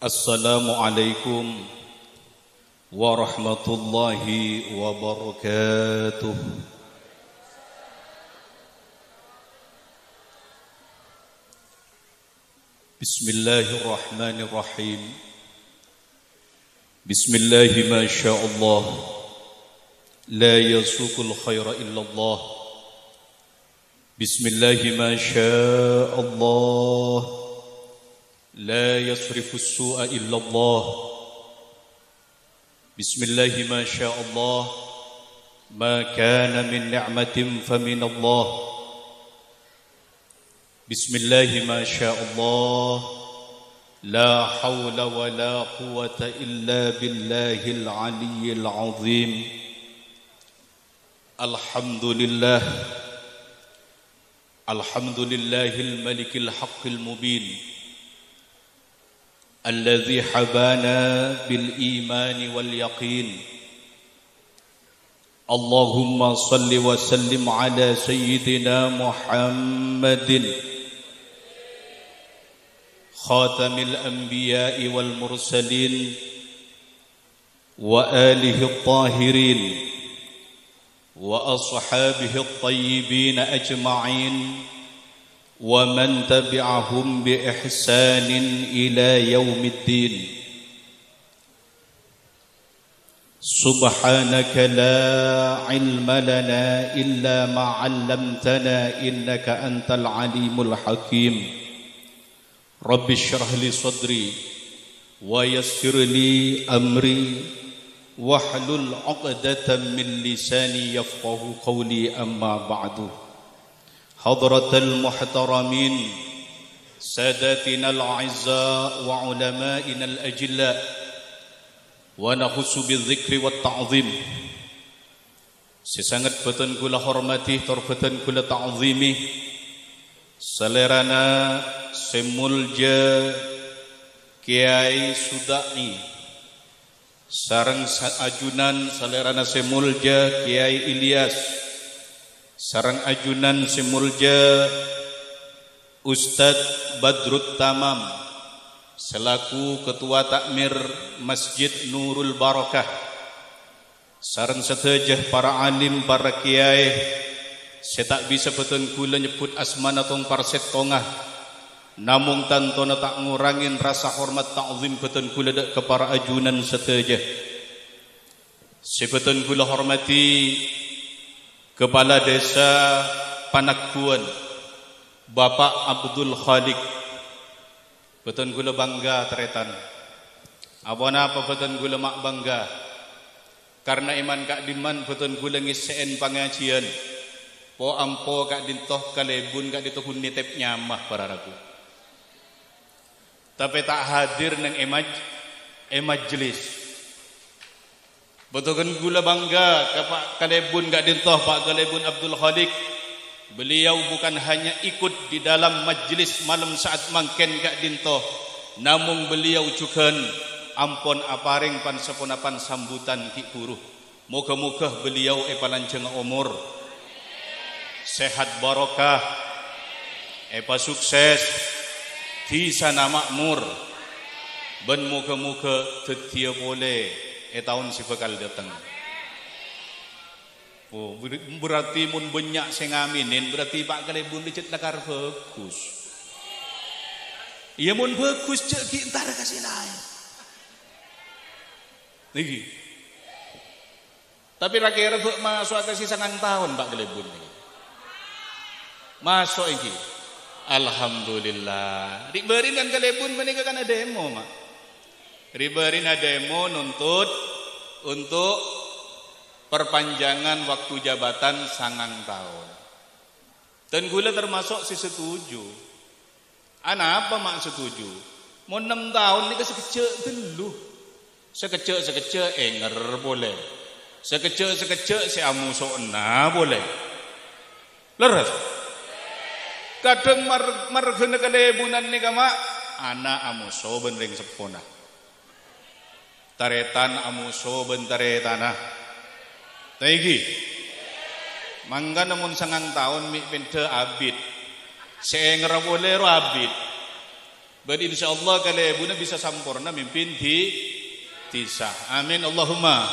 Assalamualaikum warahmatullahi wabarakatuh. Bismillahirrahmanirrahim. Bismillahi ma sya'allah. La yasuqul khaira illallah. Bismillahi ma sya'allah. لا يصرف السوء إلا الله. بسم الله ما شاء الله. ما كان من نعمة فمن الله. بسم الله ما شاء الله. لا حول ولا قوة إلا بالله العلي العظيم. الحمد لله. الحمد لله الملك الحق المبين الذي حبانا بالإيمان واليقين. اللهم صل وسلم على سيدنا محمد خاتم الأنبياء والمرسلين وآله الطاهرين وأصحابه الطيبين أجمعين ومن تبعهم بإحسان إلى يوم الدين. سبحانك لا علم لنا إلا ما علمتنا إنك أنت العليم الحكيم. رب اشرح لي صدري ويسر لي أمري واحلل عقدة من لساني يفقه قولي. أما بعد، حضرة المحترمين، ساداتنا الأعزاء وعلمائنا الأجلاء، ونخص بالذكر والتعظيم. Sesangat beton kula hormati, beton kula ta'zimi selerana semulja Kiai Sudai sareng ajunan selerana semulja Kiai Ilyas sarang ajunan semulja Ustadz Badrut Tamam selaku Ketua Takmir Masjid Nurul Barakah, sarang setejah para alim, para kiai. Saya tak bisa betul kula nyebut asmana tong parset tongah, namun tantona tak ngurangin rasa hormat ta'zim betul kula ke para ajunan setejah. Saya betul kula hormati Kepala Desa Panakuan Bapak Abdul Khalik. Beton gula bangga teretan. Abona apa beton gula mak bangga. Karena iman kak diman beton gula ngiseen pengajian. Po ampo kak dintoh kalebun kak ditohun nitep nyamah para ragu. Tapi tak hadir nang emajlis. Betul gula bangga Pak Kalebun gak dintoh Pak Kalebun Abdul Khalik. Beliau bukan hanya ikut di dalam majlis malam saat mangken gak dintoh, namun beliau juga ampon aparing pan seponapan sambutan ki buruh. Moga-moga beliau panjang umur, sehat barokah, sukses, di sana makmur. Ben moga-moga tetia boleh tahun si bakal datang. Oh, berarti mun banyak sing ngaminin, berarti Pak Kalebun licet lakar bagus. Iya mun bagus cek ki entar kasih lain. Niki. Tapi kira masuk kasih sangang tahun Pak Kalebun niki. Masuk iki. Alhamdulillah. Diberi kan Kalebun menika kan ada demo, Mak. Riberin demo nuntut untuk perpanjangan waktu jabatan sangang tahun. Dan gula termasuk si setuju. Ana apa mak setuju? Mau 6 tahun ni sekecil dulu. Sekecil enger boleh. Sekecil si amuso na boleh. Leres. Kadang margena kalebunan ni kama ana amuso benring sepona. Taretan amuso bentaretana. Taigi. Mangga namun sangang tahun mi pinta abid. Seengera boleh ro abid. Berarti insyaallah kalau ibuna bisa sampurna mimpin di tisah. Amin Allahumma.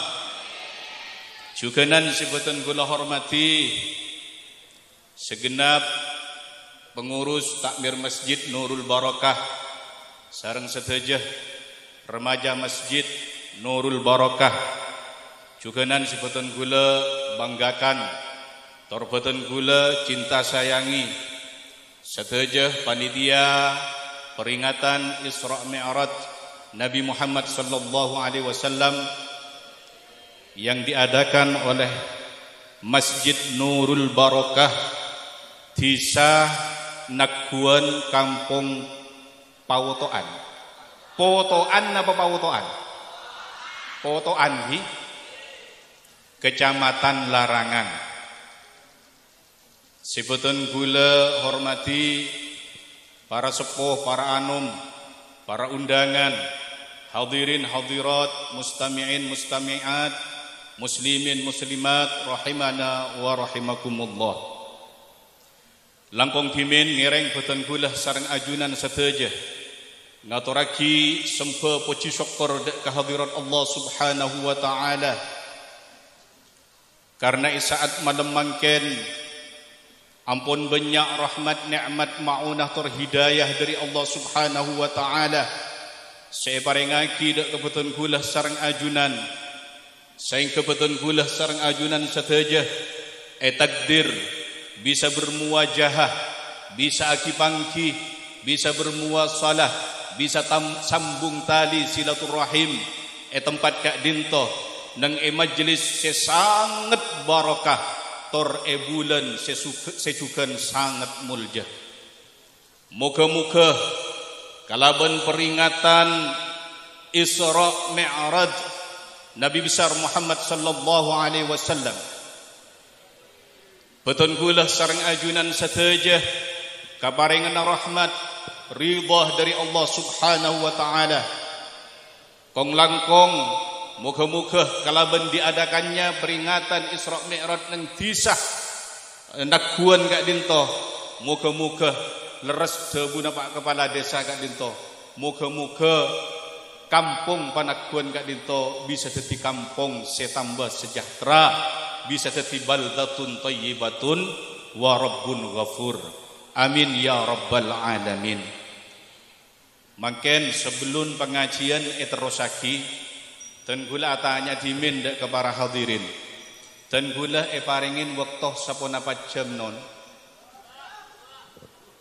Juganan sibatan kula hormati segenap pengurus takmir Masjid Nurul Barakah sareng sedaya remaja Masjid Nurul Barakah. Juganan sibatan kula banggakan, torbatan kula cinta sayangi sedaya panitia peringatan Isra Mi'raj Nabi Muhammad sallallahu alaihi wasallam yang diadakan oleh Masjid Nurul Barakah Desa Naguan Kampung Pawotoan. Pawotoan apa Pawotoan? Pawotoan di Kecamatan Larangan. Sibeten kula hormati para sepuh, para anum, para undangan, hadirin hadirat, mustami'in mustami'at, muslimin muslimat rahimana wa rahimakumullah. Langkong timin ngereng boten kula sareng ajunan sedaya ngaturaki sempa puji syukur dek kehadirat Allah Subhanahu wa taala. Karena isaat malam mangken ampun banyak rahmat nikmat maunah terhidayah dari Allah Subhanahu wa taala. Saya parengaki dak kebetulan kula sareng ajunan. Saya kebetulan kula sareng ajunan sedaya takdir bisa bermuwajahah, bisa akipangki, bisa bermuwasalah, bisa sambung tali silaturahim tempat kak dinto nang majlis sangat barakah tor bulan sesukan sangat mulja. Moga-moga kalaban peringatan Isra Mi'raj Nabi besar Muhammad sallallahu alaihi wasallam beton kula sareng ajunan sedaya kaparingan rahmat ridha dari Allah Subhanahu wa taala. Kong langkong moga-moga kalaban diadakannya peringatan Isra Mi'raj nang disah Naguan kak dinto, moga-moga leres debuna Pak Kepala Desa kak dinto, moga-moga kampung Panaguan kak dinto bisa jadi kampung setambah sejahtera, bisa jadi baldatun thayyibatun wa rabbun ghafur. Amin ya rabbal alamin. Mungkin sebelum pengajian terusaki dan gula atanya dimin dek ke para hadirin dan gula paringin waktu sapona jam non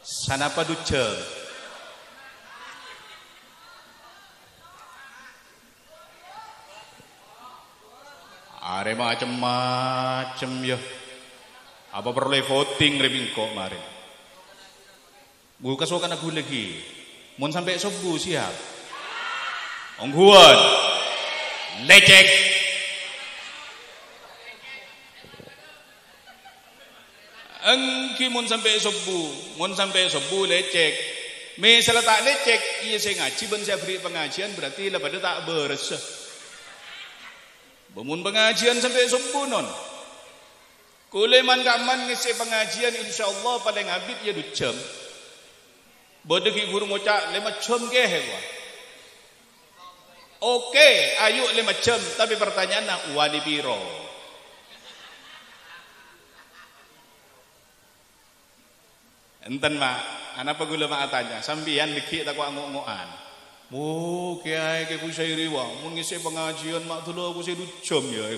sanapa du jam are macem-macem ya apa perlu voting rebingko mari buka sokan aku lagi mun sampai subuh siap ongguan lecek engki mun sampai subuh lecek misalnya tak lecek iya saya ngaji ben saya beri pengajian berarti lah pada tak beres bemun pengajian sampai subuh non kuleman kaman ngisi pengajian insyaallah paling habis ya 2 jam bodegi guru ngocak 5 jam ke hewa. Oke, ayo 5 jam, tapi pertanyaannya wani piro. Enten mak, anak pegula mak tanya, sambian dikit tak ngok-ngokan. Oh, kiai ke kusai riwa, mun ngisi pengajian mak dulu aku 2 jam ya.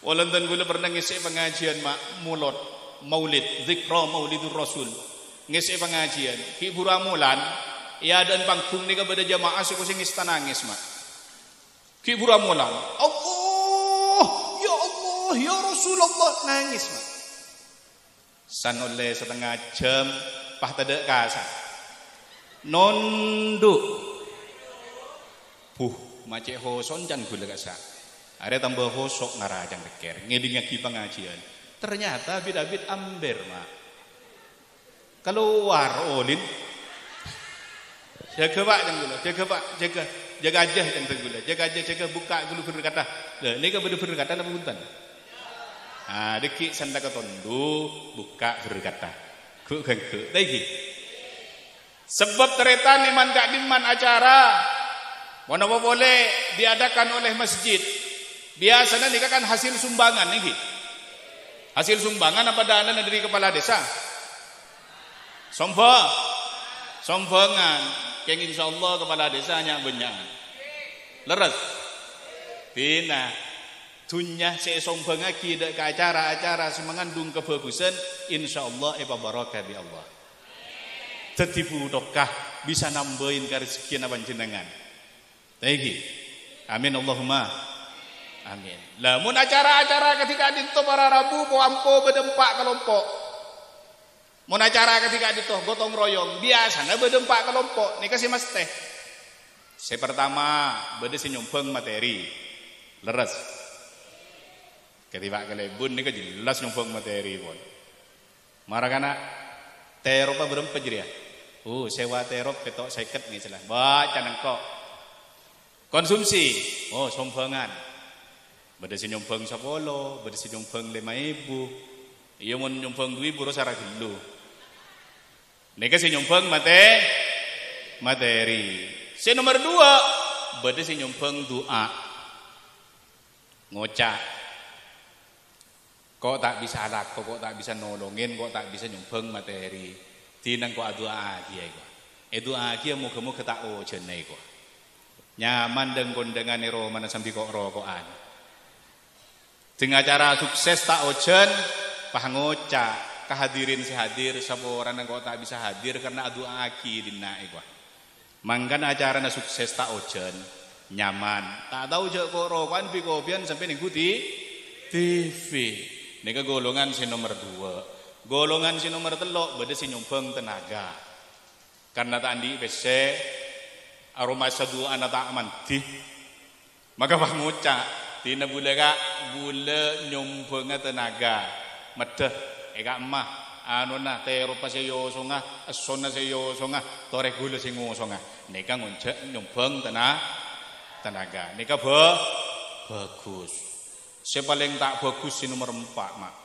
Walau gula pernah ngisi pengajian mak mulot maulid, zikra maulidur rasul. Ngisi pengajian, ki buramulan ya dan panggung ni kepada jamaah si kusing istanangis mak. Ki buramulan, Allah, ya Rasulullah nangis mak. San oleh setengah jam pah tadek kasa. Nonduk. Macek hoson jan gula kasa. Ada tambah hosok ngarajang deker, ngedingnya ki pengajian. Ternyata bid-bid amber mak. Keluar olin jaga pak jangan gula jaga aja jangan gula jaga buka gulu berkata lah ini kan berkata apa punten deki sanda katondo buka berkata ku lagi Sebab ternyata niman kak diman acara mana boleh diadakan oleh masjid. Biasanya ini kan hasil sumbangan nih. Hasil sumbangan apa dana dari kepala desa? Sombangan. Yang insyaallah kepala desanya banyak. Leres. Tina. Dunya saya sombang lagi ke acara-acara semengandung kebagusan. InsyaAllah barakah bi Allah. Tetipu dokah bisa nambahin rezeki na panjenengan. Lagi. Amin Allahumma. Amin. Lah mun acara-acara ketika dito para Rabu poampo bedempak kelompok. Mun acara ketika dito gotong royong biasanya bedempak kelompok. Nika si Mas teh. Saya pertama bede si nyumbang materi. Leres. Ketika kelebun nika jelas nyumbang materi pun. Marakana terop berempat jadi ya. Sewa terop petok seket nih celah. Baca nengkok. Konsumsi. Sumbangan. Beda si nyumbang 10, beda si nyumbang 5.000. Iya mau nyumbang 2.000 rasa gelu. Nika si nyumbang materi. Si nomor 2, beda si nyumbang doa. Ngocak. Kok tak bisa laku, kok tak bisa nolongin, kok tak bisa nyumbang materi. Tinang kok doa dia kok. Doa dia muga-muga tak jenai kok. Nyaman dan kondangan ero mana sampai kok rokokan. Dengan cara sukses tak ojen, pangocak, kehadirin sehadir, sapa orang yang kok tak bisa hadir karena doa aki dina kok. Mangkan acara na sukses tak ojen, nyaman. Tak tahu je kok rokokan pikopian sampai ngikuti TV. Nika golongan si nomor 2. Golongan si nomor 3 beda si nyumbang tenaga. Karena tadi PC aroma sadu anak tak mandi. Maka pangucak tina bule nyumbang tenaga. Medeh eka emah anuna teropa sayo songa asona sayo songa tore gula sing ngosonga. Nika nguncak nyumbang tenaga. Nika bagus. Saya paling tak bagus si nomor 4 mak.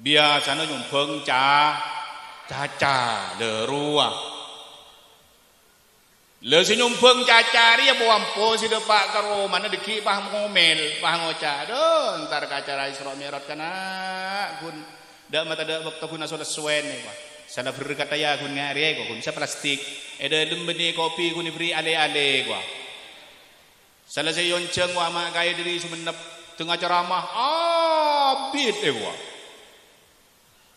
Biasanya nyumbang caca derua. Le si nyumbang caca ria buampo si depak karo mana deki pah ngomel pah ngoca. Aduh ntar ke acara Isra Mi'raj kana kun dak mata dak waktu kun asal suwen nih pak. Sana berkata ya kun ngari kok kun bisa plastik. Ada lembeni kopi kun diberi ale-ale gua. Salah saya yonceng wa mak kaya diri semenep tengah ceramah abid gua.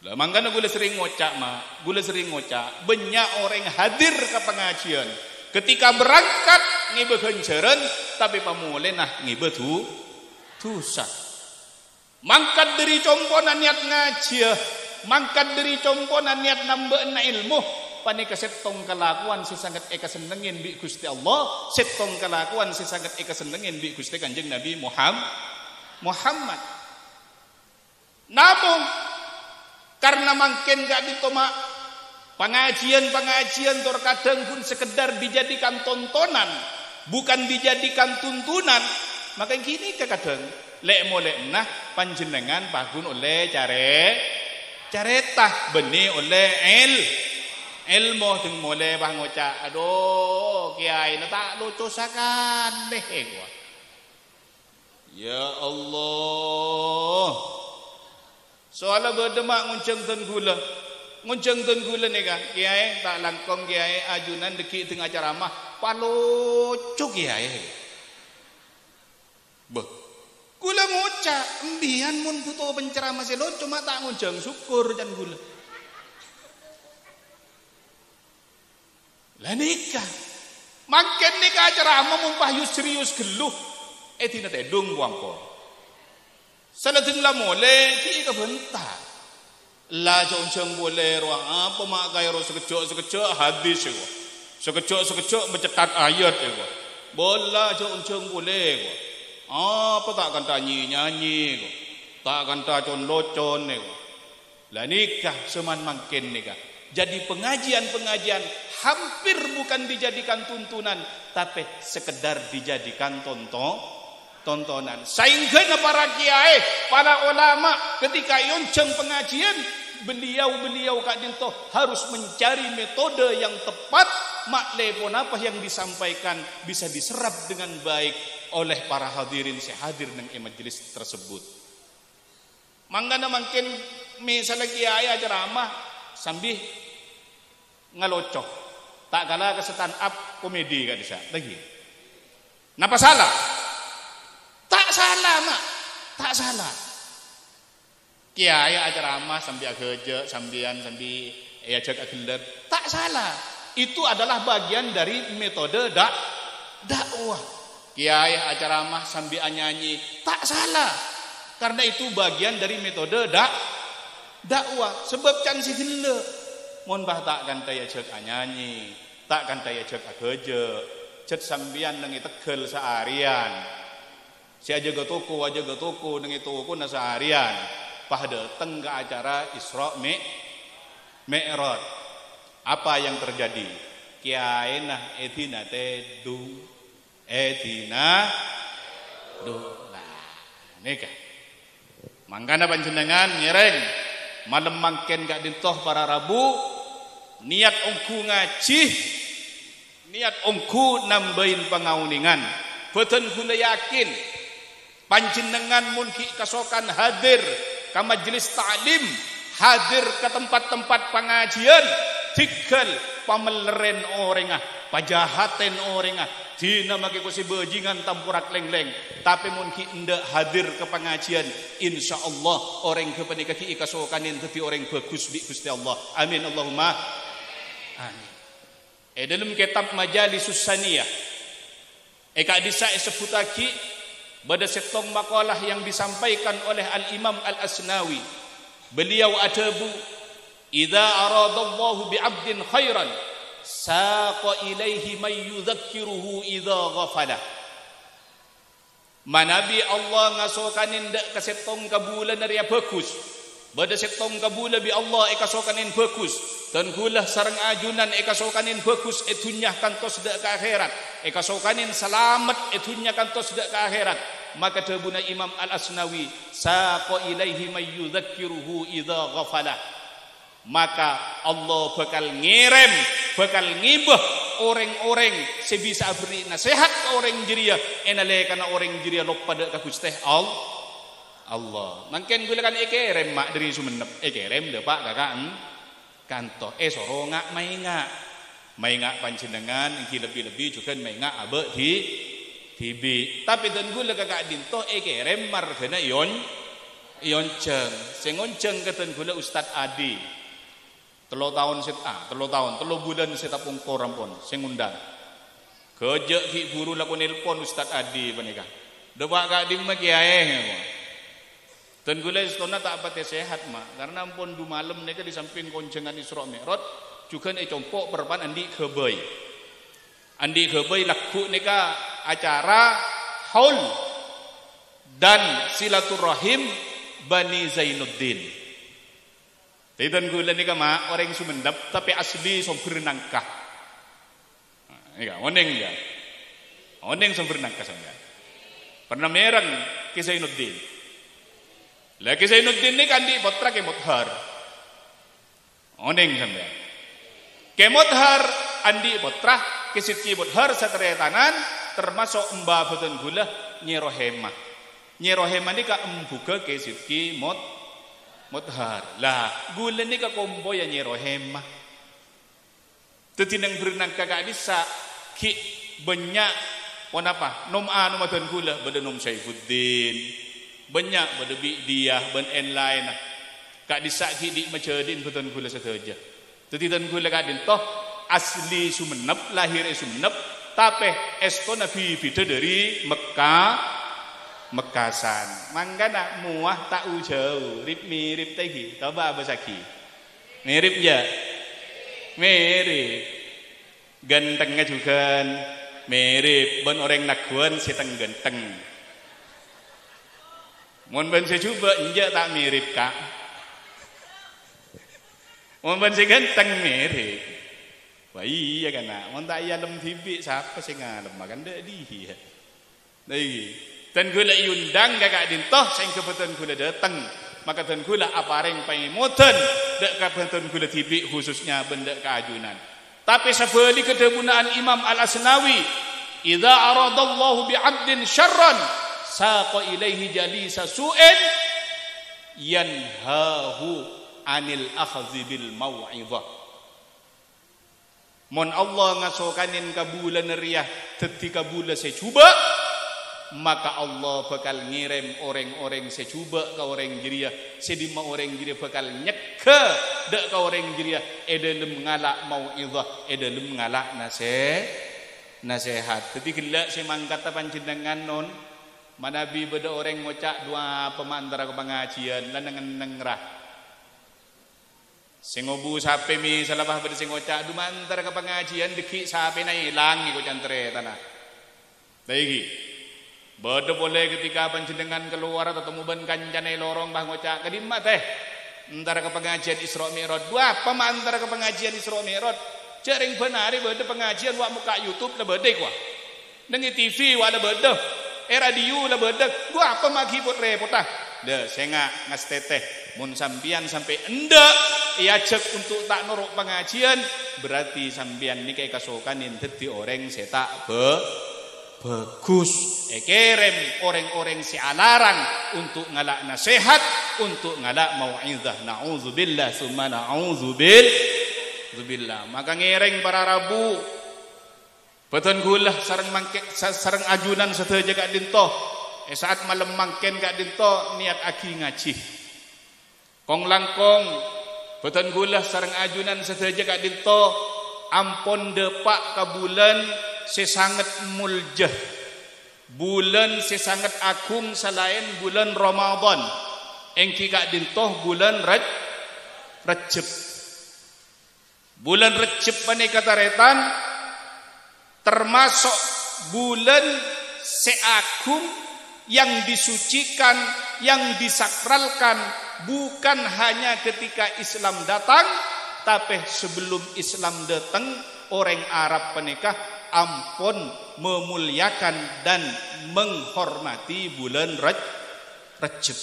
Lah mangkana gula sering ngocak mak, gula sering ngocak. Banyak orang hadir ke pengajian. Ketika berangkat ngibe kenceran tapi pamule nah ngibe dosa. Mangkat dari componan niat ngaji, mangkat dari componan niat nambah ilmu. Panika setong kelakuan si sangat eka senengin bi Gusti Allah, setong kelakuan si sangat eka senengin bi Gusti Kanjeng Nabi Muhammad. Namun karena makin gak ditoma pengajian terkadang pun sekedar dijadikan tontonan, bukan dijadikan tuntunan, maka gini kadang lek molek nah panjenengan bangun oleh caretah benih oleh ilmu ting mole bang ngoca aduh kiai na tak lucusakan deh gua ya Allah soalnya berdemak ngunceng ten gula nih kan kiai tak langkong kiai ajunan deki tengah ceramah palucu kiai beh gula ngoca embian mun butuh penceramah selo cuma tak ngunceng syukur jan gula. Lah nikah. Makin nikah ceramah mumpah serius geluh. Tina tedung buangko. Salatin la mole ki kebentar. La jonceng boleh ruang apa mak kaya ro sekejok hadis yo. Sekejok mencetat ayat yo. Bola jonceng boleh ko. Apa tak kan nyanyi ko. Tak kan con locon ko. Lah nikah seman makin nikah. Jadi pengajian hampir bukan dijadikan tuntunan, tapi sekedar dijadikan tontonan. Sehingga para kiai, para ulama ketika yonceng pengajian, beliau Kak Dinto harus mencari metode yang tepat makle pun apa yang disampaikan bisa diserap dengan baik oleh para hadirin si hadir nang majelis tersebut. Manggana mungkin misalnya kiai ceramah sambil ngelocok tak kalah ke stand up komedi Kak Disa lagi. Napa salah? Tak salah mak, tak salah. Kiai ceramah sambil kerja sambil ajak agelar tak salah. Itu adalah bagian dari metode dakwah. Kiai ceramah sambil nyanyi tak salah. Karena itu bagian dari metode dakwah. Sebab can si gele. Mun bah tak kan taya ajak nyanyi, tak kan taya ajak kerja. Cet sambian nang tegel seharian. Si aja ke toko nang toko na seharian. Pah dateng ke acara Isra Mi'raj. Apa yang terjadi? Kiai nah edina teh edina lah nikah. Mangkana panjenengan nyereng malam mangken Kak Dintoh para Rabu niat ongku ngaji, niat ongku nambahin pangauningan. Boten kula yakin panjenengan mun ki kasokan hadir ka majelis ta'lim, hadir ke tempat-tempat pengajian, tinggal pameleren orangah, pajahaten orangah, dina make ku si bajingan tampurak leng-leng. Tapi mun ki ndak hadir ke pengajian, insyaallah orang ke panika ki kasokanin dadi orang bagus bi Gusti Allah. Amin Allahumma amin. Dalam kitab Majalisus Saniyah Kak Disa sebutaki pada setong makalah yang disampaikan oleh Al-Imam Al-Asnawi. Beliau adabu idza aradallahu bi'abdin khairan saqa ilaihi may yudhakkiruhu idza ghafala. Manabi Allah ngasokanin dak kasetong kabulan dari bagus. Pada setong kabula bi Allah kasokanin bagus. Dan gulah sarang ajunan kasokanin bagus etunya kantos dak ke akhirat. Kasokanin selamat etunya kantos dak ke akhirat. Maka tabuna Imam Al-Asnawi saqa ilaihi may yudhakkiruhu idza ghafala. Maka Allah bakal ngirim, bakal ngibah orang-orang sebisa beri nasihat ke orang jeria enale kana orang jeria lupa dak ka Gusti Allah. Mungkin gula kan ekerem mak dari Sumenep ekerem de Pak kakak kanto soronga mainga panjenengan iki lebih-lebih juga mainga abe di tibi. Tapi dan gula kakak Dinto ekerem margana yonceng sing ngonceng keten gula Ustad Adi 3 tahun bulan set pungkor ampun sing undang kerja ki guru laku nelpon Ustad Adi panika depak kak dim kiai dan gula istona tak apa sehat mak karena ampun du malam nika di samping koncengan Isra Mi'raj juga compok perpan andi kebay laku nika acara haul dan silaturahim Bani Zainuddin. Dan gula nika mak orang Sumendap tapi asli sumber nangkah. Nika oneng ya. Oneng sumber nangkah sampean. Pernah merang ke Zainuddin. Lagi Zainuddin ini kan di potra Kemothar. Oneng sampean. Kemothar andi potra kesitki Mothar satria tanan termasuk Mbah Boten Gula Nyirohemah. Nyirohemah ini ka embuka kesitki Mothar. Lah gula ni ka kombo ya Nyirohemah. Tetinang berenang kakak disa ki banyak pon apa? Nom anu Boten Gula bade nom Saifuddin. Banyak pada dia ben lain kak disaki di macadin Boten Gula saja. Tetitan gula kak din toh asli Sumenep lahir Sumenep tapi estona bibida dari Mekasan. Mangkana muah tak jauh mirip tegi. Coba apa saki? Mirip ya. Mirip. Gantengnya juga mirip. Ben orang Naguan seteng ganteng. Mun ben saya coba injak tak mirip kak. Mun ben saya ganteng mirip. Wah iya kan nak. Mun tak iya lem tibi siapa sih ngalem makan dak dia. Lagi. Dan gula iundang kakak dintoh sing kebetulan gula datang. Maka dan gula apareng pengemoten dek kapanton kula tibi khususnya benda keajunan. Tapi sebeli kedebunaan Imam Al-Asnawi, idza aradallahu bi'abdin syarran saqa ilaihi jalisa su'in yanhahu anil akhdhi bil mau'izah. Mon Allah ngasokanin kabulan riyah ketika bulan secuba, maka Allah bakal ngirim orang-orang secuba ke orang jiria, sedima orang jiria bakal nyeke dek ke orang jiria edalem ngalak mau'izah, edalem ngalak nasihat. Jadi gelak semangkata panjenengan non manabi beda orang ngocak dua pemantara ke pengajian lanangan nengrah sengobu sape mi salah beda sengocak dua antara ke pengajian deki sape na hilang ikut cantre tanah baiki. Bada boleh ketika panjenengan keluar atau temuban kancane lorong bah ngocak kadimma teh antara ke pengajian Isra Mi'raj dua apa antara ke pengajian Isra Mi'raj jaring benari bada pengajian wa muka YouTube la beda kwa nengi TV wa la beda radio la beda dua apa magi pot repot ah de senga ngas teteh mun sampian sampai endak ia cek untuk tak norok pengajian berarti sampian ni kayak kasokanin dadi orang setak bagus. Kerem orang-orang si alarang untuk ngalak nasihat, untuk ngalak mau'izah. Na'udzubillah summa na'udzubillah. Maka ngereng para rabu beton gulah sareng ajunan seteja kak dinto. Saat malam mangken kak dinto niat aki ngaji. Kong langkong beton gulah sareng ajunan seteja kak dinto ampon depak ka bulan sesangat muljah. Bulan sesangat agung selain bulan Ramadan. Engki kak dintoh bulan Rajab. Bulan Rajab pane kataretan termasuk bulan seagung yang disucikan, yang disakralkan bukan hanya ketika Islam datang, tapi sebelum Islam datang orang Arab penikah ampun memuliakan dan menghormati bulan Rajab.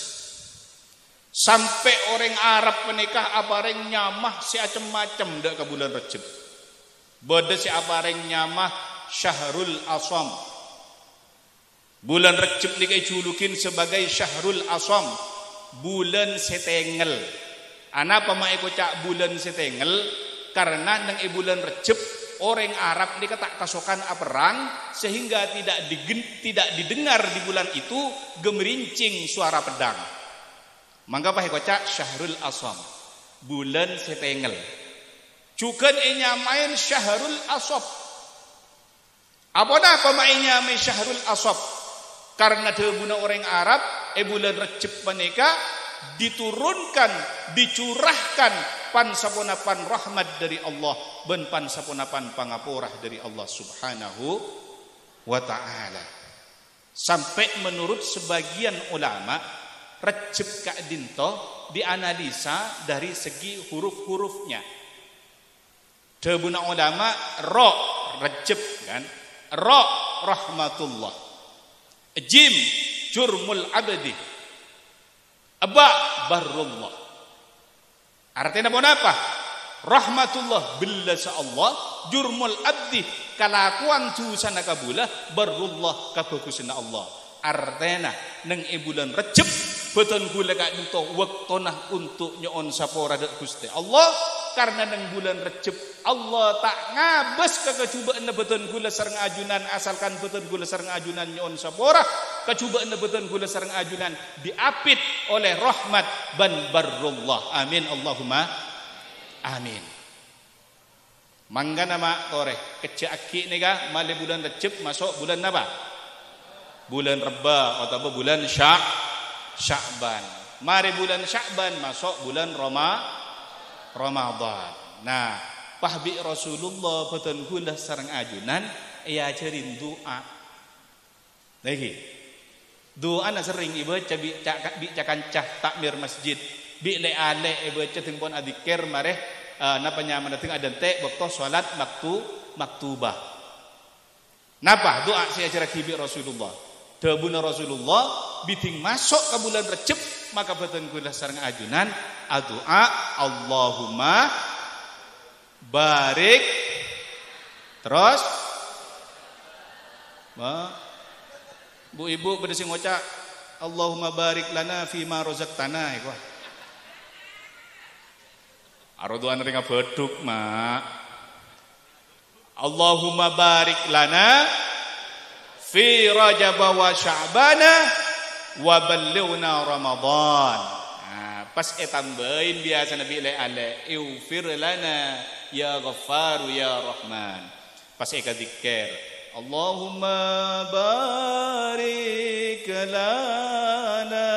Sampai orang Arab menikah apareng nyamah macam-macam dak ke bulan Rajab. Beda si apareng nyamah Syahrul Asam. Bulan Rajab dikai julukin sebagai Syahrul Asam, bulan setengel. Ana pamae kocak bulan setengel karena nang bulan Rajab orang Arab dia tak kasokan perang sehingga tidak didengar di bulan itu gemerincing suara pedang. Mangga pahe kocak Syahrul Asam, bulan setengel. Cukan nyamain Syahrul Asab. Apa dah pemainnya main Syahrul Asab? Karena debuna orang Arab bulan Rajab menika diturunkan, dicurahkan pansaponapan rahmat dari Allah ben pansaponapan pangapurah dari Allah Subhanahu wa ta'ala. Sampai menurut sebagian ulama Rajab kak dinto dianalisa dari segi huruf-hurufnya. Debuna ulama ro Rajab kan, ro rahmatullah, jim jurmul abdi, aba barrullah. Artinya apa? Rahmatullah billasa Allah, jurmul abdi kalakuan tu sana kabula, barrullah kabagusan Allah. Artinya neng bulan Rajab beton gula kak dinto waktonah untuk nyoon sapora dak Gusti Allah. Karena neng bulan Rajab Allah tak ngabes kekecubaan beton gula sareng ajunan asalkan beton gula sareng ajunan nyoon sapora kecubaan beton gula sareng ajunan diapit oleh rahmat ban barrullah. Amin Allahumma amin. Mangga nama tore kecaki nega male bulan Rajab masuk bulan apa? Bulan Reba atau bulan Sya'ban. Mari bulan Sya'ban masuk bulan Ramadan. Nah, pahbi Rasulullah beton gula sareng ajunan ia ajarin doa. Lagi. Doa na sering ibu cakancah takmir masjid. Bi le ale ibu tempon adikir mareh napa nyaman dateng adante waktu salat maktubah. Napa doa saya acara kibi Rasulullah. Debuna Rasulullah biting masuk ke bulan Rajab maka betul kula sareng ajunan adua Allahumma barik terus Bu ibu pada sing ngoca Allahumma barik lana fima razaqtana iku. Arodoan ringa beduk mak. Allahumma barik lana fi Rajab wa Sya'bana wa ballighna Ramadan. Nah, pas tambahin biasa Nabi ale ighfir lana ya Ghaffaru ya Rahman. Pas zikir Allahumma barik lana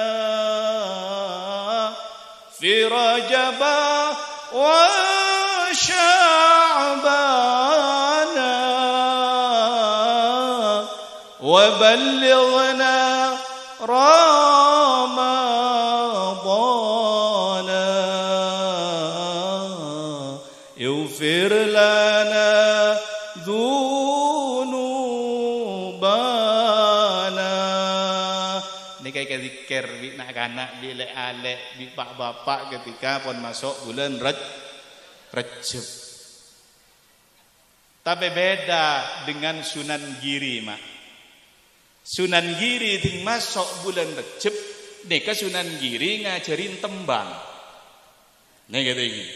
fi Rajab wa Sya'bana wa ballighna Ramadana ighfir lana kayak zikir bi nak kanak bi lek bi pak bapak ketika pun masuk bulan Rajab. Tapi beda dengan Sunan Giri mak. Sunan Giri ting masuk bulan Rajab, neka Sunan Giri ngajarin tembang. Nih kata ini.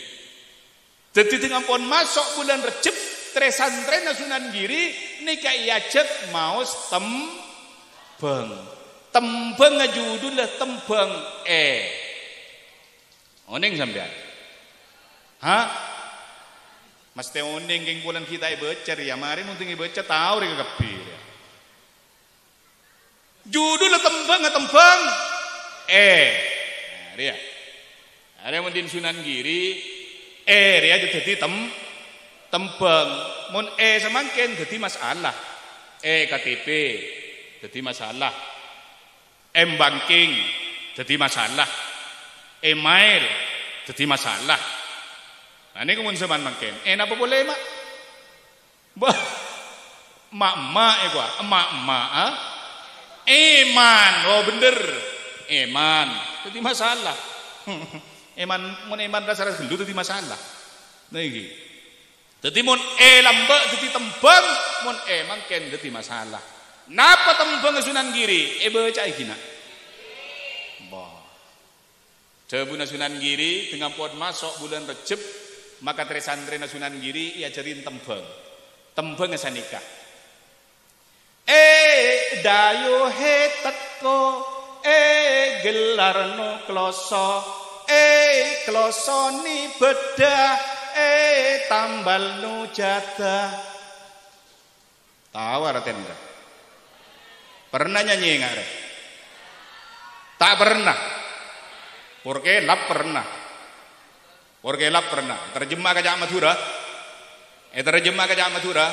Jadi dengan pun masuk bulan Rajab, tresantren Sunan Giri neka iajak maus tembang. Tembang judulnya tembang oning sampean hah mas teh oning geng bulan kita becer ya mari mungkin becer tahu rek kepir judulnya tembang nah dia ada mendin Sunan Giri dia jadi tembang mun samangken jadi masalah KTP jadi masalah banking jadi masalah, email jadi masalah. Nah ini kemudian zaman makin, apa boleh mak? Mak gua, emak eman, oh bener, eman jadi masalah. eman dasar dulu jadi masalah. Nah ini, jadi mun lambak jadi tembang, mun makin jadi masalah. Napa tembang Sunan Giri? Baca iki nak. Jabuna Sunan Giri dengan pot masuk bulan Rajab, maka tresandrena Sunan Giri iajarin tembang. Tembang sanika. Dayo he teko, gelarno kloso, kloso ni bedah, tambal no jadah. Tahu artinya? Pernah nyanyi enggak? Tak pernah. Porque lap pernah. Terjemah ke Madura. Terjemah ke Madura.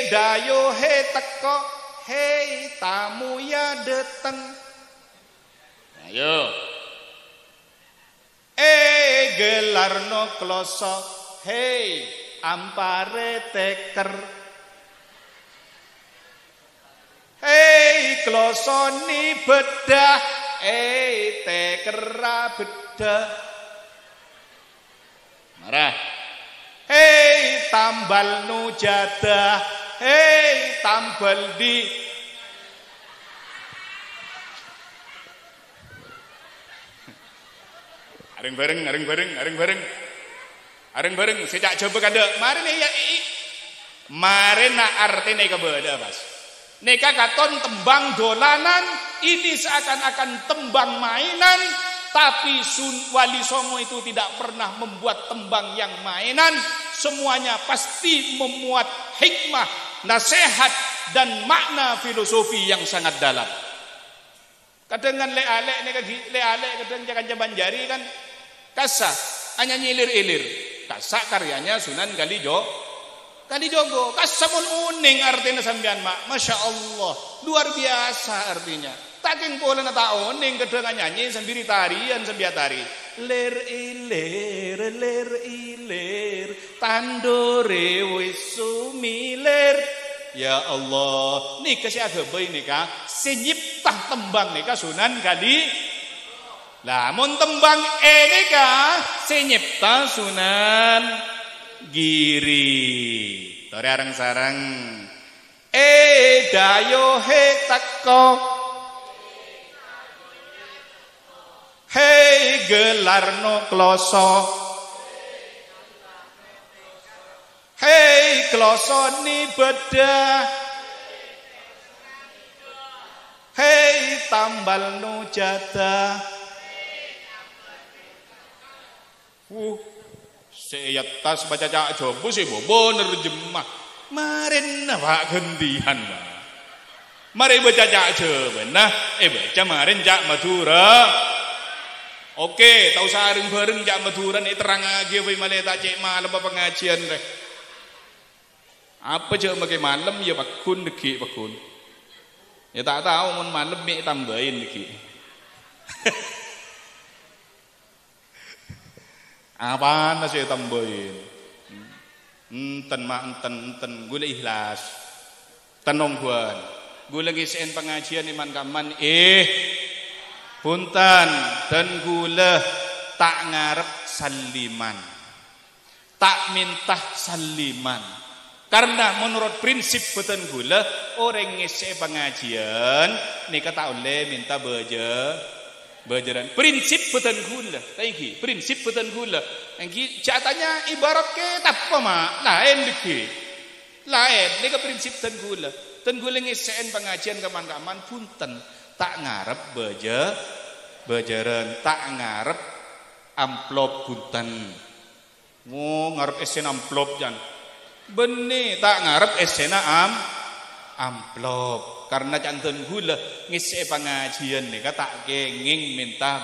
Dayo he teko, hey tamu ya dateng. Ayo. Gelarno kloso, hey ampare teker. Klosoni bedah, tekera bedah. Marah. Tambal nu jadah, tambal di. Areng bareng. Sejak coba kada. Mari nih ya. Mari na artinya kebeda mas. Neka katon tembang dolanan, ini seakan-akan tembang mainan, tapi Wali Songo itu tidak pernah membuat tembang yang mainan, semuanya pasti memuat hikmah, nasihat dan makna filosofi yang sangat dalam. Kadang kan le-ale kadang jangan Banjari kan kasah hanya nyilir-ilir. Kasah karyanya Sunan Kalijogo, kasamun uning artinya sampean mak, masya Allah, luar biasa artinya. Taking pola na tao uning kadang nyanyi sendiri tarian sambil tari. Ler ilir, tandore wis sumilir. Ya Allah, nika si agabay nika sinyiptah tembang nika Sunan Kali. Lah mun tembang nika sinyiptah Sunan Giri. Tore arang sarang dayo he teko hei gelarno kloso hei kloso ni bedah hei tambal no jada seyat tas baca cak jobo sih bobo nerjemah marin apa gantian mari baca cak jobo nah baca marin cak Madura. Oke, tahu saring bareng jak Madura nih terang aja we male tak cek malam pengajian deh. Apa je makai malam ya bakun deki bakun. Ya tak tahu mun malam mi tambahin deki. Apa nasi tambahin? Enten mak enten gula ikhlas. Tenong guan. Gula ngisiin pengajian iman kaman punten dan gula tak ngarep saliman, tak minta saliman. Karena menurut prinsip beten gula orang ngisi pengajian ni kata oleh minta bejaran. Prinsip beten gula, tadi prinsip beten gula. Angki catanya ibarat kitab apa lain dikit, lain. Ni ke prinsip beten gula. Ten gula ngisiin pengajian kaman-kaman punten. Tak ngarep bejaran, tak ngarep amplop punten. Ngarep esen amplop jan. Benih tak ngarep esena amplop. Karena canten gula ngisi pengajian nih tak kenging minta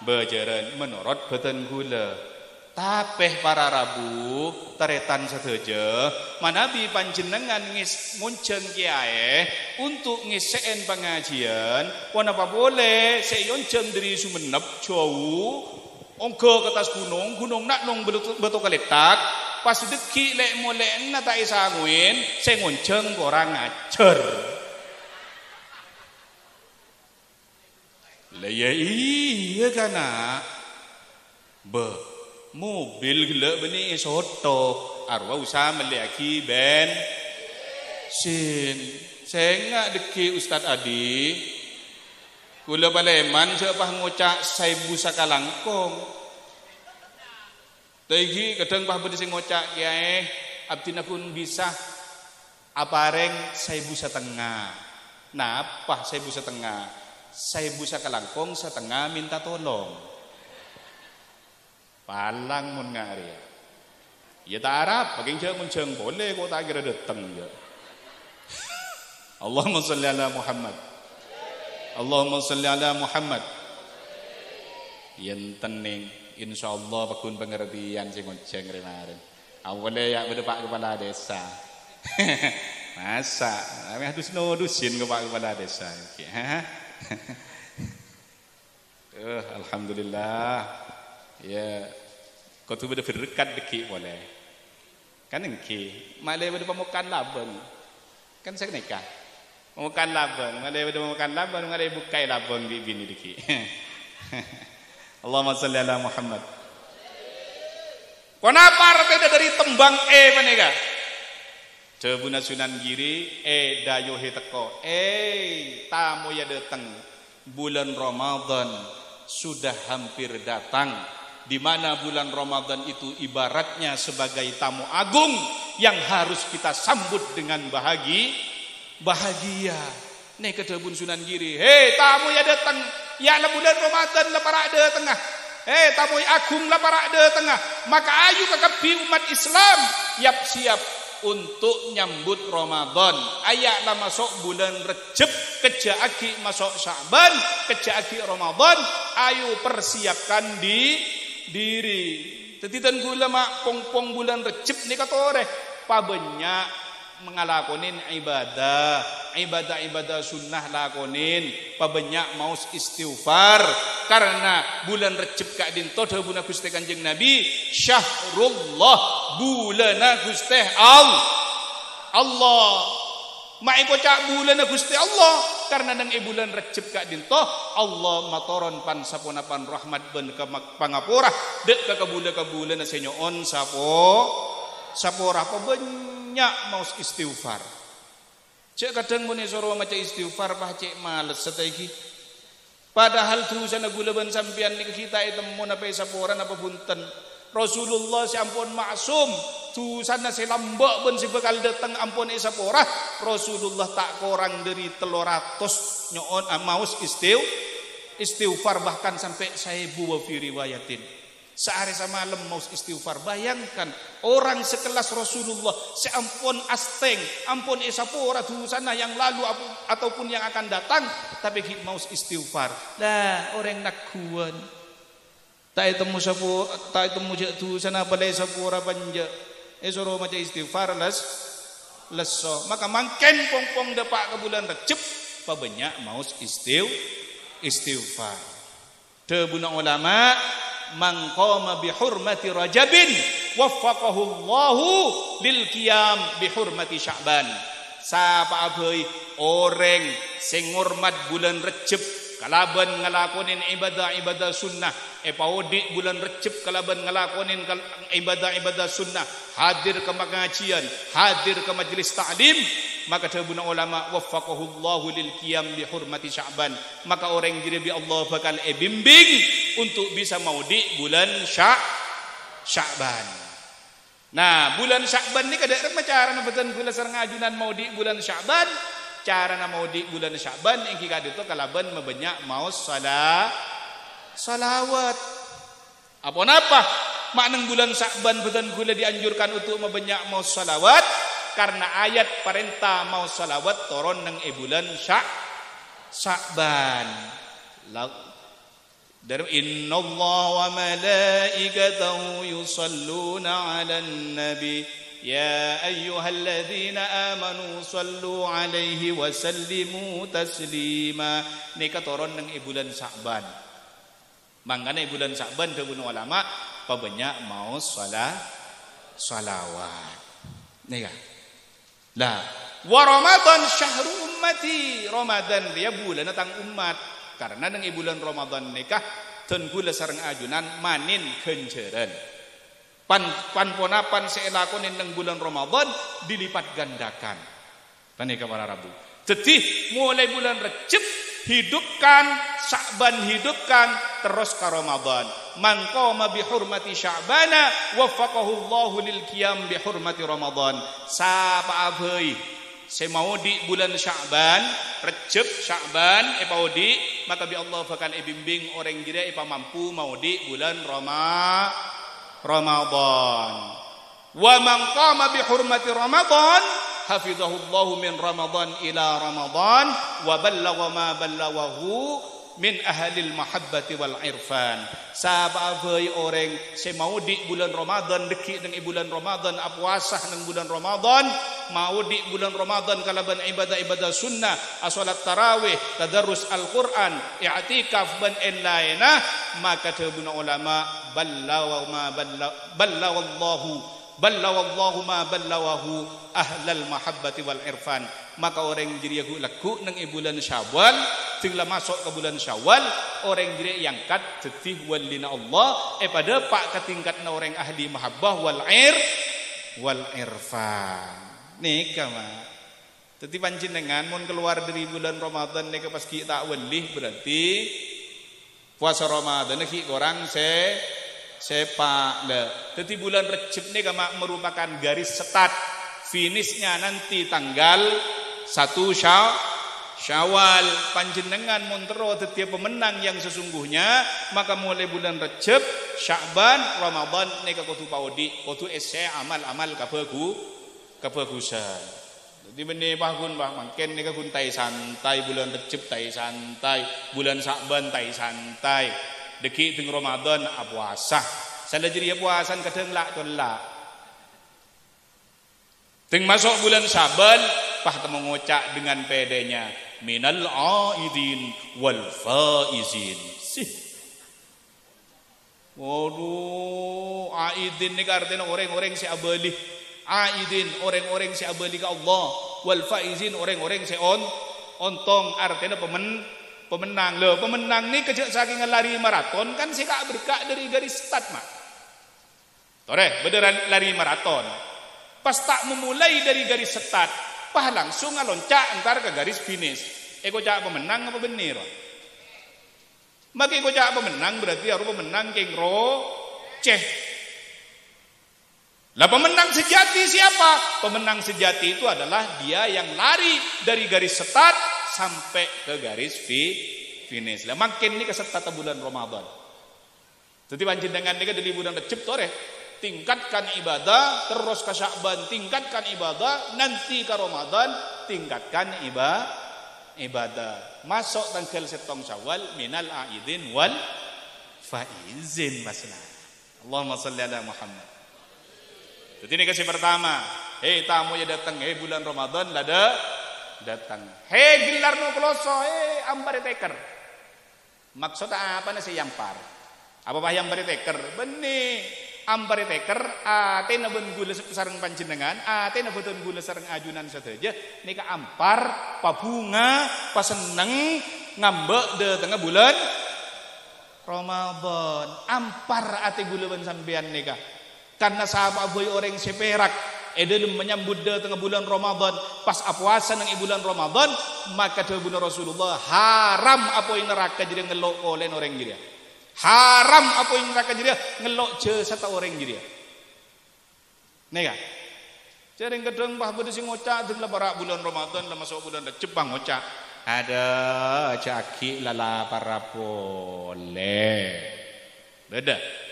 bejaran menurut beten gula. Tapeh para rabu taretan sateja manabi panjenengan ngunceng kiai untuk ngiseen pengajian wana apa boleh seyonceng dari Sumenep jauh ongko ke atas gunung nak nong betul kaletak pas deki lek molek na tak isanguin saya ngunceng orang ngajar lah ya iya kana mobil gila beni soto arwah usah meliaki ben saya nggak deki Ustad Adi gula baleman siapa ngocak saibu sakalangkong tegi kadang pah bedi sing ngocak kiai abdina pun bisa apareng saibu setengah nah apa saibu setengah saibu sakalangkong setengah minta tolong palang mun ngari ya tak Arab bagian je munceng boleh kok tak kira datang je Allahumma salli ala Muhammad Allahumma salli ala Muhammad yen tening insyaallah bakun pengertian sing munceng kemarin awale ya beda Pak Kepala Desa masa kami harus nodusin ke Pak Kepala Desa alhamdulillah ya, kau tu benda berdekat deki boleh, kan engki, malai benda pemukan labang, kan saya nikah, pemukan labang, malai benda pemukan labang, malai bukai labang di bini deki. Allahumma salli ala Muhammad. Kenapa beda dari tembang menega? Cebuna Sunan Giri, dayo he teko, tamu ya datang, bulan Ramadan sudah hampir datang. Di mana bulan Ramadan itu ibaratnya sebagai tamu agung yang harus kita sambut dengan bahagia. Nih ke Debun Sunan Giri, tamu ya datang, ya la bulan Ramadan la para ada tengah. Tamu agung la para ada tengah. Maka ayu kekapi umat Islam siap untuk nyambut Ramadan. Ayak la masuk bulan Rejab, kejaaki masuk Sya'ban, kejaaki Ramadan. Ayu persiapkan diri. Tetitan gula mak pong bulan Rejab ni katore pabanyak mengalakonin ibadah sunnah lakonin pabanyak maus istighfar karena bulan Rejab kak dinto dahuna Gusti Kanjeng Nabi syahrullah bulana Gusti Allah. Mai kocak bulan Gusti Allah karena nang bulan Recep kak dinto Allah matoron pan sapona pan rahmat ben ke pangapura dek ke bulan senyoon sapora apa banyak mau istighfar. Cek kadang mun soro maca istighfar bah cek males setegi. Padahal tu sana gulaban sampean ni kita itu mun apa sapora apa punten. Rasulullah si ampun maksum tu sana si lambak ben si bakal datang ampun isapora Rasulullah tak korang dari 300 nyoon maus istighfar bahkan sampai 1000 wa fi riwayatin sehari semalam maus istighfar. Bayangkan orang sekelas Rasulullah si ampun asteng ampun isapora tu sana yang lalu ataupun yang akan datang tapi maus istighfar lah orang nakuan. Tak temu sapu, tak temu tu sana balai sapura panja. Suruh macam istighfar leso. Maka mangken pong depak ke bulan Recep, pa banyak maus istighfar. Tebuna ulama mangqama bi hurmati Rajabin waffaqahu Allahu lil qiyam bi hurmati Sya'ban. Sapa abai orang sing ngurmat bulan Recep kalaban ngelakonin ibadah sunnah paudi bulan Recep kalaban ngelakonin ibadah sunnah hadir ke pengajian hadir ke majlis ta'lim maka tabuna ulama waffaqahu Allahu lil qiyam bi hurmati Sya'ban maka orang jadi bi Allah bakal bimbing untuk bisa maudi bulan Sya'ban. Nah bulan Sya'ban ni kada cara betul kula sareng ajunan maudi bulan Sya'ban. Cara na maudi bulan Sya'ban yang kita itu kalaban mabanyak mau salawat. Apa maknang bulan Sya'ban betul gula dianjurkan untuk mabanyak mau salawat karena ayat perintah mau salawat turun nang bulan Sya'ban. Dari innallaha wa malaikatahu yusalluna 'alan nabi ya ayyuhalladzina amanu sallu alaihi wa sallimu taslima. Nika turun nang bulan Sya'ban. Mangkana bulan Sya'ban deun ulama pabanyak mau salawat. Nika. Lah, wa Ramadan syahru ummati. Ramadan dia bulan tang umat. Karena nang bulan Ramadan nika ten kula sareng ajunan manin kenceran. Pan-ponapan seelakonin nang bulan Ramadan dilipat gandakan. Panika para Rabu. Jadi mulai bulan Recep hidupkan, Sya'ban hidupkan, terus ke Ramadan. Man qama bi hurmati Sya'bana waffaqahu Allahu lil qiyam bi hurmati Ramadan. Sapa abai semaudi bulan Sya'ban, Recep Sya'ban paudi maka bi Allah bakal bimbing orang jira mampu maudi bulan Ramadan. Wa man qama bi hurmati Ramadan hafizahullahu min Ramadan ila Ramadan wa ballagha ma ballaghahu min ahlil mahabbati wal irfan. Sababai orang semaudi bulan Ramadan deki dengan bulan Ramadan puasa dengan bulan Ramadan maudi bulan Ramadan kalaban ibadah sunnah salat tarawih tadarrus Al-Qur'an i'tikaf ban lainah maka tabuna ulama ballagha Allahu ma ballaghahu ahlal mahabbati wal irfan. Maka orang jadi aku laku nang bulan Syawal tinggal masuk ke bulan Syawal orang jadi yang kat tetih walina Allah pada pak ketingkat na orang ahli mahabbah wal irfan. Nika mah teti panjenengan mun keluar dari bulan Ramadan nika pas kita welih berarti puasa Ramadan ki orang sepak le. Teti bulan Recep nika merupakan garis start finishnya nanti tanggal 1 Syawal. Panjenengan montero setiap pemenang yang sesungguhnya maka mulai bulan Recep, Sya'ban, Ramadan nika kudu paudi, kudu ese amal-amal kabagusan. Jadi bene bahun bah mangken nika kun tai santai bulan Recep tai santai, bulan Sya'ban tai santai. Deki teng Ramadan puasa. Sala jadi puasan kadang lak tolak. Teng masuk bulan Sya'ban pah temu ngocak dengan pedenya minal aidin wal faizin. Sih. Waduh, aidin ni artinya orang-orang si abali. aidin orang-orang si abali ka Allah, wal faizin orang-orang si ontong artinya pemenang. Loh, pemenang ni kejak saking lari maraton kan si kak berkak dari garis start mak. Tore, beneran lari maraton. Pas tak memulai dari garis start, pah langsung ngaloncat entar ke garis finish. Eko cak pemenang apa bener? Maka eko cak pemenang berarti harus pemenang kengro ceh. Lah pemenang sejati siapa? Pemenang sejati itu adalah dia yang lari dari garis start sampai ke garis finish. Lah makin ni ke start bulan Ramadan. Jadi panjenengan ni ke dari bulan Rejab tore, tingkatkan ibadah terus ke Sya'ban, tingkatkan ibadah nanti ke Ramadan, tingkatkan ibadah. Masuk tanggal 7 Syawal minal aidin wal faizin masna. Allahumma shalli ala Muhammad. Jadi ini kasih pertama, hei tamu ya datang, hei bulan Ramadan lada datang, hei gelar no peloso, hei ampar teker. Maksud apa nasi yampar? Apa bah yampar teker? Benih ampar teker, ate na ben gula sareng panjenengan, ate na beton gula sareng ajunan sateja. Nika ampar, pabunga, paseneng ngambek de tengah bulan Ramadan. Ampar ate gula ben sampean nika. Karena sahabat boy orang seperak edelum menyambut de tengah bulan Ramadan pas apuasa nang bulan Ramadan maka de bulan Rasulullah haram apa yang neraka jadi ngelok oleh orang jadi haram apa yang neraka jadi ngelok je satu orang jadi nega jadi kedeng bah bede sing ngocak deng barak bulan Ramadan lah masuk bulan Rejab bang ngocak ada caki lala para boleh beda.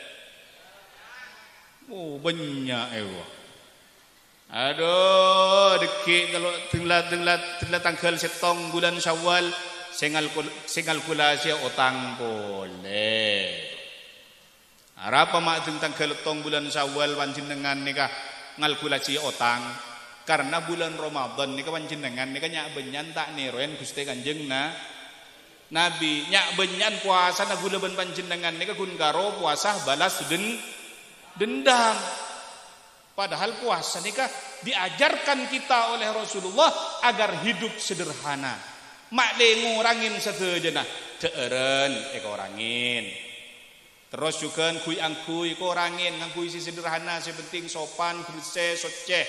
Oh banyak ewa. Aduh deki kalau tenglah tanggal 7 bulan Syawal sengal kalkulasi otang boleh. Arapa mak tanggal 7 bulan Syawal panjenengan nikah ngalkulasi otang karena bulan Ramadan nikah panjenengan nikah nyak benyan tak neroen Gusti Kanjeng Nabi nyak benyan puasa na gula ben panjenengan nikah kun karo puasa balas dendam. Padahal puasa nikah diajarkan kita oleh Rasulullah agar hidup sederhana. Mak de ngurangin satejana teeren orangin. Terus juga kui angkui orangin ngangkui si sederhana sepenting sopan bersih soceh.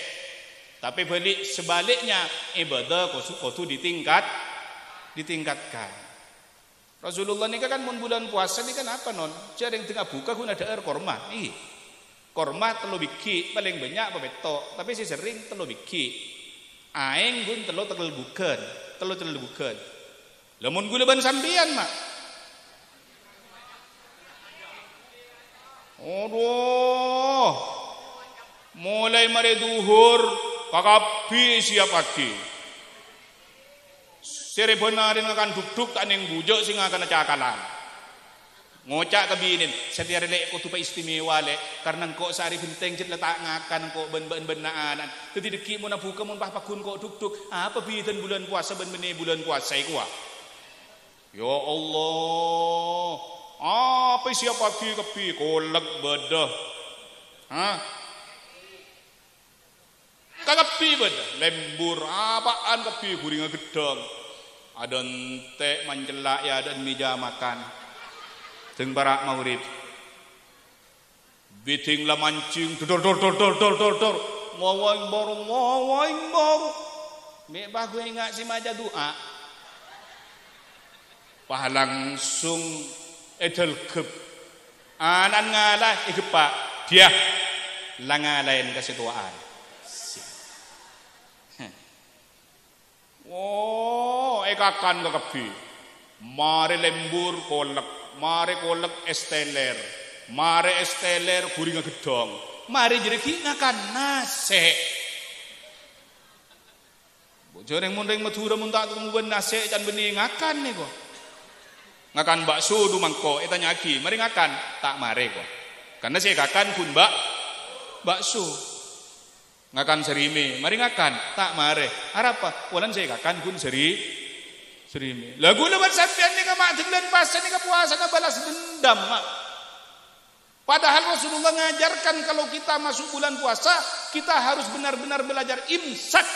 Tapi balik sebaliknya ibadah kotu ditingkatkan. Rasulullah nikah kan mun bulan puasa ni kan apa non? Jadi yang tengah buka kun ada air korma. Korma telu biki paling banyak apa betok, tapi si sering telu biki. Aing gun telu bukan. Lamun gula ban sambian mak. Aduh. Mulai mare duhur pakapi siap pagi. Sere benarin akan duduk tak neng bujok sing akan cakalan. Ngocak kabinin setiap relek ko tupa istimewa le karena kok sari benteng jet letak ngakan kok ben-ben-benaan tadi deki mun buka mun pakun kok duk apa bidan bulan puasa ben-bene bulan puasa iku ya Allah apa siap pagi kepi kolek bedah kakepi bedah lembur apaan kepi guring gedang ada entek manjelak ya ada meja makan teng barak maurib biting la mancing dor ngawang bor me bah gue ingat si maja doa pah langsung edel gep anan ngalah igepak dia langalain kasituaan oh ekakan kekebi mari lembur kolek mare kolek esteler guring gedong mari jadi ngakan nase bojoreng mundeng Madura muntak tungguan nase can bening ngakan nih kok ngakan bakso du mangko eta nyaki mari ngakan tak mare kok karena saya ngakan pun bakso ngakan serime mari ngakan tak mare arapa walan saya ngakan pun serime lagu lebat sampean ni ka mak jenglen pasan ni ka puasa na balas dendam mak Padahal Rasulullah mengajarkan kalau kita masuk bulan puasa, kita harus benar-benar belajar imsak,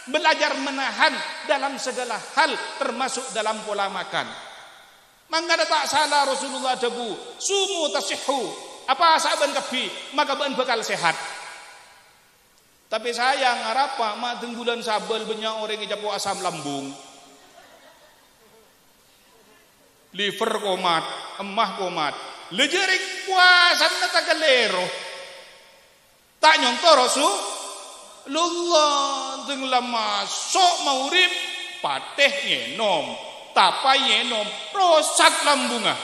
belajar menahan dalam segala hal, termasuk dalam pola makan. Mangga tak salah Rasulullah debu, sumu tasihhu, apa saban kapi, maka ben bakal sehat. Tapi sayang arapa mak bulan sabel banyak orang ijapo asam lambung. Liver komat, emah komat. Lejerik puasan na tagalero. Tak nyonto Rasulullah dengla masuk maurib pateh nyenom, tapai nyenom, rosak lambungah.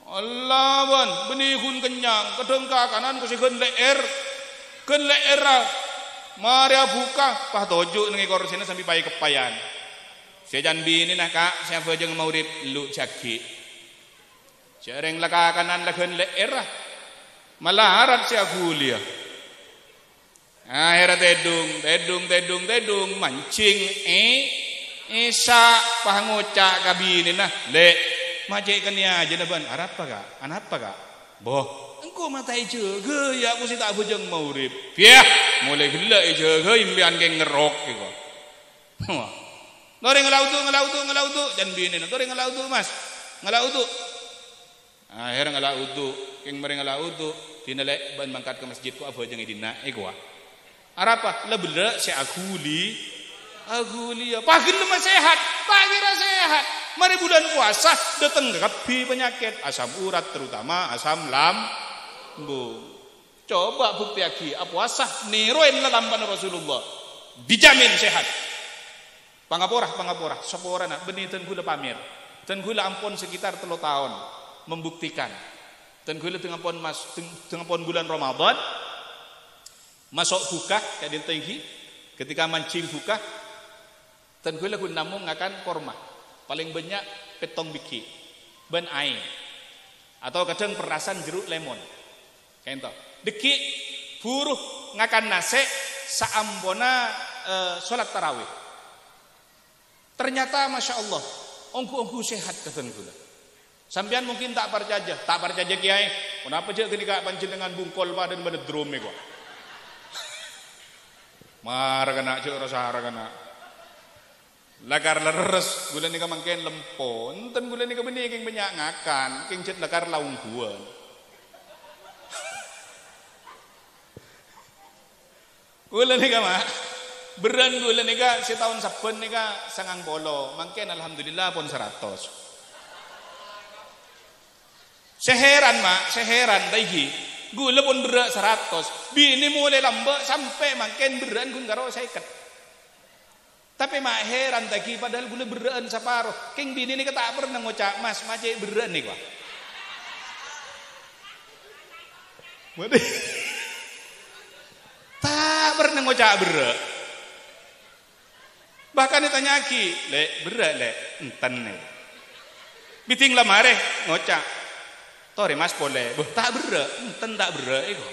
Allah ban benihun kenyang, kedeng kanan ku sigen leer. Ken leer Maria buka pah tojo nang ekor sini sampai pai kepayan. Sejan bini nak kak, siapa jeng maurib lu caki. Cereng laka kanan lagen leer malarat si agulia. Akhirnya tedung mancing isa pangoca kabini nah le majek kania aja naban arapa kak boh engkau matai jaga ya aku si tak bujeng maurib piah mulai gila jaga impian geng ngerok gitu. Nore ngelautu dan bini nore ngelautu mas ngelautu akhirnya ngelautu keng mereng ngelautu dinalek ban mangkat ke masjid ku apa jeng idina gua arapa lebele si aguli ya pagil lemah sehat pagira sehat mari bulan puasa datang kepi penyakit asam urat terutama asam lambung coba bukti lagi puasa niroin lalampan Rasulullah dijamin sehat pangaporah sepora nak benih ten gula pamer ten gula ampun sekitar 3 tahun membuktikan ten gula tengah pon bulan Ramadan masuk buka kayak tinggi ketika mancing buka ten gula kun namung akan korma paling banyak petong biki ban aing atau kadang perasan jeruk lemon kayak ento deki buruh ngakan nase saambona sholat tarawih ternyata masya Allah ongku sehat keten gula sampean mungkin tak percaya kiai kenapa je ketika pancing dengan bungkol padan pada drome kok mar kena cuk rasa kena lakar leres gula nika mangken lempo enten gula nika benih king banyak ngakan king cet lakar laung guan gula nika mah beran gula nika setahun saben nika sangang bolo mangken alhamdulillah pun 100 seheran dahi gula pun berat 100 bini mulai lambak sampai makin beran gun karo 50 tapi mak heran tadi padahal gula beran separuh king bini ni tak pernah ngocak mas macet beran ni kok tak pernah ngocak berat bahkan ditanya ki berat enten ni biting lamare ngocak Tori mas boleh, tak berat, enten tak berat itu.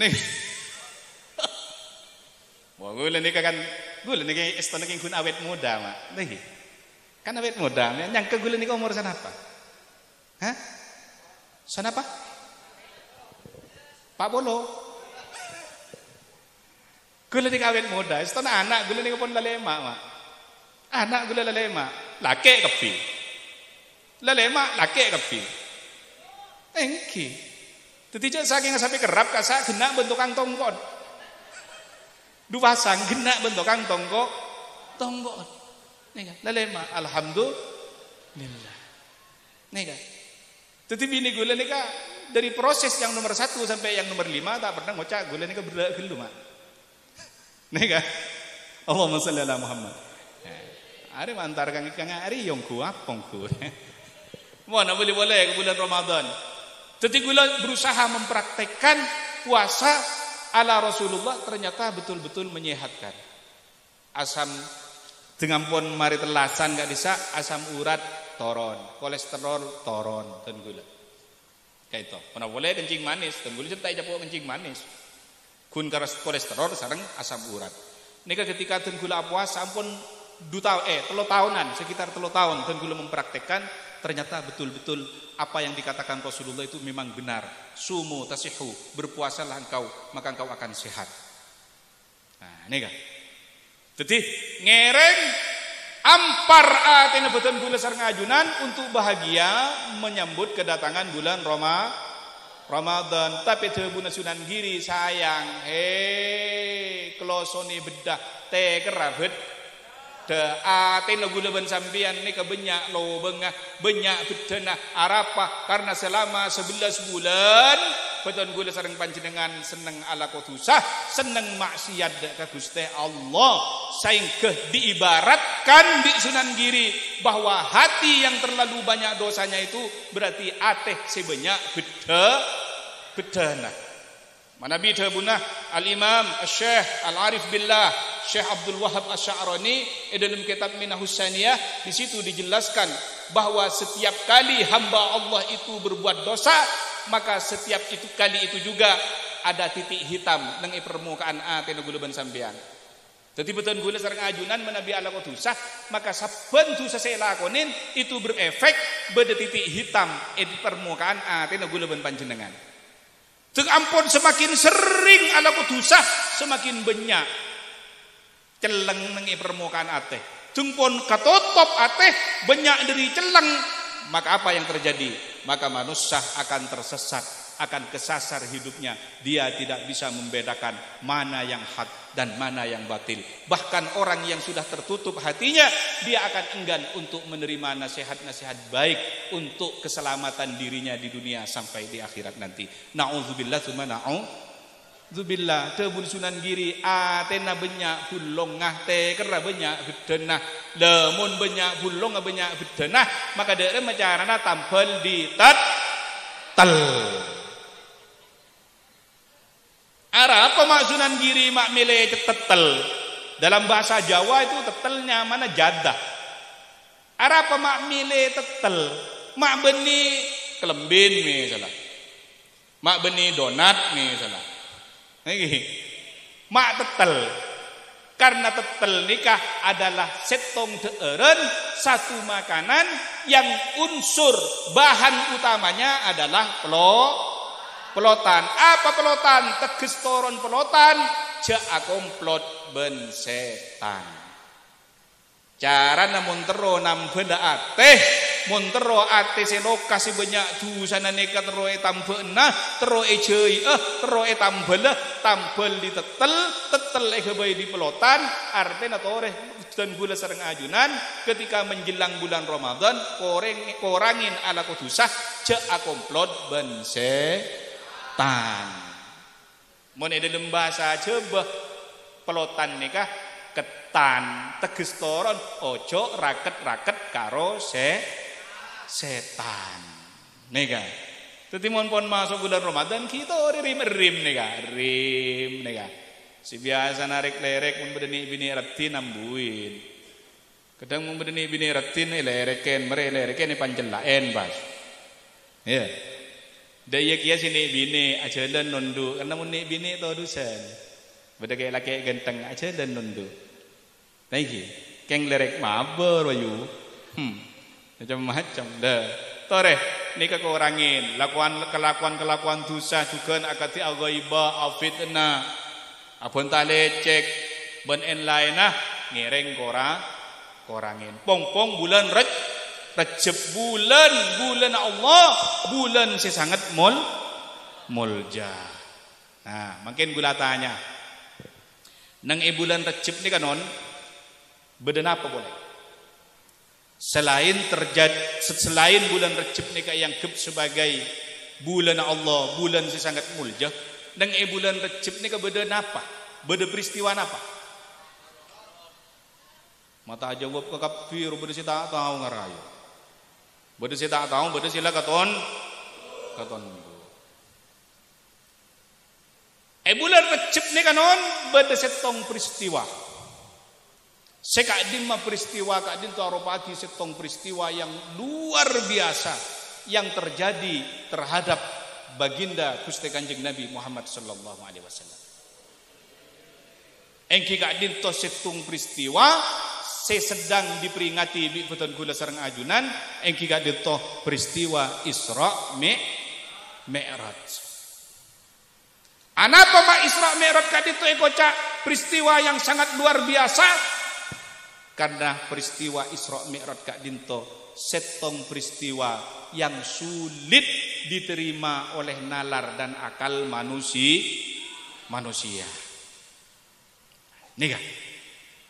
Nih, wah gue ni kan istana king kun awet muda mak, nih, kan awet muda, yang ke gue ni umur sana apa? Hah? Sana apa? Pak Bolo. Gue ni awet muda, istana anak gue ni pun lalema mak, anak gue lalema. Laki kepi lalema laki kepi engki tetijak saking sampai kerap kasa genak bentukan tongkot dua pasang genak bentukan tongkot nih kan lalema alhamdulillah nih kan tetapi ini gula nih kan dari proses yang nomor 1 sampai yang nomor 5 tak pernah ngocak gula nih kan bergelu mak nih kan Allahumma shalli ala Muhammad. Ari mantar kang ari yang ku apong ku. Mana boleh ke bulan Ramadan. Jadi gula berusaha mempraktekkan puasa ala Rasulullah ternyata betul-betul menyehatkan. Asam dengan pun mari telasan gak bisa asam urat toron, kolesterol toron dan gula. Kayak itu. Mana boleh kencing manis, dan gula cetai japo kencing manis. Kun kolesterol sareng asam urat. Nika ketika ten gula puasa ampun telo tahunan, sekitar 3 tahun dan kula mempraktekkan, ternyata betul-betul apa yang dikatakan Rasulullah itu memang benar. Sumu tasihu, berpuasalah engkau, maka engkau akan sehat. Nah, ini kan. Jadi ngereng ampar atena beton kula sareng ajunan untuk bahagia menyambut kedatangan bulan Ramadan. Tapi tebuna Sunan Giri sayang, kelosone bedah teh kerabet de atena gula ben sampean ni kebenyak lo benyak bedena arapa karena selama 11 bulan beton gula sareng panjenengan seneng ala kotusah, seneng maksiat ka Gusti Allah, sehingga diibaratkan di Sunan Giri bahwa hati yang terlalu banyak dosanya itu berarti ateh sebanyak bedana. Mana bida bunah Al-Imam Syekh Al-Arif Billah Syekh Abdul Wahab Asy'arani dalam kitab Minahus Saniyah, di situ dijelaskan bahwa setiap kali hamba Allah itu berbuat dosa, maka setiap kali itu juga ada titik hitam nang permukaan ate gula sampean. Dadi beton gula sareng ajunan menabi ala dosa, maka saben dosa saya lakonin itu berefek pada titik hitam di permukaan ate gula panjenengan. Tek ampun semakin sering ala dosa, semakin banyak celeng nang permukaan ateh. Tungpon katotop ateh banyak dari celeng, maka apa yang terjadi? Maka manusia akan tersesat, akan kesasar hidupnya. Dia tidak bisa membedakan mana yang hak dan mana yang batil. Bahkan orang yang sudah tertutup hatinya, dia akan enggan untuk menerima nasihat-nasihat baik untuk keselamatan dirinya di dunia sampai di akhirat nanti. Na'udzubillah tsumma na'udzubillah. Tebun Sunan Giri atena banyak bulong ngah te kera banyak bedenah. Lemun banyak bulong banyak bedenah, maka daerah macarana tampil di tel. Arab apa mak Sunan Giri mak milih tetel. Dalam bahasa Jawa itu tetelnya mana jadah. Arab apa mak milih tetel. Mak beni kelembin misalnya. Mak beni donat misalnya. Nggih. Mak tetel. Karena tetel nikah adalah setong deeren, satu makanan yang unsur bahan utamanya adalah pelotan. Apa pelotan? Teges toron pelotan, jak komplot ben setan. Cara namun tero nam benda ateh, mun tero ateh senoka si banyak dusana neka tero tambena, tero ejei tero tambel di tetel bayi di pelotan, artinya toreh dan gula sareng ajunan ketika menjelang bulan Ramadan korangin ala kodusah jak komplot ben setan. Mun dalam bahasa Jawa pelotan nikah ketan teges toron ojo raket karo setan. Nika. Dadi mun pon masuk bulan Ramadan kita rim nika. Si biasa narik lerek mun bedeni bini retin nambuin. Kadang mun bedeni bini retin lereken mere lereken panjelaen bas. Ya. Daya kia sini bini ajalan nundu karena mun ni bini to dusan. Beda kayak laki ganteng ajalan nundu. Lagi keng lerek mabar wayu. Macam-macam dah. Tore nikah kurangin kelakuan dosa juga akati agaiba afitna. Abon tale cek ben en lainah ngereng korangin. Pong bulan Rajab bulan Allah, bulan sangat mulja. Nah, makin gula tanya. Nang bulan Rajab ni kanon beden apa boleh? Selain bulan Rajab ni yang sebagai bulan Allah, bulan sangat mulja, nang bulan Rajab ni beden apa? Beda peristiwa apa? Mata jawab ke kafir, beda si tak tahu ngarayo. Beda si tak tahu, beda sila katon. Bulan Rajab ni kanon beda setong peristiwa. Sekadin ma peristiwa kadin tu aropati setong peristiwa yang luar biasa yang terjadi terhadap baginda Gusti Kanjeng Nabi Muhammad sallallahu alaihi wasallam. Engki kadin to setong peristiwa saya sedang diperingati bi beton gula sareng ajunan engki gak dito peristiwa Isra Mi'raj. Anapa mak Isra Mi'raj gak dito ekoca peristiwa yang sangat luar biasa? Karena peristiwa Isra Mi'raj gak dinto setong peristiwa yang sulit diterima oleh nalar dan akal manusia. Nika.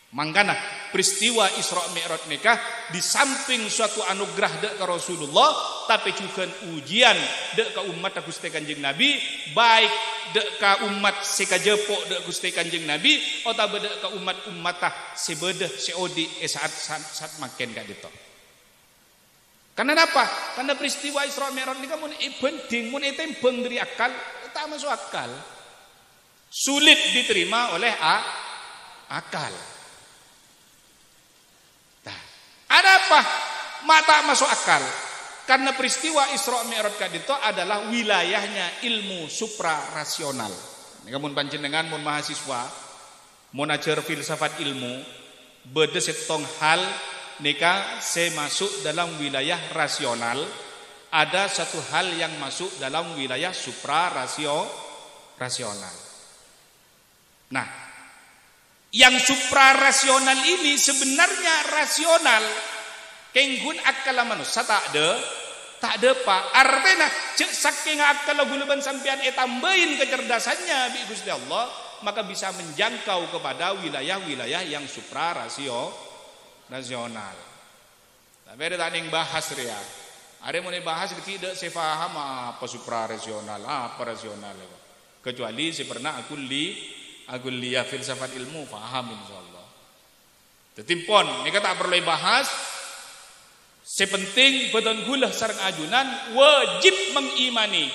Mangkana peristiwa Isra Mi'raj nikah di samping suatu anugerah dek ke Rasulullah, tapi juga ujian dek ke umat Gusti Kanjeng Nabi, baik dek ke umat sekajepok dek Gusti Kanjeng Nabi atau dek ke umat sebedeh seodi saat makin gak dito. Karena apa? Karena peristiwa Isra Mi'raj nikah mun penting, mun tembeng dari akal, tak masuk akal. Sulit diterima oleh akal. Ada apa? Mata masuk akal. Karena peristiwa Isra Mi'raj kadito adalah wilayahnya ilmu suprarasional. Nika mun panjenengan mun mahasiswa mun ajar filsafat ilmu beda setong hal nika saya masuk dalam wilayah rasional, ada satu hal yang masuk dalam wilayah suprarasional. Nah, yang suprarasional ini sebenarnya rasional. Kenggun akal manusia tak ada pak. Artinya cek saking akal guluban sampean tambahin kecerdasannya bi Gusti Allah, maka bisa menjangkau kepada wilayah-wilayah yang suprarasional. Tapi ada tak ning bahas ria. Ada mau bahas tidak saya paham apa suprarasional, apa rasional. Kecuali saya pernah aku lihat filsafat ilmu paham insyaallah. Tetimpon ini tak perlu bahas. Sepenting beton gula sareng ajunan wajib mengimani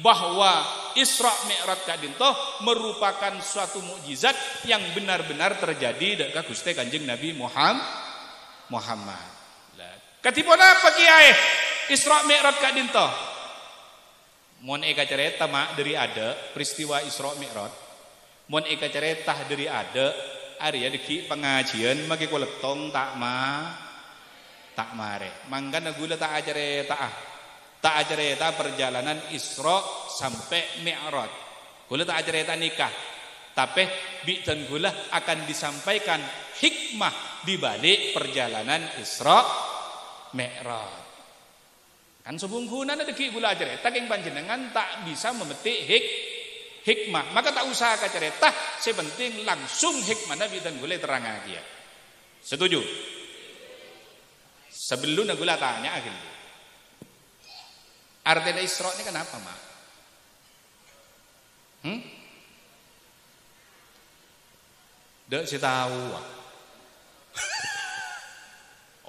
bahwa Isra Mi'raj kadinto merupakan suatu mukjizat yang benar-benar terjadi dekat Gusti Kanjeng Nabi Muhammad. Katipun apa kiai Isra Mi'raj kadinto? Mon eka cerita mak dari ada peristiwa Isra Mi'raj. Mon eka cerita dari ada Arya deki pengajian maki koletong tak mare. Mangkana gula tak ajareta perjalanan Isra sampai Mi'raj. Gula tak ajareta nikah. Tapi bi'tan gula akan disampaikan hikmah di balik perjalanan Isra Mi'raj. Kan sebungkunan ada ki gula ajareta keng panjenengan tak bisa memetik hikmah. Maka tak usah kacereta, sepenting langsung hikmah Nabi dan gula terang aja. Setuju? Sebelum gula tanya akhir. Artinya Isra ini kenapa mak? Dek si tahu.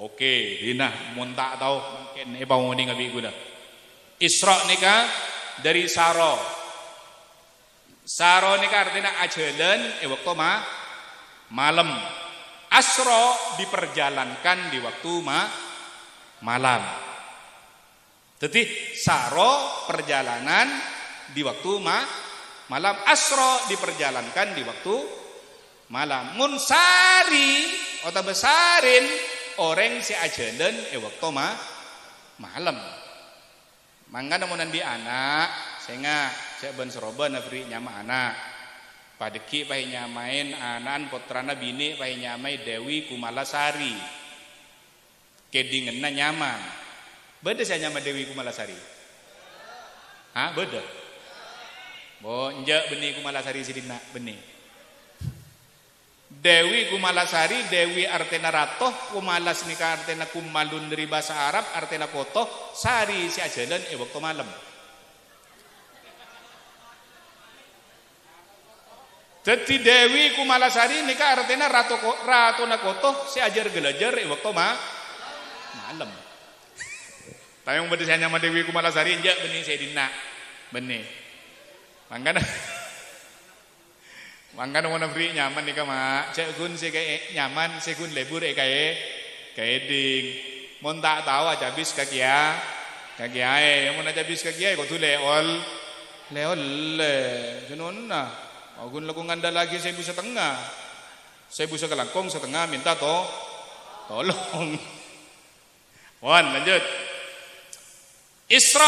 Oke, dina mun tak tahu mungkin mau ning abi gula. Isra nika dari Saro. Saro nika artinya ajalan waktu malam. Asra diperjalankan di waktu malam. Jadi Saro perjalanan di waktu malam. Asra diperjalankan di waktu malam. Munsari atau besarin orang si ajalan waktu malam. Mangga namunan di anak sehingga saya ben seroba nafri nyama anak. Padeki pahi nyamain anan putrana bini pahi nyamai Dewi Kumalasari. Kedingenna nyaman. Beda saya nyama Dewi Kumalasari. Hah, beda. Bo njak benih Kumalasari sidina benih. Dewi Kumalasari, Dewi artena ratoh, Kumalas nika artena kumalun dari bahasa Arab, artena kotoh, sari si ajalan waktu malam. Jadi Dewi Kumalasari nika artinya ratu nakoto si ajar gelajar waktu malam. Tayong beda saya nama Dewi Kumalasari enjak benih saya dina benih. Mangkana mau nafri nyaman nika mak. Cek gun si kayak nyaman, si gun lebur kayak ding. Mon tak tahu aja bis kakia mon aja bis kakia kau tu leol jenonna. Agun lagu nganda lagi 1,5. 1,5 kelangkong setengah minta to Tolong. Wan, lanjut. Isra,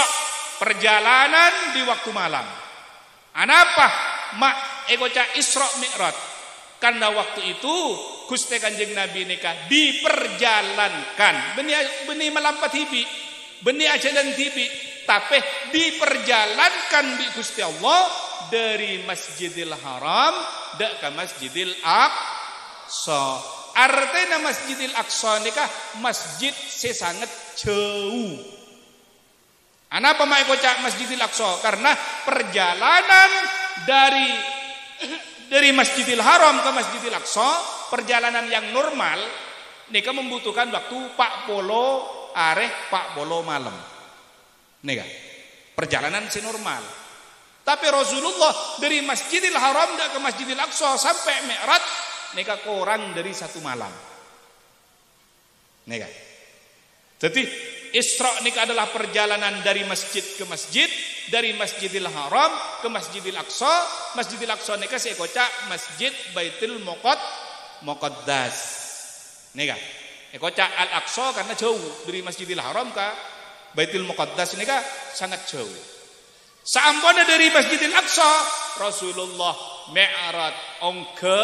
perjalanan di waktu malam. Anapa? Egoca Isra Mi'raj. Karena waktu itu Gusti Kanjeng Nabi nikah diperjalankan. Beni melampat hibi, beni ajalan tibi, tapi diperjalankan di Gusti Allah dari Masjidil Haram dak ke Masjidil Aqsa. Artinya Masjidil Aqsa nikah masjid sesangat jauh. Anapa mae kocak Masjidil Aqsa? Karena perjalanan dari Masjidil Haram ke Masjidil Aqsa, perjalanan yang normal nika membutuhkan waktu 40 malam. Nika perjalanan normal. Tapi Rasulullah dari Masjidil Haram ke Masjidil Aqsa sampai Mi'raj nika kurang dari 1 malam. Nika. Jadi Isra nika adalah perjalanan dari masjid ke masjid, dari Masjidil Haram ke Masjidil Aqsa. Masjidil Aqsa nika saya kocak Masjid Baitul Muqaddas. Nika. Kocak Al-Aqsa karena jauh dari Masjidil Haram ke Baitul Muqaddas nika sangat jauh. Sampainya dari Masjidil Aqsa, Rasulullah Mi'raj ongke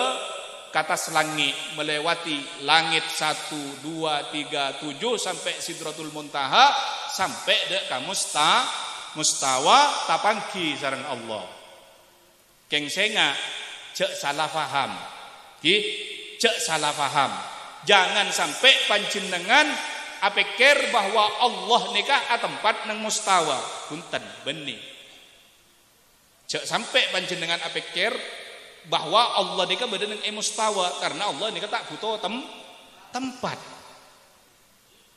katas langit, melewati langit 1, 2, 3, 7 sampai Sidratul Muntaha, sampai dek ka mustawa tapangki sareng Allah. Keng senga cek salah paham. Cek salah paham. Jangan sampai panjenengan apikir bahwa Allah nikah a tempat nang mustawa. Punten benih. Cek sampai panjenengan apikir bahwa Allah nikah beda dengan mustawa, karena Allah nikah tak butuh tempat.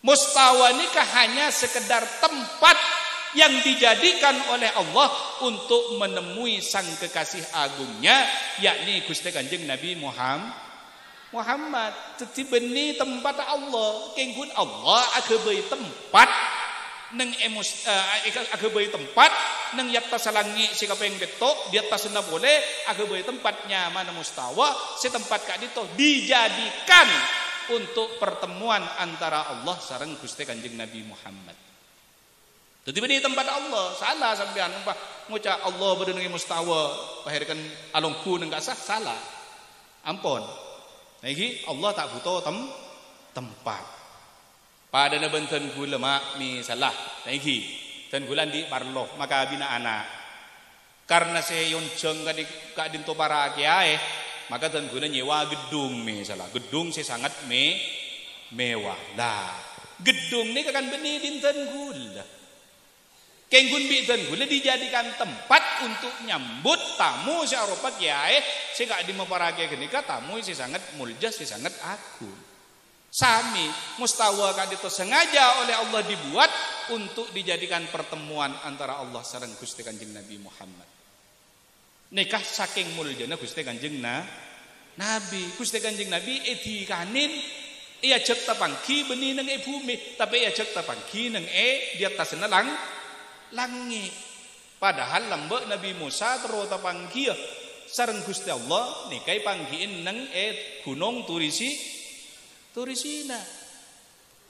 Mustawa nikah hanya sekedar tempat yang dijadikan oleh Allah untuk menemui sang kekasih agungnya, yakni Gusti Kanjeng Nabi Muhammad. Jadi benih tempat Allah, kenggun Allah agabai tempat neng agabai tempat neng yatta salangi si kapeng betok di atas na boleh agabai tempatnya mana mustawa si tempat kak dito dijadikan untuk pertemuan antara Allah sareng Gusti Kanjeng Nabi Muhammad. Jadi benih tempat Allah salah sampean ngucap Allah berdengi mustawa pahirkan alongku neng gak sah, salah. Ampun. Niki Allah tak butuh tempat. Pada nabantan gula mi salah. Niki tan gulan di parlo maka bina anak. Karena saya yonceng ka dinto para kiai, maka tan gula nyewa gedung mi salah. Gedung saya sangat mewah. Lah, gedung ni kan benih dinten gula. Kenggun bi tan gula dijadikan tempat untuk nyambut tamu si Eropa kiai, saya gak di para kiai kenika tamu si sangat muljas, si sangat agung. Sami mustawa kadito sengaja oleh Allah dibuat untuk dijadikan pertemuan antara Allah sareng Gusti Kanjeng Nabi Muhammad. Nikah saking muljana Gusti Kanjeng Nabi. Gusti Kanjeng Nabi edikanin ia cek tapangki benih nang bumi, tapi ia cek tapangki nang di atas langit. Padahal lambek Nabi Musa terus tapangki sareng Gusti Allah nikai panggiin nang gunung Turisina.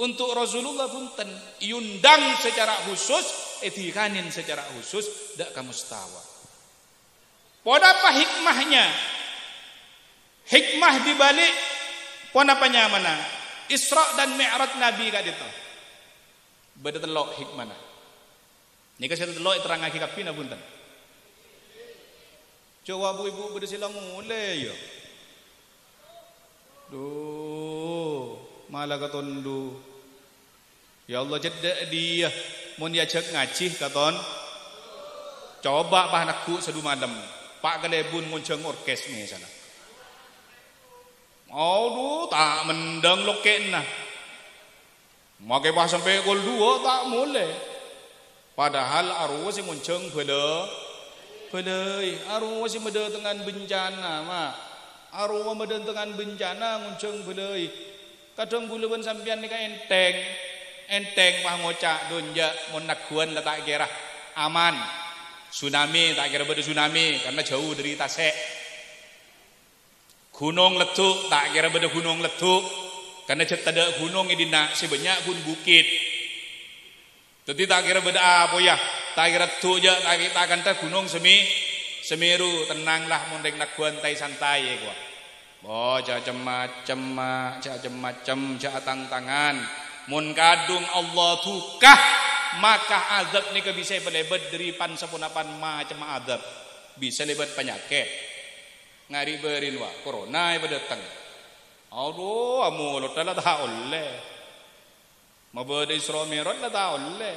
Untuk Rasulullah punten iundang secara khusus, edikanin secara khusus dak ka mustawa. Poda apa hikmahnya? Hikmah dibalik pon apanya mana? Isra dan Mi'raj Nabi ka dito. Beda telok hikmahna. Nika saya telok terangake kapina punten. Coba bu ibu beda silang mulai ya. Malah katon ya Allah jeda dia mun dia cek ngacih katon coba bah anakku sedu malam pak galebun ngonceng orkes nih sana tak mendang loken nah makai bah sampai gol 2 tak mulai padahal arwah si ngonceng belai arwah si meda dengan bencana mah arwah meda dengan bencana ngonceng belai. Kadang buluan sampean nika enteng pah ngocak donja mon naguan la tak kira aman. Tsunami tak kira beda tsunami karena jauh dari Tasek. Gunung letuk tak kira beda gunung letuk Karena cet ada gunung idina sebanyak gun bukit. Jadi tak kira beda apa ya. Tak kira tu je tak akan tak gunung Semeru tenanglah mundeng nak guantai santai ya gua. Oh macam-macam tangan. Mun kadung Allah tukah maka azab ni ke bisa pelebet dari pan sapunapan macam azab. Bisa lebat penyakit. Ngari berin wa corona ya datang. Aduh amu lo tala ta oleh. Mabade Isra Mi'raj la ta oleh.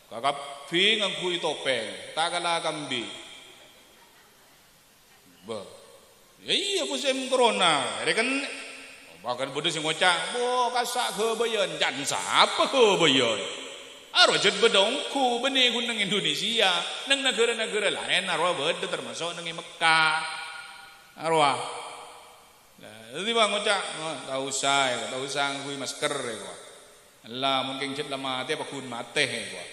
Kakap fi ngangkui topeng, tak kala kambi. Ba. Iya musim corona. Ini kan bahkan bodoh sing ngocak, bo kasak ke bayan jan siapa ke bayan. Arwajat bedongku benih gunung Indonesia, nang negara-negara lain arwah beda termasuk nang Mekah. Arwah. Jadi bang ngocak, tak usah ngui masker ya gua. Allah mungkin cet lama mati apa kun mati ya gua.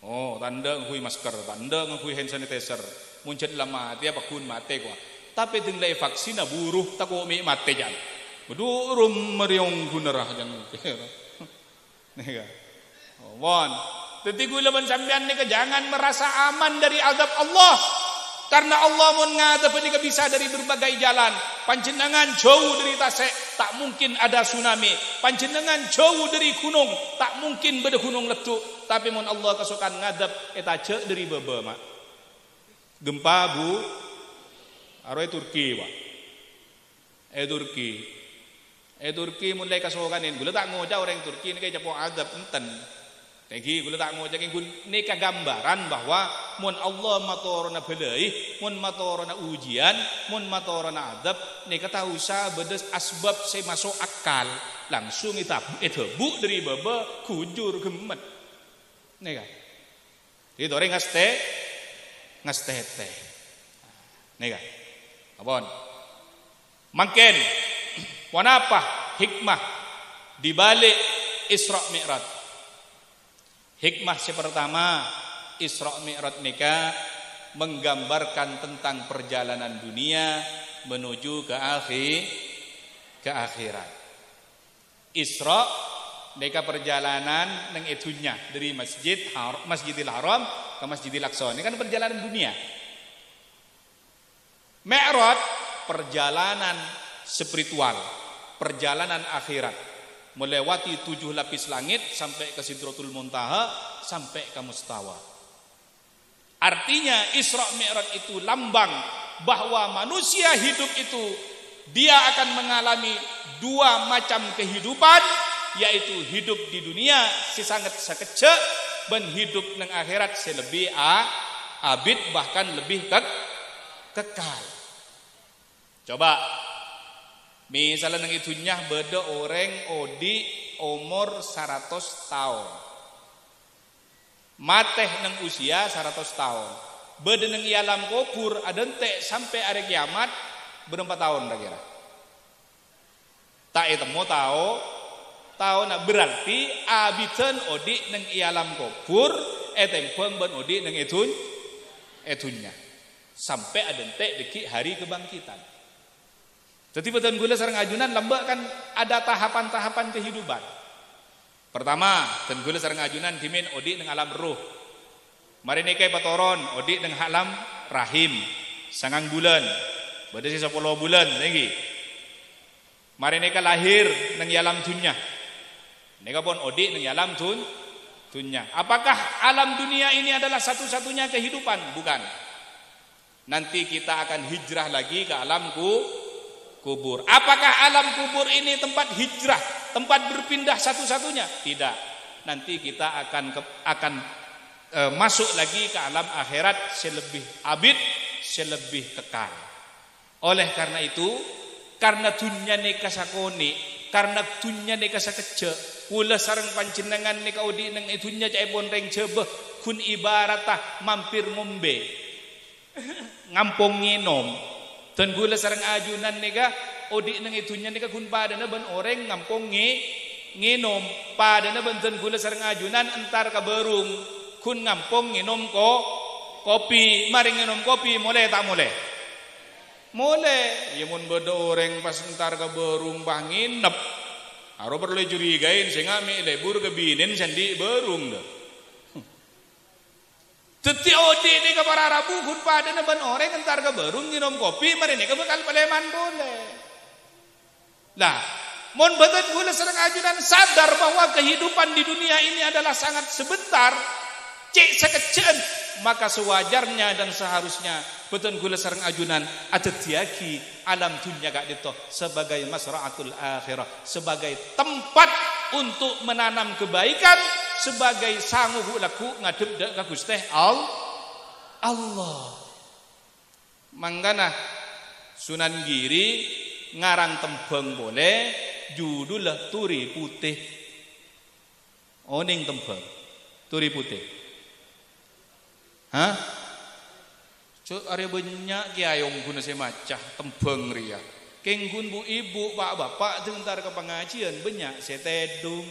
Oh, tanda ngui masker, tanda ngui hand sanitizer. Muncet lama mati apa kun mati gua. Tapi tinggal vaksin buruh tak kau mati jan. Bedurum meriong gunerah jan. Nih Wan, tetapi gue laban sampean ni jangan merasa aman dari azab Allah, karena Allah mun ngadap ni bisa dari berbagai jalan. Panjenengan jauh dari tasek, tak mungkin ada tsunami. Panjenengan jauh dari gunung, tak mungkin beda gunung letuk. Tapi mun Allah kesukaan ngadap, eta cek dari bebe mak. Gempa bu, arwah Turki pak. Turki mulai kasukanin. Gula tak ngoja orang Turki ni kayak japok azab enten. Tegi gula tak ngoja gun ni gambaran bahwa mun Allah matorona belai, mun matorona ujian, mun matorona adab, ni kata usah bedes asbab saya masuk akal, langsung itu bu dari baba kujur gemet. Ni kan. Jadi orang ngaste teh. Ni kan. Abon. Mungkin wanapa hikmah di balik Isra Mi'raj. Hikmah pertama, Isra Mi'raj nikah menggambarkan tentang perjalanan dunia menuju ke akhirat. Isra nikah perjalanan nang itunya dari Masjidil Haram ke Masjidil Aqsa. Ini kan perjalanan dunia. Mi'raj perjalanan spiritual, perjalanan akhirat. Melewati 7 lapis langit sampai ke Sidratul Muntaha sampai ke Mustawa. Artinya Isra Mi'raj itu lambang bahwa manusia hidup itu dia akan mengalami 2 macam kehidupan, yaitu hidup di dunia sangat sekecil dan hidup nang akhirat selebih abid bahkan lebih kekal. Coba misalnya nang itunya beda orang odi umur 100 tahun. Mateh nang usia 100 tahun. Beda nang alam kubur ada ente sampai hari kiamat berapa tahun kira? Tak itu mau tahu nak berarti abitan odi nang alam kubur tempeng ben odi nang etunya. Sampai ada ente deki hari kebangkitan. Jadi betul gula sareng ajunan lembak kan ada tahapan-tahapan kehidupan. Pertama, ten gula sareng ajunan dimin odi nang alam ruh. Mari nekai patoron odi nang alam rahim. Sangang bulan. Bada sisa 10 bulan lagi. Mari nekai lahir nang alam dunya. Neka pun odi nang alam dunya. Apakah alam dunia ini adalah satu-satunya kehidupan? Bukan. Nanti kita akan hijrah lagi ke alam kubur. Apakah alam kubur ini tempat hijrah, tempat berpindah satu-satunya? Tidak. Nanti kita akan masuk lagi ke alam akhirat selebih abid, selebih kekal. Oleh karena itu, karena dunya neka sakoni, karena dunya neka sakece, kula sareng panjenengan neka udi nang itunya cai bonreng jebeh kun ibaratah mampir ngombe. Ngampung nginom. Dan gula sarang ajunan nega odi nang itunya nega kun padana ban orang ngampung nginom padana ban dan gula sarang ajunan entar ka berung kun ngampung nginom kopi mari nginom kopi mulai tak mulai ya mun beda orang pas entar ka berung bah nginep Aro perlu curigain sing ngami lebur kebinin sandi berung dah. Teti odi ni ke para rabu kun pada na ban orang entar ke berung nginom kopi mari ni ke bekal paleman boleh. Lah, mon betul gula serang ajudan sadar bahwa kehidupan di dunia ini adalah sangat sebentar. Cek sekecen maka sewajarnya dan seharusnya betul gula serang ajunan ada tiaki alam dunia gak dito sebagai masra'atul akhirah, sebagai tempat untuk menanam kebaikan, sebagai sanggup laku ngadep dak ka Gusti Allah. Mangkana Sunan Giri ngarang tembang boleh judul Turi Putih. Oning tembang Turi Putih. Hah? Cuk are banyak kiayong guna semacah tembang ria. Kenggun bu ibu pak bapak tentar ke pengajian banyak setedung.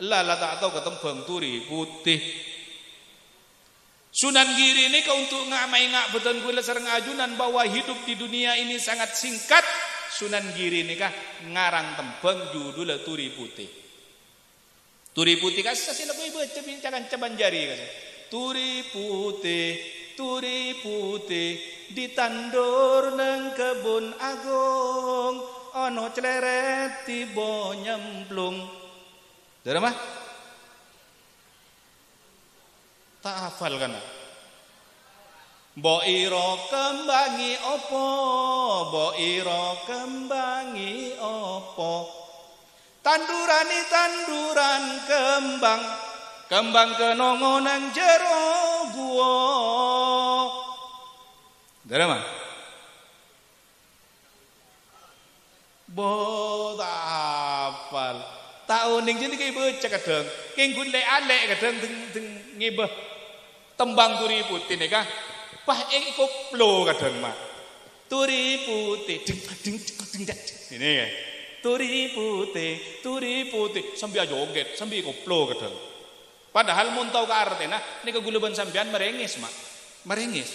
Lala tak tahu ketembang Turi Putih. Sunan Giri ini kau untuk ngamai ngak beton gula serang ajunan bahwa hidup di dunia ini sangat singkat. Sunan Giri ini kah ngarang tembang judul Turi Putih. Turi Putih kasih sila ko ibu jangan caban jari kasih. Turi putih ditandur nang kebun agung ono celeret tiba nyemplung. Dari mah? Tak hafal kan? Mbok ira kembangi opo? Mbok ira kembangi opo? Tandurani tanduran kembang, kembang kenongo nang jero guwa. Dari mah? Bo tak hafal. Tahun ning jadi kayak baca kadang, kenggun le-ale kadang teng ngibah tembang Turi Putih nih kah? Pah koplo kadang mak. Turi Putih, ding ini ya. Turi Putih, sambil joget, sambil koplo kadang. Padahal mun tau ka artena, ini keguluban sampean merengis mak, merengis.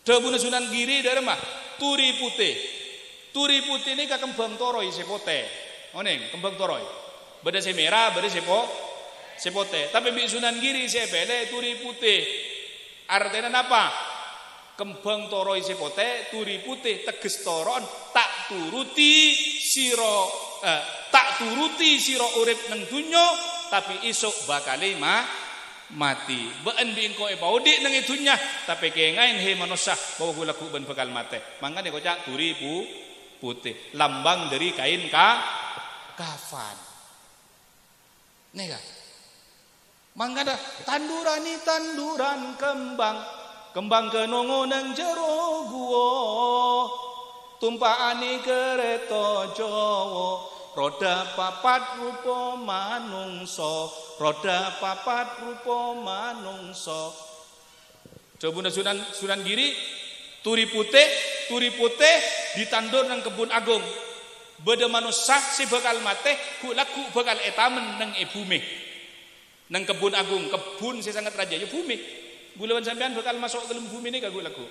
Dabuna Sunan Giri dari mah Turi Putih ini ka kembang toroi sepote, oneng kembang toroi. Beda si merah, beda sepote. Tapi bi Sunan Giri sepele Turi Putih. Artinya apa? Kembang toroi sepote, Turi Putih teges toron tak turuti siro urip nang dunyo, tapi isuk bakale mati. Beun bi engko epaudi nang itunya, tapi kengain he manusia bahwa gula kuban bakal mate. Mangkane kocak Turi Putih, lambang dari kain kafan. Nega, mangkana tanduran kembang, kembang kenongo nang jero guwa, tumpaani kereta Jawa, roda papat rupa manungsa, roda papat rupa manungsa. Coba Sunan Giri, Turi Putih ditandur nang kebun agung. Beda manusia si bakal mate kulaku bakal etamen nang bumi nang kebun agung, kebun si sangat raja ya bumi. Gulawan sampean bakal masuk ke dalam bumi ini kagak laku.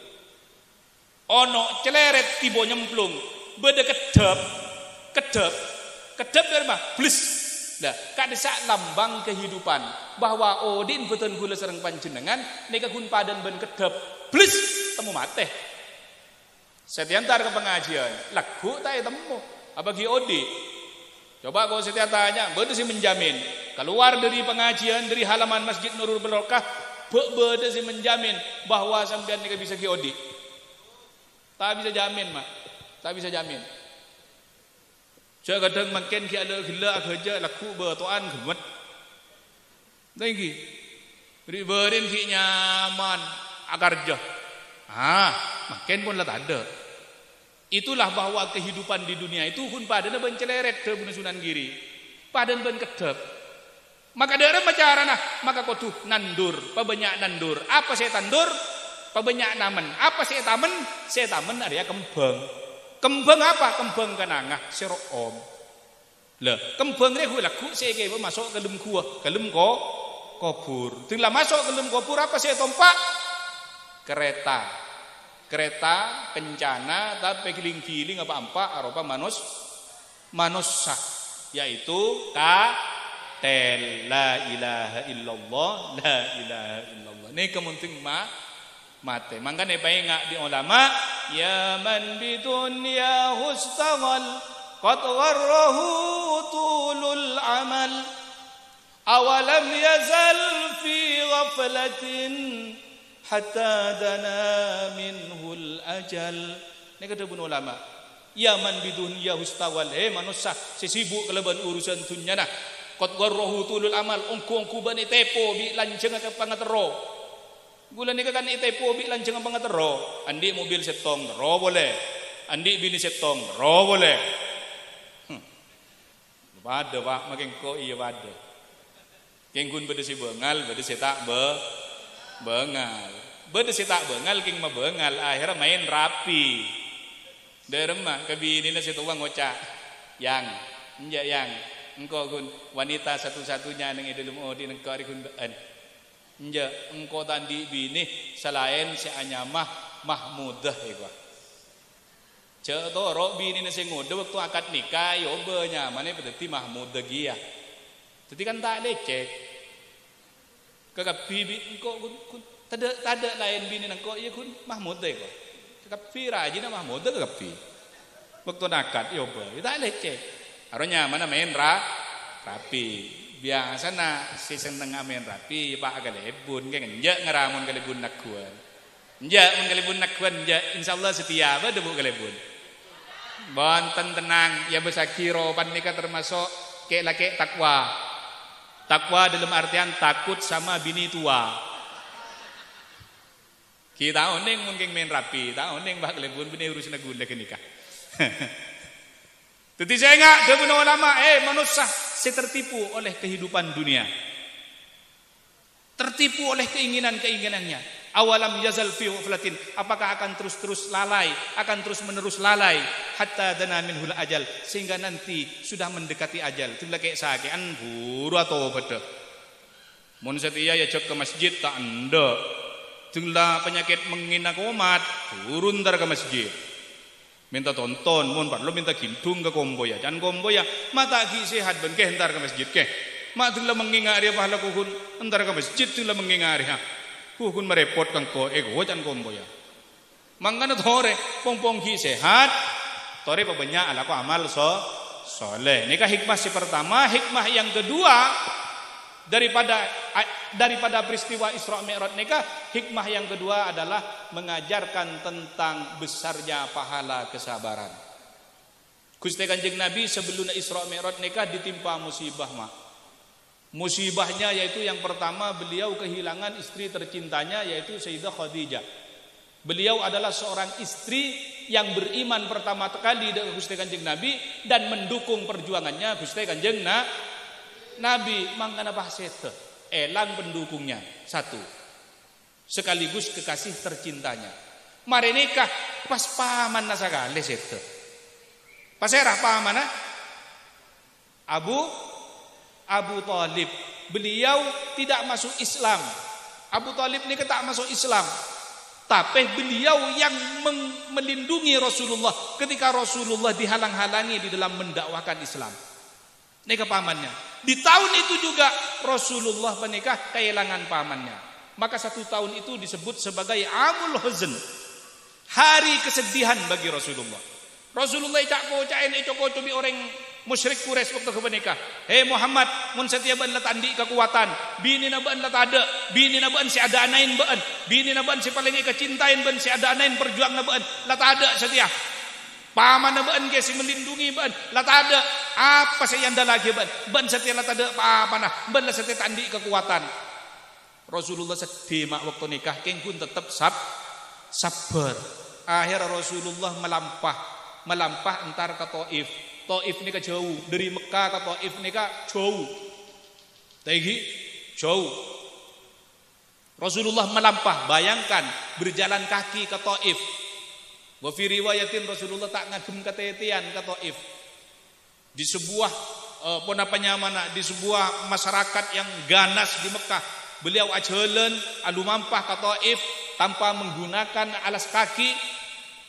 Ono celeret tiba nyemplung, beda kedep dari mah blis. Dah kadesa lambang kehidupan bahwa odin beton gula serang panjenengan nika gun padan ben kedep blis temu mate. Setiantar ke pengajian laku tak temu. Apalagi Odi. Coba kalau saya tanya, beda sih menjamin keluar dari pengajian dari halaman Masjid Nurul Barokah, beda sih menjamin bahwa sampean ini bisa ke Odi. Tak bisa jamin mak, tak bisa jamin. Saya kadang makin ki ada gila kerja laku bertuan gemet. Tinggi, berin ki nyaman akarja. Makin pun lah tak ada. Itulah bahwa kehidupan di dunia itu pun padan ben celeret ke Sunan Giri. Padan ben kedep. Maka daerah macarana, maka kotu nandur, pabanyak nandur. Apa saya tandur? Pabanyak namen. Apa saya tamen? Saya tamen ada ya kembang. Kembang apa? Kembang kenangah siro om. Lah, kembang dia laku saya kayak masuk ke dalam gua, ke dalam kubur. Tinggal masuk ke dalam kubur apa saya tompak? Kereta kencana tapi giling-giling apa aropa manusia yaitu katel la ilaha illallah la ilaha illallah. Ini kemunting mate. Makanya baik di ulama ya man bidunya hustaghal qad gharrahu tulul amal awalam yazal fi ghaflatin hatta dana minhul ajal. Ini kata pun ulama ya man bidunya hustaghal manusia sesibuk keleban urusan dunia nah qad gharrahu tulul amal ongku bani tepo bi lanceng ke pangatero bulan ni kan itepo bi lanceng ang pangatero andi mobil setong ro boleh andi bini setong ro boleh bade pak makin ko iya bade kenggun bade si bengal bade si tak bengal bade si tak bengal king mabengal akhirnya main rapi derema ke bini na si tuwang ngocak yang engkau kun wanita satu-satunya nang idulum odi nang kari kun bean nja engkau tandi bini selain si anyamah mahmudah ego ce to ro bini na si ngode waktu akad nikah yo benya mane pedeti mahmudah gia jadi kan tak lecek kakak bibi engkau kun tada lain bini nang kau iya kun mahmudah ego kakak rajin mahmudah kakak waktu akad yo be tak lecek aronya mana main rapi biasa na si seneng amen rapi pak galebun kan enjak ngeramun galebun nakuan enjak mun galebun nakuan enjak insyaallah setia ba debu galebun bonten tenang ya besakiro pan nikah termasuk ke laki takwa dalam artian takut sama bini tua kita oning mungkin main rapi ta oning bah galebun bini urus nagunda ke nikah jadi saya enggak debu ulama manusia tertipu oleh kehidupan dunia, tertipu oleh keinginannya. Awalam yazal fi ghaflatin, apakah akan terus lalai, akan terus menerus lalai hatta dana minhul ajal, sehingga nanti sudah mendekati ajal. Itu kayak sakean buru atau beda. Mun setia ya cek ke masjid tak anda. Jumlah penyakit menghina komat turun dar ke masjid. Minta tonton, mohon perlu minta gintung ke komboya, jangan komboya, mata gi sehat ben ke entar ke masjid ke, mak tulah mengingari pahala kuhun entar ke masjid tulah mengingari ha, kuhun merepot kang ko ego jangan komboya, mangkana thore pong gi sehat, thore banyak ala ko amal soleh, ini hikmah si pertama, hikmah yang kedua daripada peristiwa Isra Mi'raj nikah, hikmah yang kedua adalah mengajarkan tentang besarnya pahala kesabaran. Gusti Kanjeng Nabi sebelum Isra Mi'raj nikah ditimpa musibah musibahnya yaitu yang pertama beliau kehilangan istri tercintanya yaitu Sayyidah Khadijah. Beliau adalah seorang istri yang beriman pertama kali dengan Gusti Kanjeng Nabi dan mendukung perjuangannya Gusti Kanjeng Nabi. Mangkana bahsete elang pendukungnya satu sekaligus kekasih tercintanya. Mari nikah pas paman nasagale sete. Pasera paman Abu Thalib. Beliau tidak masuk Islam. Abu Thalib ini tak masuk Islam. Tapi beliau yang melindungi Rasulullah ketika Rasulullah dihalang-halangi di dalam mendakwakan Islam. Nikah pamannya. Di tahun itu juga Rasulullah menikah kehilangan pamannya. Maka satu tahun itu disebut sebagai Amul Huzn, hari kesedihan bagi Rasulullah. Rasulullah cak-cain ecok-ecok bi orang musyrik Quraisy waktu kemenikah. Muhammad, mun setia ban latandi kekuatan, bini na ban latada, bini na ban si ada anain ban, bini na ban si paling kecintain ban si ada anain perjuang na ban, latada setia. Paman na ban si melindungi ban, latada apa saya anda lagi ban setia latada paman na ban la setia tandi kekuatan. Rasulullah sedih mak waktu nikah kengkun tetap sabar. Akhir Rasulullah melampah entar ke Taif. Taif ni ke jauh dari Mekah ke Taif ni ke jauh. Taigi jauh. Rasulullah melampah, bayangkan berjalan kaki ke Taif. Wa fi riwayatin Rasulullah tak ngagem ketetian ke Taif. Di sebuah di sebuah masyarakat yang ganas di Mekah, beliau ajelen alu mampah ke Taif tanpa menggunakan alas kaki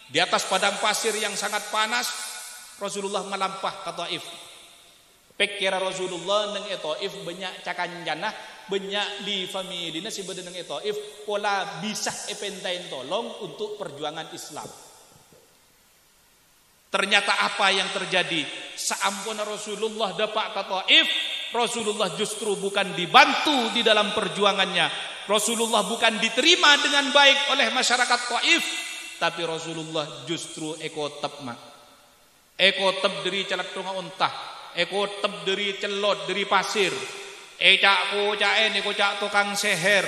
di atas padang pasir yang sangat panas. Rasulullah melampah ke Taif. Pekira Rasulullah nang Taif banyak cakanjana, banyak di familina si beda nang Taif pola bisa epentain tolong untuk perjuangan Islam. Ternyata apa yang terjadi? Seampun Rasulullah dapat ke Taif, Rasulullah justru bukan dibantu di dalam perjuangannya. Rasulullah bukan diterima dengan baik oleh masyarakat Taif, tapi Rasulullah justru ekotep dari calat untah, ekotep dari celot, dari pasir, ekocak tukang seher,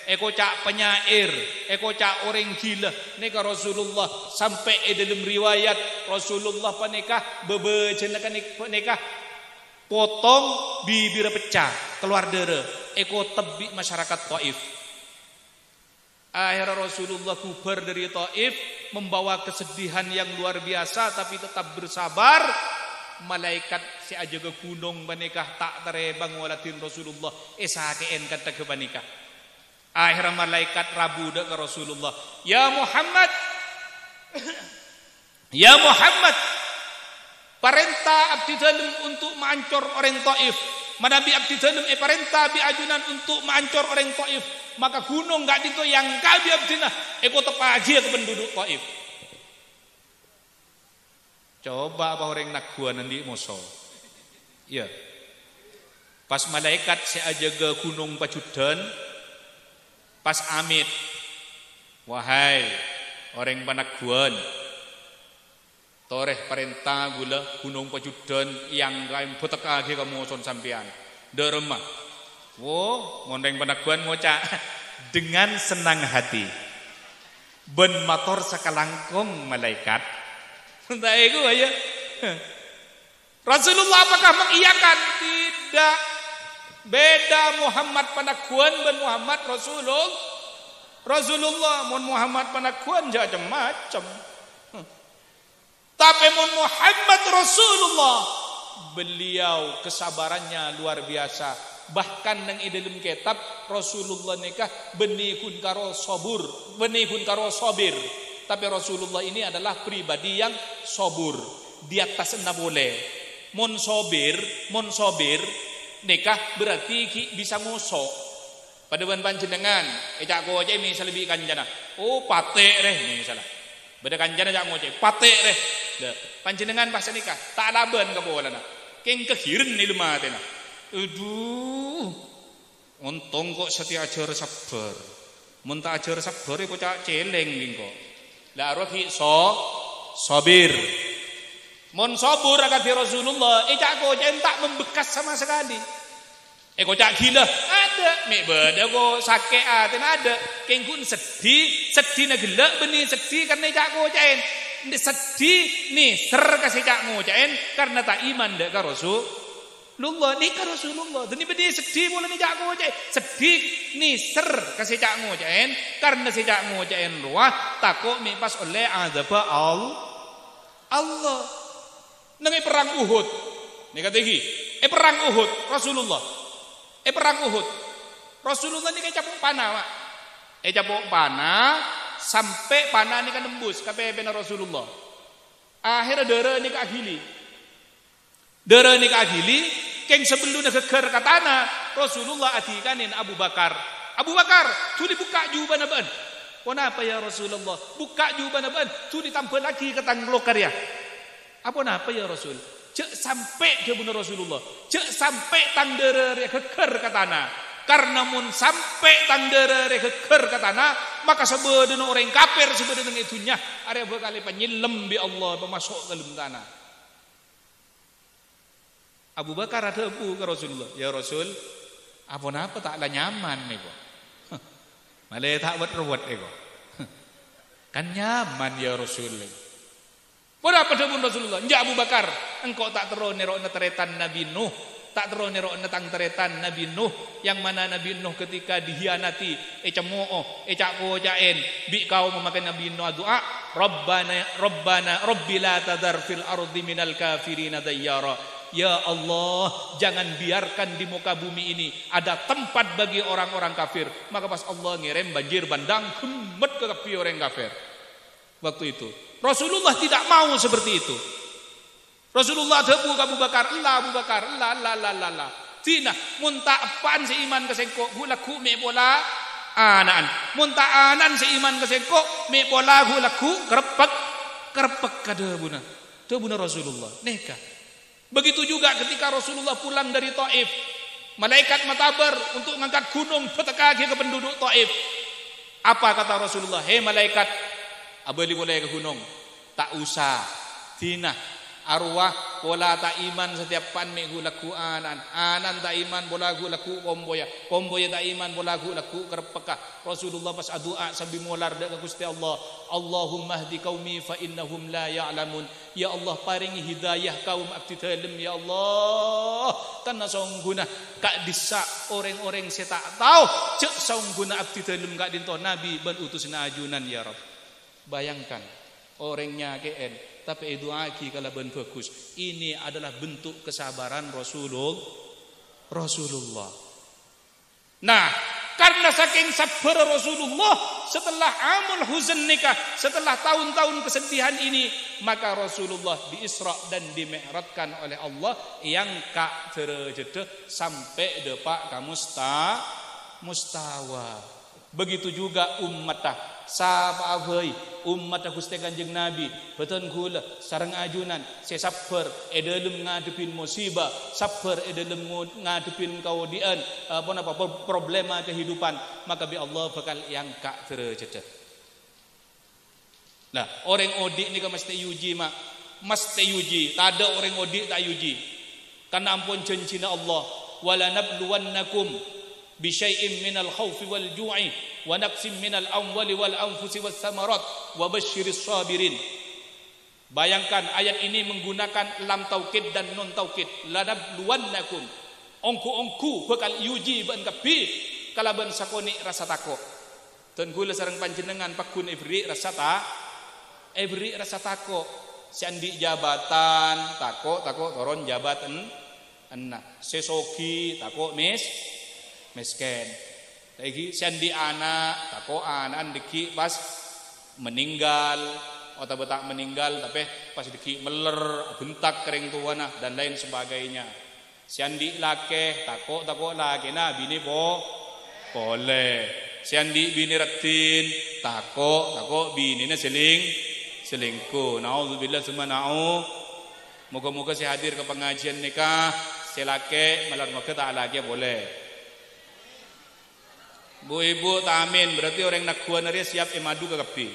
ekocak penyair, ekocak orang gila. Neka Rasulullah sampai dalam riwayat Rasulullah panikah bebejenakan panikah potong bibir pecah keluar darah, ekotep di masyarakat Taif. Akhirnya Rasulullah kubar dari Taif membawa kesedihan yang luar biasa, tapi tetap bersabar. Malaikat si aja ke gunung panikah tak terebang walatin Rasulullah esakeen kata ke panikah. Akhirnya malaikat rabu dak ke Rasulullah, ya Muhammad, ya Muhammad, perintah abdi dalem untuk mancor orang Taif. Manabi abdi dalem perintah bi ajunan untuk mancor orang Taif. Maka gunung gak ditoyang kabi abdina eko tepagi ke penduduk Taif. Coba apa orang nak gua nanti musuh. Ya. Pas malaikat si aja ke gunung Pacudan, pas amit, wahai orang panaguan, toreh perintah gula gunung Pacudan yang kaim botak lagi kamu son sampean, deremah. Wo, mondeng panaguan ngoca dengan senang hati, ben motor sakalangkong malaikat. Entah itu aja. Rasulullah apakah mengiyakan? Tidak. Beda Muhammad panaguan ben Muhammad Rasulullah mun Muhammad panaguan macam-macam. Tapi mun Muhammad Rasulullah, beliau kesabarannya luar biasa. Bahkan nang dalam kitab Rasulullah nikah benihun karo sabir. Tapi Rasulullah ini adalah pribadi yang sabur. Di atas enda boleh. Mun sabir nikah berarti bisa ngosok. Pada panjenengan, ejak ko aja misal lebih kanjana. Oh, patek reh misalnya. Beda kanjana jak ngoce, patek reh. Panjenengan pas nikah, tak laban ka bolana. Keng kehiren ni lumatena. Aduh. Untung kok setia ajar sabar. Mun tak ajar sabar kok cak celeng ning kok. La rohi sabir. Mun sabur kata Rasulullah, ejak ko tak membekas sama sekali. Kocak gila ada, mek beda kok sakit aten ada. Kengkun sedih na gelak benih sedih karena cak kocain. Sedih nih ser kasih cak ngocain karena tak iman dak ka Rasulullah ni ka Rasulullah. Deni benih sedih mula ni cak kocain. Sedih nih ser kasih cak ngocain karena si cak ngocain ruah takut mek pas oleh azab Allah. Nang perang Uhud. Ni kata iki, perang Uhud Rasulullah. Perang Uhud. Rasulullah ni capuk panah, Mak. Capuk panah sampai panah ni kan nembus ka pepena Rasulullah. Akhirnya darah ni keagili. Darah ni keagili, keng sebelum geger ka tanah, Rasulullah adikanin Abu Bakar. Abu Bakar, tu dibuka juban aban. Kenapa ya Rasulullah? Buka juban aban, tu ditambah lagi ke tanglokar ya. Apa napa ya Rasul? Cek sampai ke benar Rasulullah. Cek sampai tang dere keker ke tanah. Karena mun sampai tang dere keker ke tanah, maka sebenarnya orang kafir sebenarnya itunya ada berkali penyilem bi Allah bermasuk ke dalam tanah. Abu Bakar ada bu ke Rasulullah. Ya Rasul, apa tak lah nyaman nih kok. Malah tak buat kok. Kan nyaman ya Rasul. Berapa dahulu Rasulullah? Ya Abu Bakar, engkau tak terus nerok teretan Nabi Nuh, tak terus nerok tang teretan Nabi Nuh, yang mana Nabi Nuh ketika dihianati, cemooh, cakojain, bi kau memakai Nabi Nuh doa, Rabbi la tadhar fil ardi minal kafirina dayyara. Ya Allah, jangan biarkan di muka bumi ini ada tempat bagi orang-orang kafir. Maka pas Allah ngirim banjir bandang, kemet ke kapi orang kafir. Waktu itu Rasulullah tidak mau seperti itu. Rasulullah debu ke Abu Bakar, Abu Bakar, la. Tina munta apaan seiman kesengkok gulaku me bola anaan. Munta anan seiman kesengkok me bola gulaku kerepek kadebuna. Debuna Rasulullah neka. Begitu juga ketika Rasulullah pulang dari Taif, malaikat matabar untuk mengangkat gunung petekagi ke penduduk Taif. Apa kata Rasulullah? Hei malaikat, abeli boleh ke gunung? Tak usah. Tina arwah bola tak iman setiap pan minggu laku anan tak iman bola gu laku komboya tak iman bola gu laku kerpekah. Rasulullah pas doa sambil molar dekat Gusti Allah, Allahumma hdi qaumi fa innahum la ya'lamun. Ya Allah paringi hidayah kaum abdi dalem ya Allah. Tanah songguna kak disa orang-orang saya tak tahu cek songguna abdi dalem kak dinto nabi ban utusna ajunan ya Rabb. Bayangkan orangnya KN tapi doaki kalau ben bagus. Ini adalah bentuk kesabaran Rasulullah. Nah, karena saking sabar Rasulullah setelah amul huzn nikah, setelah tahun-tahun kesedihan ini, maka Rasulullah diisra dan dimi'rajkan oleh Allah yang kak terjede sampai depak ka mustawa. Begitu juga ummatah sapa avai umat Gusti Kanjeng Nabi beton gula sareng ajunan se sabar edelem ngadepin musibah, sabar edelem ngadepin kaudian problema kehidupan, maka bi Allah bakal angkat derajat. Nah, orang odik ni kan mesti yuji mak, mesti yuji. Tak ada orang odik tak yuji. Karena ampun janjina Allah, wala nabluwannakum bi syai'in minal khaufi wal ju'i wa naqsim minal amwali wal anfusi was samarat wa basyiris sabirin. Bayangkan ayat ini menggunakan lam taukid dan nun taukid. Lanabluwannakum, ongku bakal yuji ban kapi kalaban sakoni rasa takut. Dan gula sareng panjenengan pakun ibri rasa takut. Sandi jabatan takut toron jabatan enak. Sesogi takut miskin. Lagi sandi anak takut anak diki pas meninggal atau betak meninggal tapi pas diki meler bentak kering tuana dan lain sebagainya. Sandi lake takut lake nah bini boleh. Sandi bini retin takut bini na selingkuh. Nauzubillah summa moga-moga saya hadir ke pengajian nikah selake melar maka tak lagi boleh. Bu ibu tak amin berarti orang nak kuan hari siap emadu ke kapi.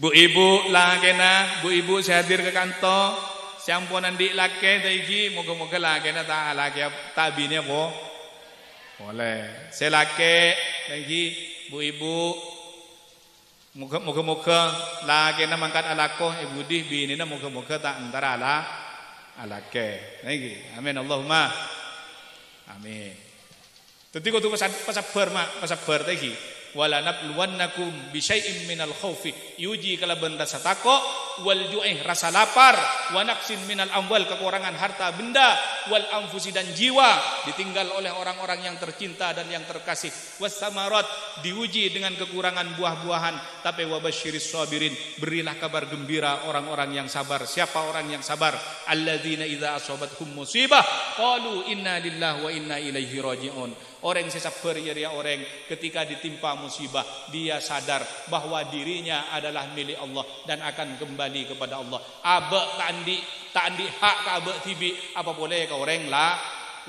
Bu ibu lagi na, bu ibu saya hadir ke kantor, siampuan andi laki taigi moga-moga lagi na tak lagi tak bini boleh. Saya laki taigi bu ibu moga-moga lagi na mangkat alako ibu di bini na moga-moga tak antara alake. Taigi amin Allahumma amin. Tentu kau tu pasabar tadi. Wala nabluwannakum bi syai'in minal khaufi, yuji kalaban rasa takut, wal ju'i rasa lapar, wa naqsin minal amwal kekurangan harta benda, wal anfusi dan jiwa ditinggal oleh orang-orang yang tercinta dan yang terkasih, was samarat diuji dengan kekurangan buah-buahan, tapi wa basyiris sabirin berilah kabar gembira orang-orang yang sabar. Siapa orang yang sabar? Alladzina idza asabathum musibah qalu inna lillahi wa inna ilaihi raji'un. Orang yang sabar ya orang ketika ditimpa musibah dia sadar bahwa dirinya adalah milik Allah dan akan kembali kepada Allah. Abek tak andi hak ke abek tibi apa boleh ke orang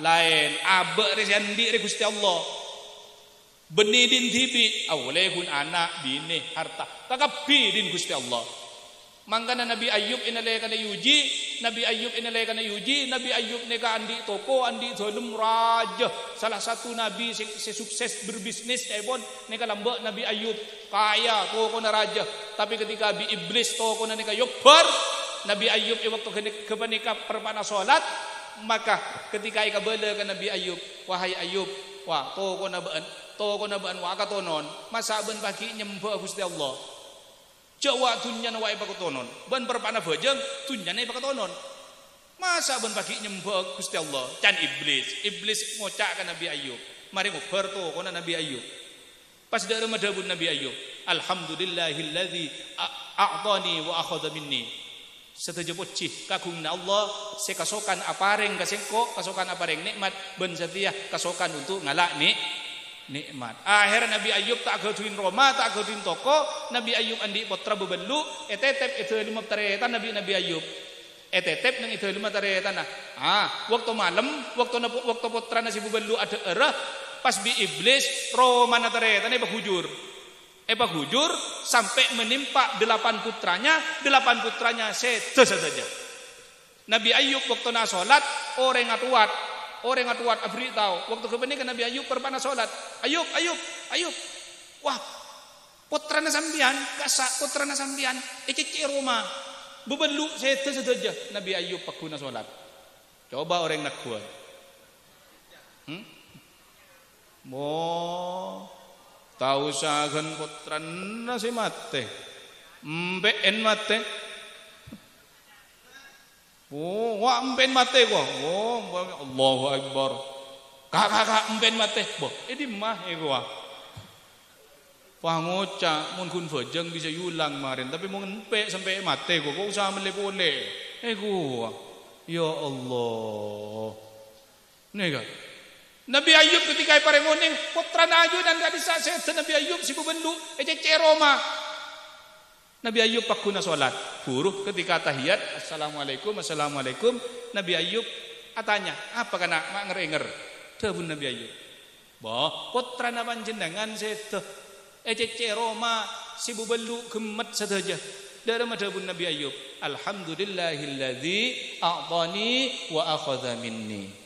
lain. Abek resandi re Gusti Allah. Benih din tibi awale gun anak bini harta takapi din Gusti Allah. Mangkana Nabi Ayub inalay kana yuji, Nabi Ayub neka andi toko, andi zalum raja. Salah satu nabi sukses berbisnis ebon neka lambak Nabi Ayub kaya toko na raja. Tapi ketika bi iblis toko na neka yokbar, Nabi Ayub waktu kepanika perpana salat, maka ketika ika bela ka Nabi Ayub, wahai Ayub, wah toko na baan wa katonon, masa ben pagi nyembah Gusti Allah. Jawa tunyan wae pakatonon, ban perpana bajeng tunyan wae pakatonon. Masa ban pagi nyembah Gusti Allah, can iblis ngocak ka Nabi Ayub. Mari ngobar to kono Nabi Ayub. Pas dak madhabun Nabi Ayub, alhamdulillahilladzi a'tani wa akhadha minni. Setuju pocih kagungna Allah sekasokan apareng kasengko, kasokan apareng nikmat ben setia kasokan untuk ngalak nikmat. Akhirnya Nabi Ayub tak gaduin Roma, tak gaduin toko. Nabi Ayub andi putra bebelu, etetep itu lima taretan Nabi Ayub. Etetep nang itu lima taretan. Waktu malam, waktu putra nasi bebelu ada erah, pas bi iblis Roma na taretan bahujur. Bahujur sampai menimpa 8 putranya setes saja. Nabi Ayub waktu na salat orang atuat abri tahu waktu kebeningan Nabi Ayub perpana salat. Ayub. Wah, putrana sambian, kasak putrana sambian, ecece Roma. Bebelu setes saja Nabi Ayub pakuna salat. Coba orang nak kuat. Tahu sagan putrana si mate. Mbeen mate. Wah mben mate ko. Allahu Akbar. Kakak mben mate. Ini mah ko. Pangoca mun kun fajeng bisa yulang marin tapi mau empe sampai mate ko. Kok usah melepole. Ko. Ya Allah. Nega. Nabi Ayub ketika parengoning putra naju dan gak disaksa Nabi Ayub si bebendu ecece Roma. Nabi Ayub pakuna salat. Buruh ketika tahiyat assalamualaikum. Nabi Ayub atanya apa kana mak ngerenger. Dawuh Nabi Ayub. Putra na panjenengan sete ecece Roma si bebendu gemet sedaja. Dari dawuh Nabi Ayub. Alhamdulillahilladzi a'tani wa akhadha minni.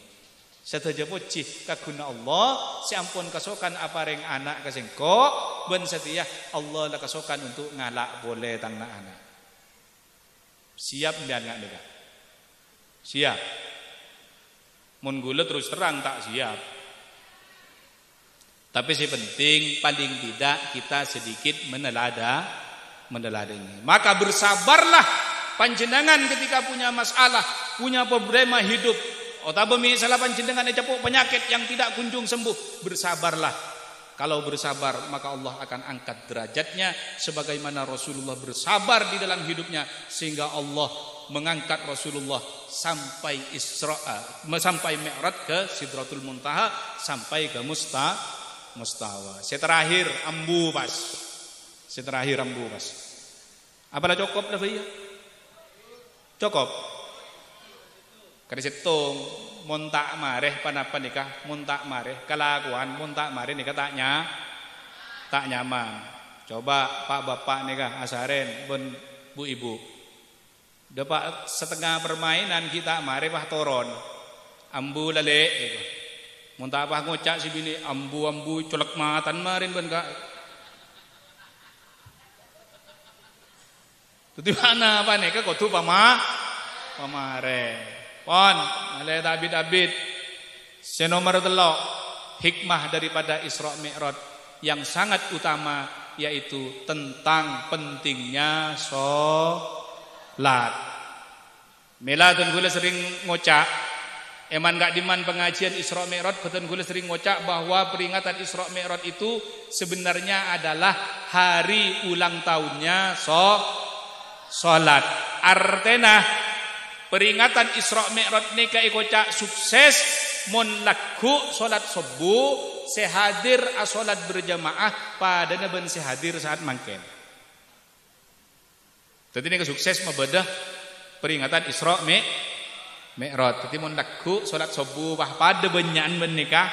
Sataja pocih kaguna Allah siampun kasokan apareng anak kasengko ben setia Allah la kasokan untuk ngalak boleh tangna anak. Siap mbian ngak deka. Siap. Mun gula terus terang tak siap. Tapi si penting paling tidak kita sedikit meneladani. Maka bersabarlah panjenengan ketika punya masalah, punya problema hidup. Otabemi salah panjenengan ejapuk penyakit yang tidak kunjung sembuh, bersabarlah. Kalau bersabar maka Allah akan angkat derajatnya sebagaimana Rasulullah bersabar di dalam hidupnya sehingga Allah mengangkat Rasulullah sampai sampai Mi'raj ke Sidratul Muntaha sampai ke Mustawa. Seterakhir ambu pas. Apalah cukup dah ya? Cukup. Kada setung montak mareh panapa nikah montak mareh kelakuan montak mareh nikah tak nyaman. Coba Pak Bapak nikah asaren ben Bu Ibu. Dapat setengah permainan kita mareh pah toron. Ambu lale montak apa ngocak si bini ambu colek matan marin ben kak. Tuti mana apa nikah kau tu pamare. Pon, oleh Abid senomor telok hikmah daripada Isra Mi'raj yang sangat utama yaitu tentang pentingnya sholat. Mela dan gula sering ngocak, eman gak diman pengajian Isra Mi'raj, betul gula sering ngocak bahwa peringatan Isra Mi'raj itu sebenarnya adalah hari ulang tahunnya sholat. Artena peringatan Isra Mi'raj nika ikocak sukses mon laku salat subuh sehadir salat berjamaah pada ben sehadir saat mangken. Dadi nika sukses mabadah peringatan Isra Mi'raj. Dadi mon laku salat subuh pada benyan ben nikah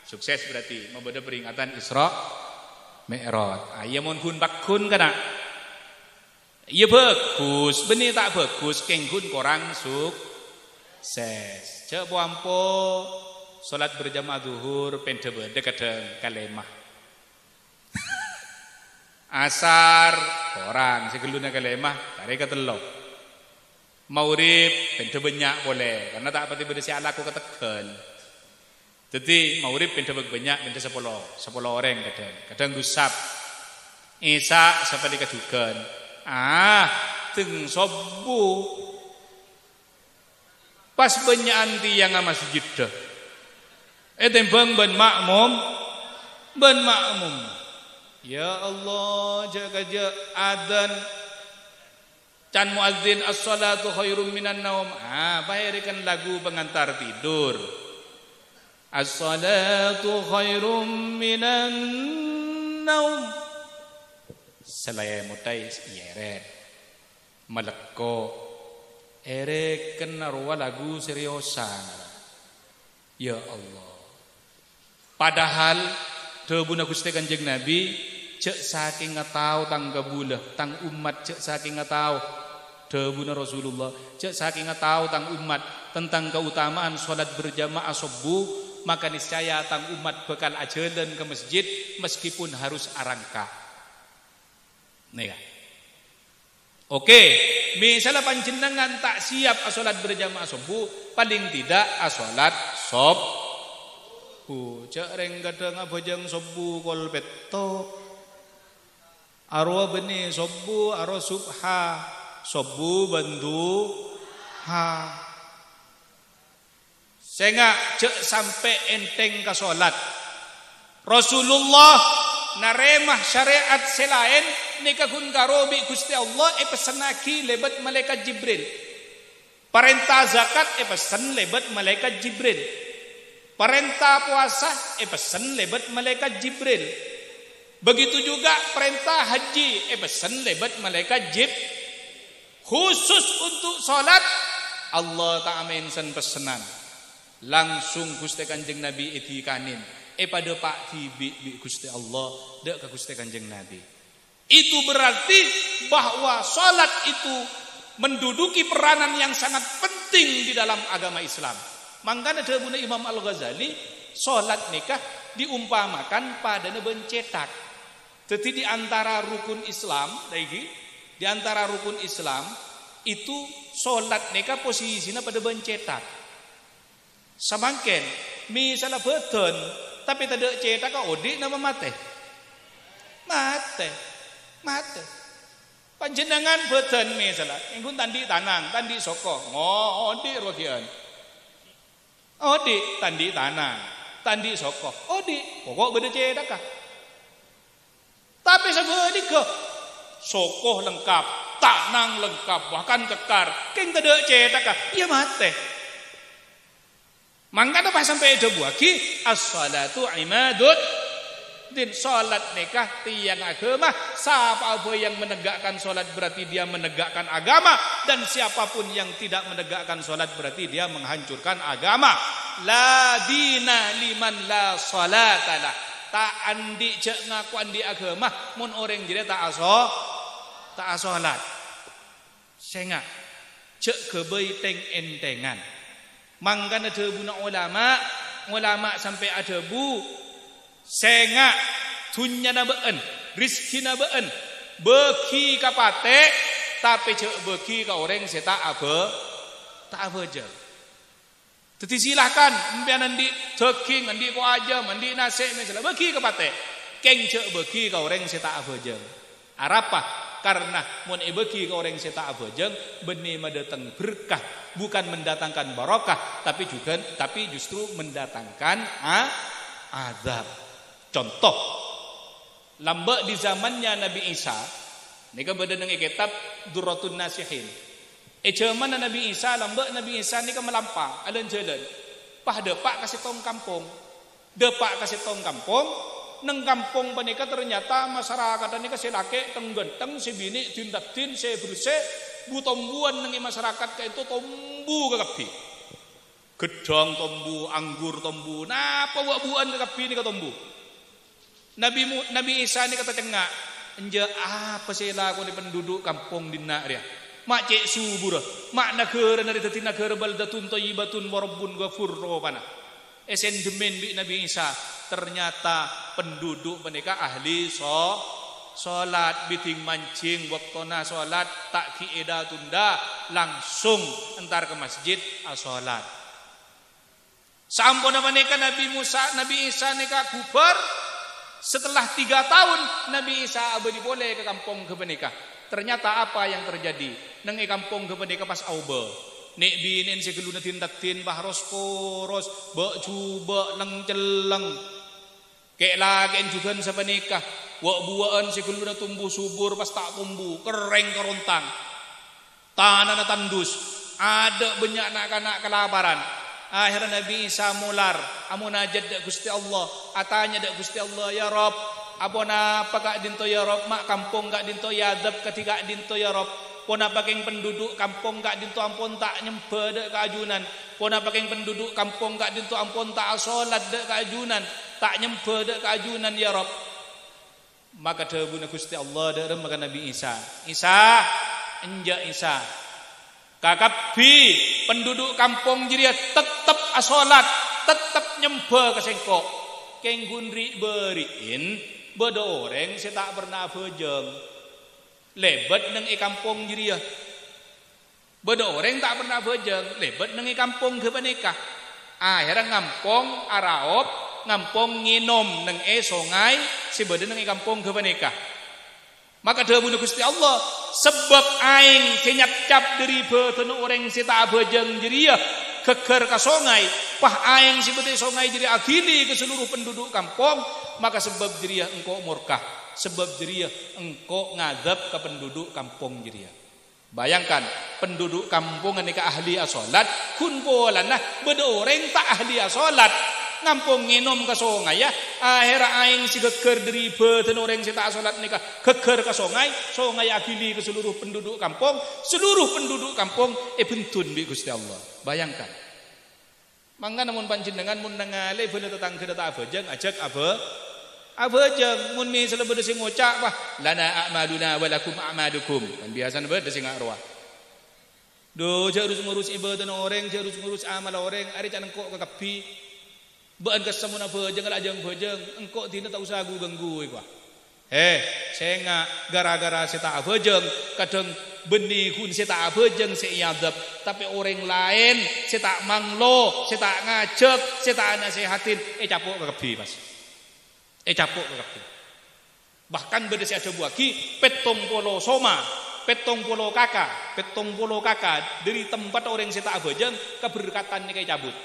sukses berarti mabadah peringatan Isra Mi'raj. Aya mon kun bakun kana ya bagus, benih tak bagus, kengkun korang sukses. Cek buampo, solat berjamaah zuhur, pendebede kadang kalemah. Asar, korang, segeluna kalemah, tarik ketelok. Maurib, pendebenyak boleh, karena tak pati berdasi alaku ketegal. Jadi maurib pendebek banyak, pendebek 10 orang kadang dusap. Isa sampai dikajukan. Teng sobu pas banyak yang masjid dah. Tembang ben makmum. Ya Allah jaga adzan Can muadzin as-salatu khairum minan naum. Bayarikan lagu pengantar tidur. As-salatu khairum minan naum. Selaya mutai yeret. Meleko. Ereken narwa lagu seriosan. Ya Allah. Padahal debuna Gusti Kanjeng Nabi cek saking ngatau tang gabulah tang umat cek saking ngatau debuna Rasulullah cek saking ngatau tang umat tentang keutamaan salat berjamaah subuh, maka niscaya tang umat bakal ajelan ke masjid meskipun harus arangka. Nih ya. Oke, misalnya panjenengan tak siap salat berjamaah subuh, paling tidak salat subuh. Cek reng kadang abajang subuh kol beto. Arwa beni subuh arwa subha subuh bandu ha. Sehingga cek sampai enteng ke salat. Rasulullah naremah syariat selain nikahun karobi Gusti Allah pesenaki lebat malaikat Jibril. Perintah zakat pesen lebat malaikat Jibril. Perintah puasa pesen lebat malaikat Jibril. Begitu juga perintah haji pesen lebat malaikat khusus untuk salat Allah Ta'ala mention pesenan langsung Gusti Kanjeng Nabi itikanin pada Pak tibi Gusti Allah dek ke Gusti Kanjeng Nabi. Itu berarti bahwa salat itu menduduki peranan yang sangat penting di dalam agama Islam. Makanya dahulu Imam Al-Ghazali salat nikah diumpamakan pada bencetak. Jadi di antara rukun Islam, di antara rukun Islam itu salat nikah posisinya pada bencetak. Samangken misalnya beton tapi tidak cetak ka odi nama mate. Panjenengan beton misalnya engkun tandi tanang, tandi soko, odi rogian. Odi tandi tanang, tandi soko, odi pokok beda cetak ka. Tapi sebedi ke sokoh lengkap, tanang lengkap, bahkan kekar. Keng tidak cetak kah? Iya mate. Mangkana pas sampai ada buaki as-salatu imadud din salat nikah tiang agama. Siapa yang menegakkan salat berarti dia menegakkan agama, dan siapapun yang tidak menegakkan salat berarti dia menghancurkan agama. La dina liman la salatalah. Tak andi cek ngaku andi agama mun orang jadi tak asolat. Senga cek kebei teng entengan. Mangkana debuna ulama sampai ada bu senga dunya na beun, rizki na beun, beki kapate tapi cek beki ka orang seta tak aja. Jadi silahkan mbian andi daging, andi ko aja, andi nasi misalnya bagi kepate. Keng cek bagi ka orang seta abajeng. Arapa? Karena mun bagi ka orang seta abajeng benih mendatang berkah, bukan mendatangkan barokah, tapi justru mendatangkan azab. Contoh, lambak di zamannya Nabi Isa, nika beda dengan kitab Durratun Nasihin. Zaman Nabi Isa lambak Nabi Isa ni kan melampang alun jalan. Pah depak kasih tong kampung. Depak kasih tong kampung, neng kampung panika ternyata masyarakat ni kasih laki teng genteng si bini tindatin si bersih bu tombuan neng masyarakat ka itu tombu ke kapi. Gedang tombu, anggur tombu. Napa buat-buan ke kapi ni ka tombu. Nabi Isa ni kata cengak, enja apa sila ko ni penduduk kampung dina dia. Mak cek subur, mak negara dari teti negara baldatun thayyibatun wa rabbun ghafur pana. Esendemen bi Nabi Isa ternyata penduduk mereka ahli salat biting mancing waktona salat tak kieda tunda langsung entar ke masjid salat. Sampun mereka Nabi Isa neka kubar setelah 3 tahun Nabi Isa abadi boleh ke kampung ke mereka. Ternyata apa yang terjadi? Nang kampung kepada pas auba. Nek binin si geluna tindatin bahros koros, bak cuba leng celeng. Kek lagi juga sampai nikah. Wak buaan si geluna tumbuh subur pas tak tumbuh, kering kerontang. tanah tandus, ada banyak anak-anak kelaparan. Akhirnya Nabi Isa mular, amunajat dak Gusti Allah, atanya dak Gusti Allah, ya Rob, apona pakak dinto ya Rob, mak kampung kak dinto ya adab ketika dinto ya Rob, pona paking penduduk kampung kak dinto ampun tak nyempe dak keajunan, pona paking penduduk kampung kak dinto ampun tak salat dak keajunan, tak nyempe dak keajunan ya Rob. Maka dawuh Gusti Allah dak maka Nabi Isa, Isa, enja Isa, kakabi penduduk kampung jiria tetap asolat, tetap nyembah ke sengkok. Keng gunri beriin, bedo orang saya tak pernah bejeng. Lebat neng kampung jiria. Bedo orang tak pernah bejeng, lebat neng kampung ke panikah. Akhirnya ngampong araop, ngampong nginom neng songai, si beda neng kampung ke panikah. Maka dawuh Gusti Allah, sebab aing kenyap-cap dari beten orang sita bejeng jeria keker ka songai, pah aing si bete songai jeria akili ke seluruh penduduk kampung, maka sebab jeria engkau murkah, sebab jeria engkau ngadab ke penduduk kampung jeria. Bayangkan penduduk kampung nika ahli asolat, kun polanah beda orang tak ahli asolat. Ngampung nginom ke songai ya, akhirnya aing si geger dari beten orang si tak salat nikah geger ke songai, songai akili ke seluruh penduduk kampung bentun bi Gusti Allah. Bayangkan. Mangga namun panjenengan mun nangale bener tetangga tak abejeng ajak abejeng mun misal bede sing ngocak bah lana a'maluna walakum a'malukum. Kan biasa bede sing arwah. Do harus ngurus ibadah orang, harus ngurus amal orang, ari can engko kekepi. Baan kesamun apa jangan ajang bejeng engkau tidak tahu usah ganggu ikwa. Saya gara-gara saya tak bejeng kadang benih kun saya tak bejeng saya iadab, tapi orang lain saya tak manglo, saya tak ngajak, saya tak nasihatin, capok kekebi mas. Capok kekebi. Bahkan beda saya ada buaki petong polo soma, petong polo kakak dari tempat orang saya tak bejeng keberkatan ni kayak cabut.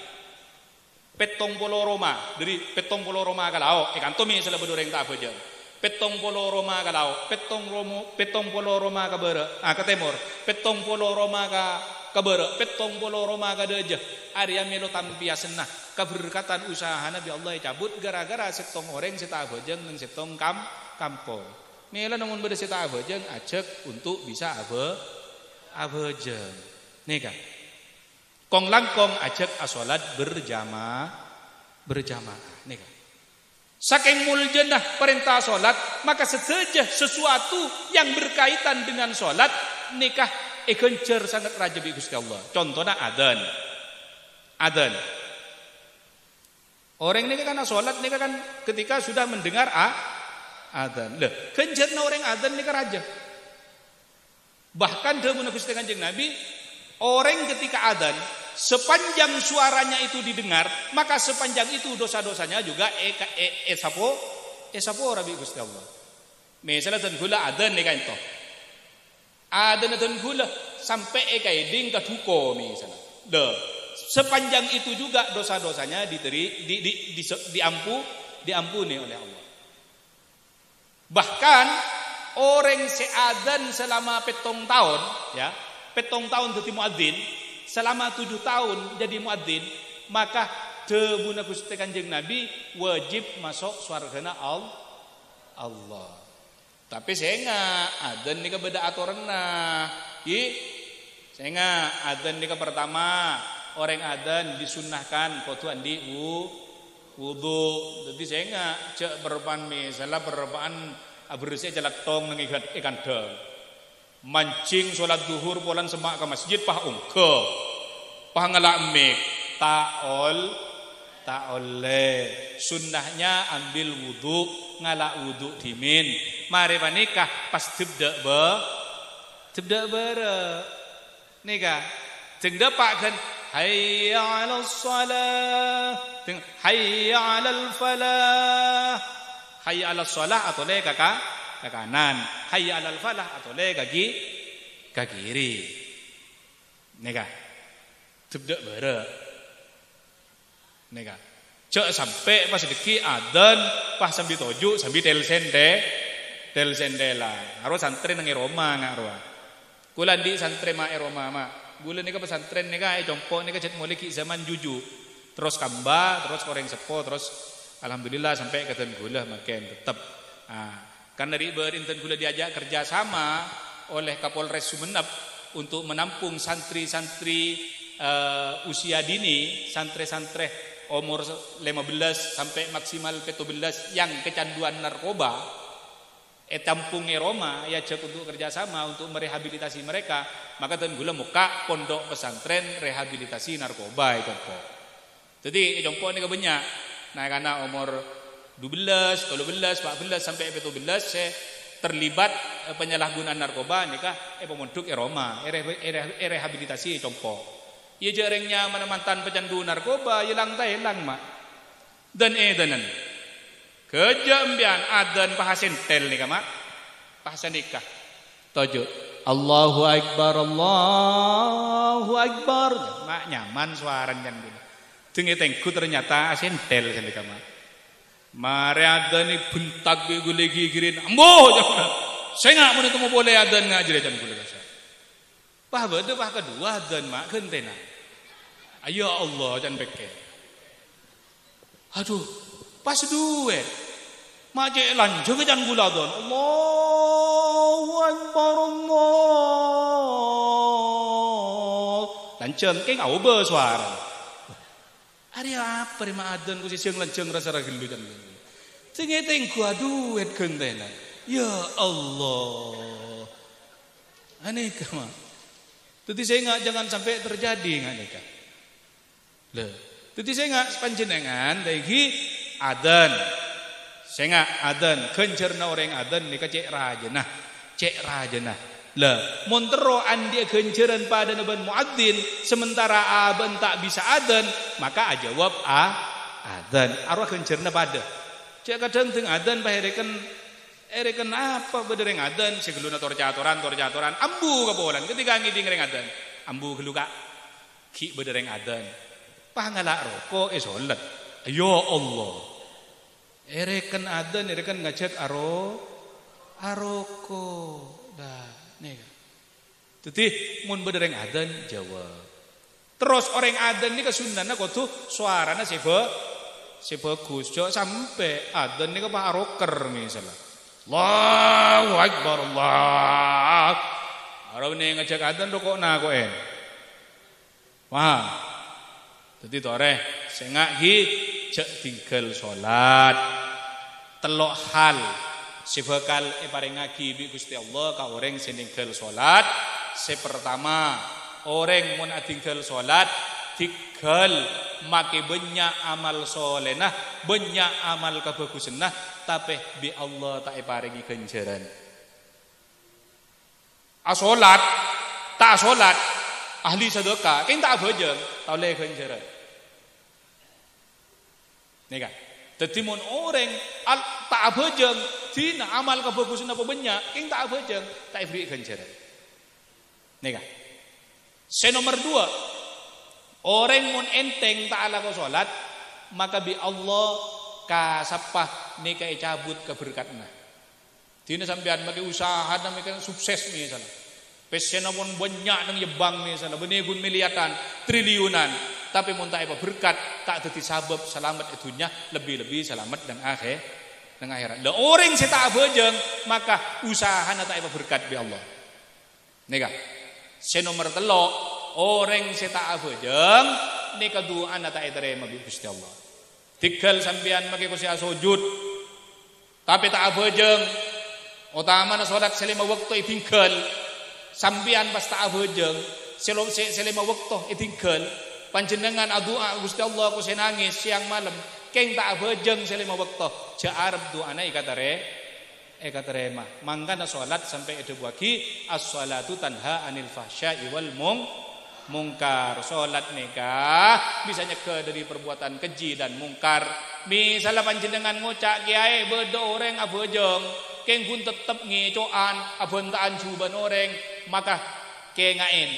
Petong polo Roma dari petong polo Roma kalau kantomi salah bedoreng tak bejeng. Petong polo Roma kalau petong polo Roma ke bere ke timur, petong polo Roma ke bere, petong polo Roma ke deje. Arya melo tampia senah keberkatan usaha Nabi Allah cabut gara-gara setong orang seta bejeng dan setong kampung. Mela namun beda seta bejeng ajak untuk bisa abejeng. Nih kan. Kong langkong ajak asolat berjamaah nih kan. Saking muljanah perintah solat, maka saja sesuatu yang berkaitan dengan solat nikah gencer sangat raja bi Gusti Allah. Contohnya adzan. Orang ini kan solat ini kan ketika sudah mendengar adzan. Lah, gencerna orang adzan nikah raja. Bahkan dawuh Gusti Kanjeng Nabi, orang ketika adzan sepanjang suaranya itu didengar, maka sepanjang itu dosa-dosanya juga sapo rabi Gusti Allah. Misalnya dan gula adzan nih kan toh. Adzan dan gula sampai kaiding ke duko misalnya. Sepanjang itu juga dosa-dosanya diampuni oleh Allah. Bahkan orang seadzan selama petong tahun ya, petong tahun jadi muadzin, selama 7 tahun jadi muadzin, maka dawuh Gusti Kanjeng Nabi wajib masuk swargana Allah. Tapi saya adzan nika beda aturanna. Saya adzan nika pertama orang adzan disunnahkan kudu andi wudu. Jadi saya cek berpan misalnya berpan bersih jalatong nang ikan dal. Mancing sholat duhur polan semak ke masjid pah ungke pah ngelak mik tak oleh sunnahnya ambil wudu ngalak wudu dimin mari panikah pas tebdak bare nikah jeung dapakeun hayya 'alas shalah hayya 'alal falah hayya 'alas shalah atau le kakak ke kanan, hayya 'alal falah atau le ke kiri. Nega. Tebdak bare. Nega. Cek sampai pas deki adzan pas sambil toju sambil tel sendela. Harus santri nang Roma ngaruh. Kula di santren ma Roma ma. Gula nika pesantren nika jompo nika cet mulai ki zaman juju. Terus kamba, terus koreng sepo, terus alhamdulillah sampai ke gula makin tetap. Kan dari berinten gula diajak kerjasama oleh Kapolres Sumeneb untuk menampung santri-santri usia dini, santri-santri umur 15 sampai maksimal 17 yang kecanduan narkoba. Tampung Roma ya cek untuk kerjasama untuk merehabilitasi mereka, maka tuan gula muka pondok pesantren rehabilitasi narkoba itu kok. Jadi jompo ini kebanyak. Nah karena umur 12, 13, 14 sampai 17 saya terlibat penyalahgunaan narkoba nikah pemondok Roma rehabilitasi jompo. Ia jarengnya mana mantan pecandu narkoba hilang mak. Dan danan. Kejambian adan pahasen tel nih mak, pahasen nikah. Tojo, Allahu Akbar, mak nyaman suara jangan gini. Tinggi tengku ternyata asen tel nih mak. Mari adan nih bentak gue lagi girin, ambo jangan. Saya nggak mau itu boleh adan ngajar jangan boleh kasar. Pah betul pah kedua adan mak kentena. Ayo Allah jangan beke. Aduh. Pas duwe macet lanjut ke jangan gula don. Allahu Akbar Allah. Lanceng ke ngau bersuara. Ada apa ni maadan ku siang lanceng rasa ragilu jangan. Tinggi gua duit kentena. Ya Allah. Aneh kama. Tapi saya ingat jangan sampai terjadi aneh kah. Le. Tapi saya ingat panjenengan dari adan, saya nggak adan, kencerna orang adan ni cek rajana, lah, montero andi kenceran pada naban muadzin, sementara aban tak bisa adan, maka ajawab adan, arwah kencerna pada, cek kadang teng adan bahkan erekan apa bedereng adan, segeluna torcatoran, ambu kapolan, ketika ngiding reng adan, ambu geluka, ki bedereng adan, pangalak rokok solat, ya Allah. Erekan adan, erekan ngajak aroko dah nega. Jadi mun bedereng adan jawab. Terus orang adan ni kesundanna kau tu suarana sebagus jo sampai adan ni kau aroker misalnya. Allahu Akbar Allah. Arau ni ngajak adan rokok na kau Wah. Jadi tore sengak hi cek tinggal solat. Telok hal sebekal paring ngagi bi Gusti Allah ka orang seninggal salat. Sepertama orang mun atinggal salat tinggal make banyak amal solenah, banyak amal kebagusanah, tapi bi Allah tak paringi ganjaran. Asolat tak solat ahli sedekah king tak bojeng tau le ganjaran. Nih kan jadi mun orang tak bejeng, dina amal kebagusan apa banyak, king tak bejeng, tak beri ganjaran. Nih kan? Nomor 2, orang mun enteng tak ala salat, maka bi Allah kasapah nika cabut keberkatna. Dina sampean bagi usaha dan mereka sukses misalnya. Pesen mun banyak nang yebang misalnya, benegun miliaran, triliunan. Tapi mun tak apa berkat tak dadi sabab selamat itunya lebih-lebih selamat dan akhirat. Lah orang saya tak bejeng maka usahana tak apa berkat bi Allah. Nika. Nomor 3 orang saya tak bejeng nika doa ana tak terima bi Gusti Allah. Tinggal sampean make kusia sujud tapi tak bejeng utamana salat selima waktu tinggal sampean pas tak bejeng selima waktu tinggal panjenengan doa Gusti Allah aku nangis siang malam keng tak bejeng selima waktu jaarab doana ikatarema mangkana salat sampai ada buaki as-salatu tanha anil fahsya'i wal mungkar. Salat nikah bisa nyegah dari perbuatan keji dan mungkar. Misalnya panjenengan ngocak kiai bedo orang abojeng keng pun tetep ngecoan abontaan juban orang maka kengain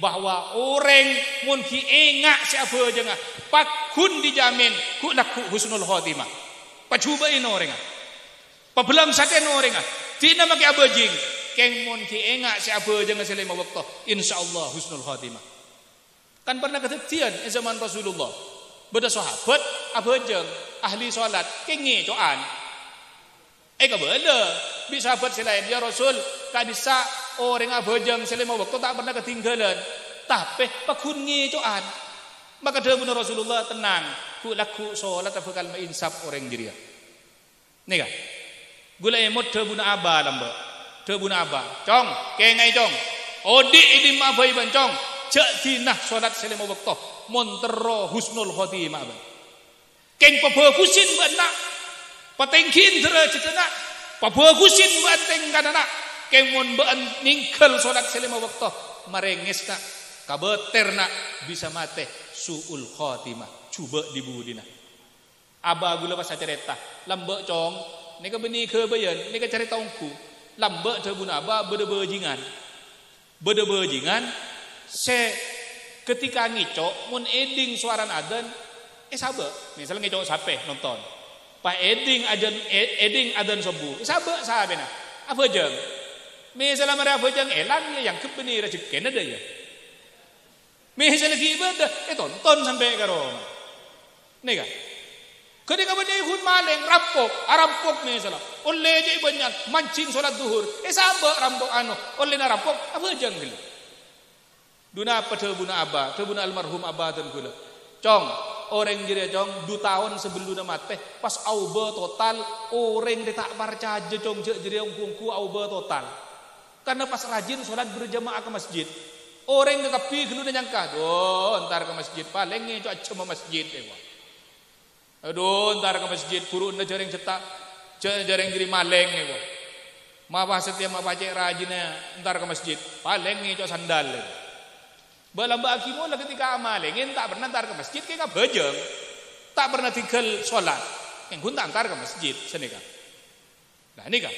bahwa orang mun ki engak siapa jenga pakun dijamin ku laku husnul khotimah pacubain orang pabelang saken orang tina make abajing keng mon ki engak siapa jangan selema waktu insyaallah husnul khatimah. Kan pernah kejadian zaman Rasulullah. Beda sahabat abajeng ahli salat kengi coan. Kabela bi sahabat selain ya Rasul kadisa orang abajeng selema waktu tak pernah ketinggalan. Tapi pakun ngi coan. Maka dawuh Rasulullah tenang, ku laku salat bakal mainsaf orang jiria. Nika. Gula emot dawuh aba lamba. Dawuh aba. Cong, kengai cong. Odi idim abai bancong. Jak dinah salat selema waktu montero husnul khotimah. Keng pabagusin bana. Patengkin derajatna. Pabagusin banteng kanana. Keng mon baan ningkel salat selema waktu marengesna kabeterna bisa mate suul khotimah. Coba dibudina. Aba gula pas cerita. Lambek cong, nika beni ke bayan, nika cerita ungku. Lambek dawuh aba beda-bejingan. Beda-bejingan se ketika ngicok mun eding suaran adzan sabe misalnya ngicok sape nonton pa eding adzan subuh sabe sabena apa jeng misalnya mereka apa jeng elang yang kebeni rezeki ada ya misalnya lagi ibadah tonton sampai karo nih kan ketika benda ikut maleng rampok misalnya oleh je banyak mancing salat zuhur sabe rampok oleh na rampok apa jeng gitu. Duna apa debuna aba, debuna almarhum aba dan gula. Cong, orang jadi cong, 2 tahun sebelum mate, pas auba total, orang tak percaya cong jadi ungku auba total. Karena pas rajin sholat berjamaah ke masjid, orang kepi gelu nyangka, ntar ke masjid paling cok cuma masjid ntar ke masjid guru jaring cetak, jaring jadi maleng Mapa setiap mapa cek rajinnya, ntar ke masjid paling cok sandal. Balamba akimo lah ketika amalengin tak pernah antar ke masjid kayak bejeng, tak pernah tinggal sholat, yang gunta antar ke masjid senika. Nah ini kan,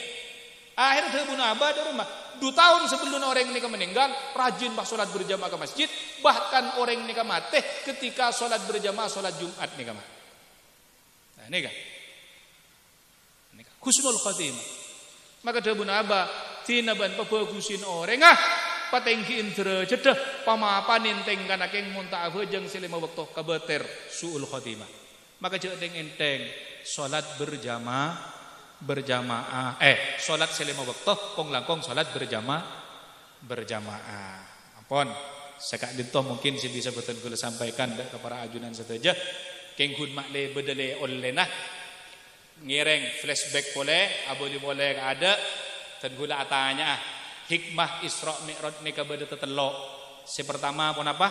akhirnya dia bunuh abah dari rumah. 2 tahun sebelum orang ini meninggal, rajin pas sholat berjamaah ke masjid, bahkan orang ini mati ketika sholat berjamaah sholat Jumat nih mah. Nah ini kan, husnul khatimah. Maka dia bunuh abah, tina ban pabagusin orang patengki indra cedah pamapanin teng kana keng munta abajeng selema waktu kabeter suul khotimah. Maka jeung enteng salat berjamaah salat selema waktu kong langkong salat berjamaah. Ampun sekak dintoh mungkin si bisa betul kula sampaikan ke para ajunan sateja keng hun makle bedele ollenah ngireng flashback boleh aboli boleh ada dan gula atanya hikmah Isra Mi'raj nika beda tetelok. Si pertama pun apa?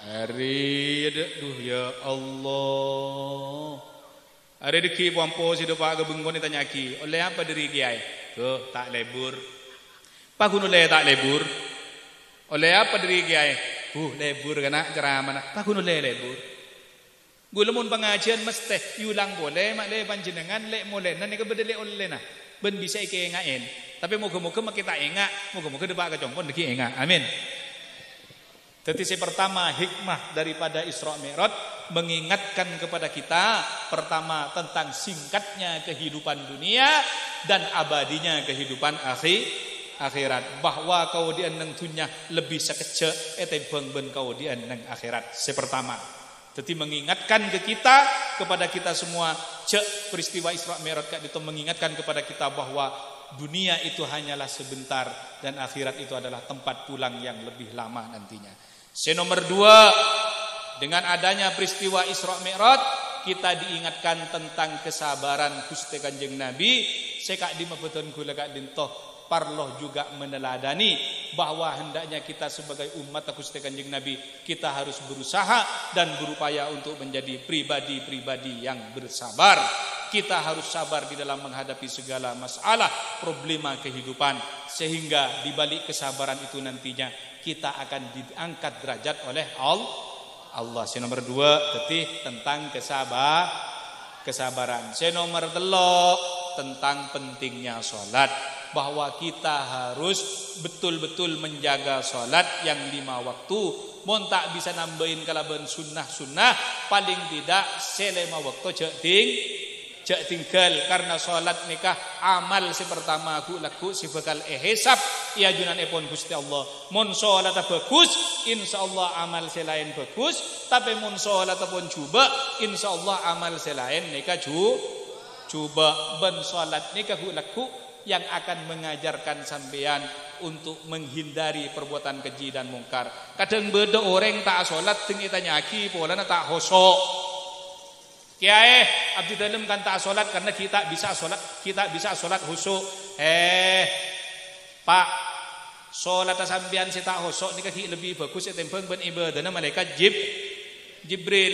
Hari ya Allah. Hari deki pompo si dopa gebengkon ditanya ki. Oleh apa diri kiai? Tuh tak lebur. Pakun oleh tak lebur. Oleh apa diri kiai? Lebur kana ceramah. Pakun oleh lebur. Gulamun pengajian mesti yulang boleh mak le panjenengan lek moleh nan nika bedele oleh nah ben bisa ike engaen tapi moga-moga mak kita engak moga-moga depak kecongkon deki engak amin. Jadi pertama hikmah daripada Isra Mi'raj mengingatkan kepada kita pertama tentang singkatnya kehidupan dunia dan abadinya kehidupan akhirat bahwa kau di nang dunya lebih sekece etebeng ben kau di nang akhirat sepertama. Jadi mengingatkan ke kita kepada kita semua cek peristiwa Isra Mi'raj itu mengingatkan kepada kita bahwa dunia itu hanyalah sebentar dan akhirat itu adalah tempat pulang yang lebih lama nantinya. Nomor 2 dengan adanya peristiwa Isra Mi'raj kita diingatkan tentang kesabaran Gusti Kanjeng Nabi sekak dimabeton kula kak dintoh parloh juga meneladani bahwa hendaknya kita sebagai umat Gusti Kanjeng Nabi kita harus berusaha dan berupaya untuk menjadi pribadi-pribadi yang bersabar. Kita harus sabar di dalam menghadapi segala masalah problema kehidupan sehingga di balik kesabaran itu nantinya kita akan diangkat derajat oleh Allah. Nomor 2 tetih tentang kesabaran. Nomor 3 tentang pentingnya sholat. Bahwa kita harus betul-betul menjaga sholat yang 5 waktu. Mon tak bisa nambahin kalaban sunnah paling tidak selama waktu jak tinggal karena salat nikah amal si pertama laku si bakal hisab ya junanipun Gusti Allah. Mun salat bagus insyaallah amal si lain bagus, tapi mun salat pun coba insyaallah amal si lain nikah coba ben salat nikah laku yang akan mengajarkan sampean untuk menghindari perbuatan keji dan mungkar. Kadang beda orang tak salat ting itanya aki polana tak khusuk. Kiai abdi dalam kan tak salat karena kita bisa salat khusuk. Pak, salat sampean si tak khusuk ni kaki lebih bagus tembang ben ibadahna malaikat Jibril.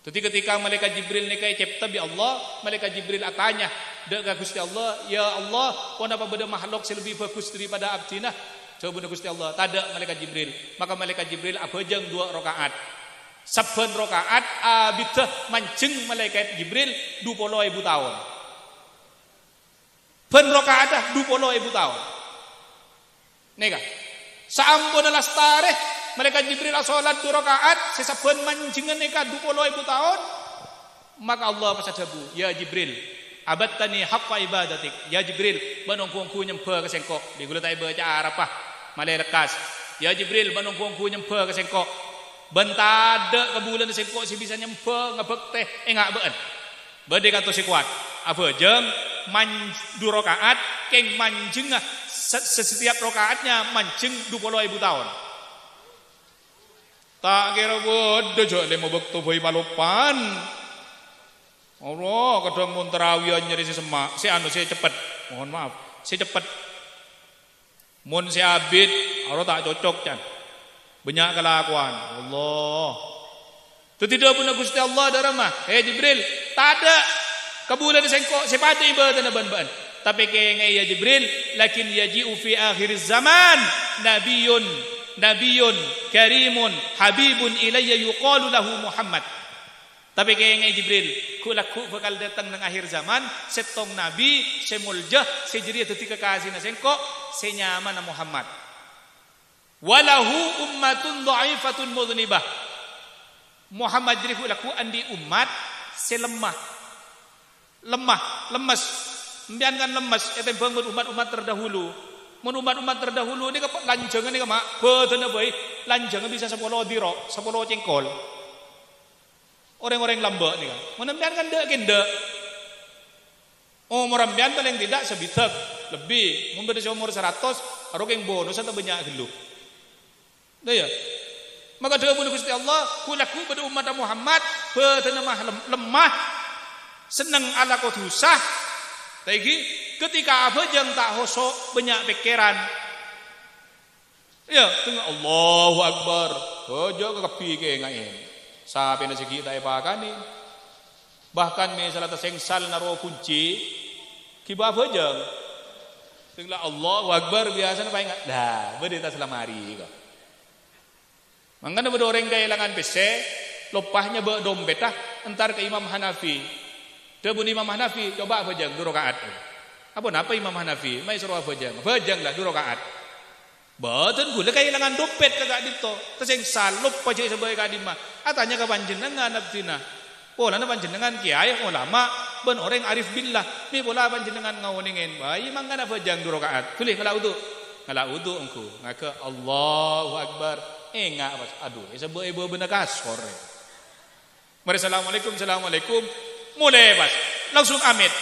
Jadi ketika malaikat Jibril ni kai cipta bi Allah, malaikat Jibril atanya, "Dek Gusti Allah, ya Allah, kenapa beda makhluk lebih bagus daripada abdina?" Jawab Gusti Allah, "Tada malaikat Jibril." Maka malaikat Jibril abajang 2 rakaat. Saben rakaat abidah mancing malaikat Jibril 20.000 tahun. Ben rakaat dah 20.000 tahun. Nega. Saambon lastare malaikat Jibril salat 2 rakaat sesaben mancingan neka 20.000 tahun. Maka Allah pasadabu, "Ya Jibril, abattani haqqa ibadatik." Ya Jibril, banongku nyembah ke sengkok. Di gula tak baca Arafah, malai lekas. Ya Jibril, banongku nyembah ke sengkok. Bentada ke bulan sengkok si bisa nyembah ngebek teh engak beun. Bade kata si kuat. Apa jeng du rakaat keng manjing setiap rakaatnya mancing 20.000 tahun. Tak kira bodoh jok le mau bekto boy palopan. Allah kadang mun tarawih nyeri si semak, si cepet. Mohon maaf, si cepet. Mun si abid, Allah tak cocok can. Banyak kelakuan. Allah. Itu tidak punya Gusti Allah darama. Jibril, tak ada kabulan sengkok sepada ibadah ban-ban. Tapi kaya ya Jibril, lakin yaji'u fi akhir zaman nabiyun karimun habibun ilayya yuqalu lahu Muhammad. Tapi kaya Jibril, kulaku bakal datang nang akhir zaman setong nabi, semuljah, sejeri ketika kasih na sengkok, senyaman na Muhammad. Walahu ummatun dha'ifatun mudhnibah. Muhammad jeriku laku andi umat selemah. Lemas. Mbian kan lemas ete bangun umat-umat terdahulu. Mun umat-umat terdahulu ni ka lanjangan ni ka mak, betena bae lanjangan bisa 10 diro, 10 cengkol. Orang-orang lamba ni kan. Mun mbian kan dek kendek. Umur mbian paling tidak sebitak lebih. Mun beda umur 100, aro keng bonus atau banyak gelu. Dah ya. Maka dengan pun Gusti Allah, kulaku pada umat Muhammad betena lemah, senang ala kotusah. Tapi ketika abajang tak hosok banyak pikiran. Ya, tengah Allahu Akbar. Ojo kepi ke ngain. Sampai nasi kita ipakani. Bahkan misalnya sengsal naro kunci, kiba abajang. Tengah Allahu Akbar biasa apa ingat? Dah, berdita selamari kau. Mangkana orang kehilangan PC, lopahnya dompet entar ke Imam Hanafi. Debun Imam Hanafi coba bajang 2 rakaat. Apa napa Imam Hanafi? Mai suruh bajang. Bajanglah 2 rakaat. Baten gula kehilangan dompet kagak dito. Tesengsal lupa cek sebagai kadima. Atanya ke panjenengan abdina. Pola na panjenengan kiai ulama ben orang arif billah. Mi pola panjenengan ngawoningin. Bayi mangkana bajang 2 rakaat. Kulih ngala wudu engku. Ngaka Allahu Akbar. Enggak pas. Aduh, sebab ibu bener kasor. Mari assalamualaikum. Mulai pas. Langsung amit.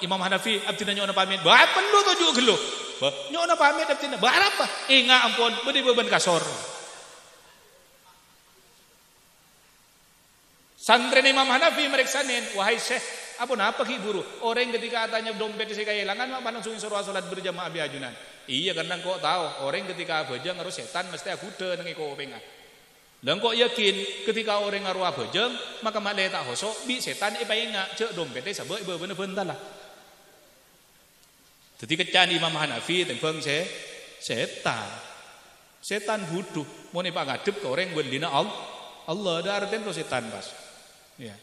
Imam Hanafi abdina nyona pamit. Ba perlu tujuh gelo. Ba nyona pamit abdina. Ba apa? Enggak ampun, beri beban kasor. Santri Imam Hanafi meriksanin, wahai Syekh, apa ki guru? Orang ketika katanya dompet saya kehilangan, apa langsung suruh salat berjamaah biajunan. Iya karena kok tahu orang ketika abajang harus setan mesti akude nang iko pengat. Dan kok yakin ketika orang ngaruh abajang maka malih tak hosok bi setan ingat cek dompetnya sabek bener bentar lah. Jadi kecan Imam Hanafi tentang setan butuh mau nih pak ngadep ke orang berdina Allah ada artian lo setan pas. Ya.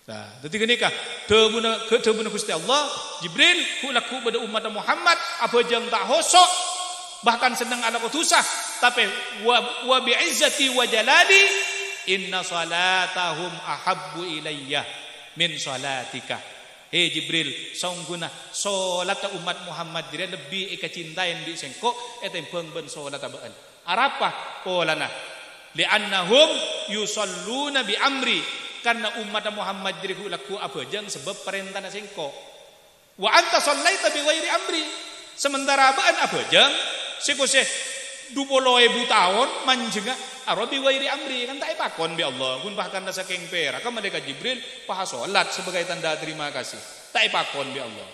Nah, jadi kenikah debuna Gusti Allah Jibril kulaku pada umat Muhammad abajang tak hosok bahkan senang ala kutusah tapi wa bi'izzati wa jalali inna salatahum ahabbu ilayya min salatika. Hei Jibril, saungguna salat umat Muhammad dire lebih eka cintain bi sengko etempeng ben salat abaan. Arapa polana? Li'annahum yusalluna bi amri, karena umat Muhammad dire laku apa jang sebab perintah sengko. Wa anta sallaita bi ghairi amri, sementara abaan apa jang sekose 20.000 tahun manjenga arabi wairi amri kan tak pakon bi Allah kun bahkan rasa keng perak malaikat Jibril paha salat sebagai tanda terima kasih tak pakon bi Allah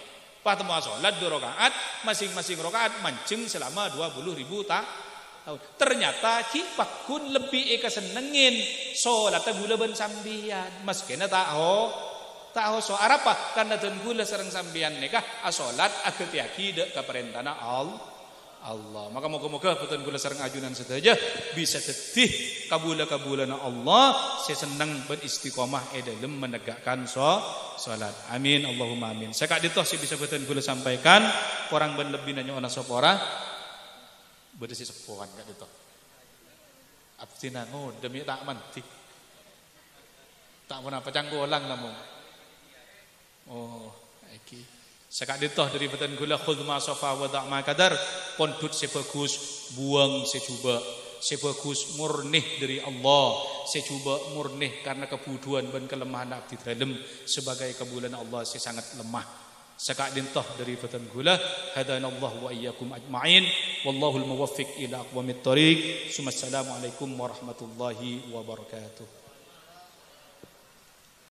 paha temu salat 2 rakaat masing-masing rakaat mancing selama 20.000 tahun. Ternyata ki pakun lebih eka senengin salat gula ben sambian maskena tak ho so arapa karena ten gula sareng sambian nikah salat aketiaki dek ka perintahna Allah. Maka moga-moga putun kula sareng ajunan sedaja bisa tetih kabula-kabulana Allah seseneng beristiqomah dalam menegakkan salat. Amin Allahumma amin. Sekak ditoh si bisa putun kula sampaikan orang ben lebih nanya ana sapa ora beudeus sepoan kak ditoh. Abdi nango demi tak manti. Tak pernah pecang golang namun. Oh, iki sekak ditoh dari batan gula khudh ma safa wa da' ma kadar pondut sebagus buang secuba sebagus murnih dari Allah secuba murnih karena kebuduan dan kelemahan abdi dalam sebagai kebulan Allah sangat lemah. Sekak ditoh dari batan gula hadanallahu wa iyyakum ajma'in wallahul muwaffiq ila aqwamit thoriq. Assalamualaikum warahmatullahi wabarakatuh.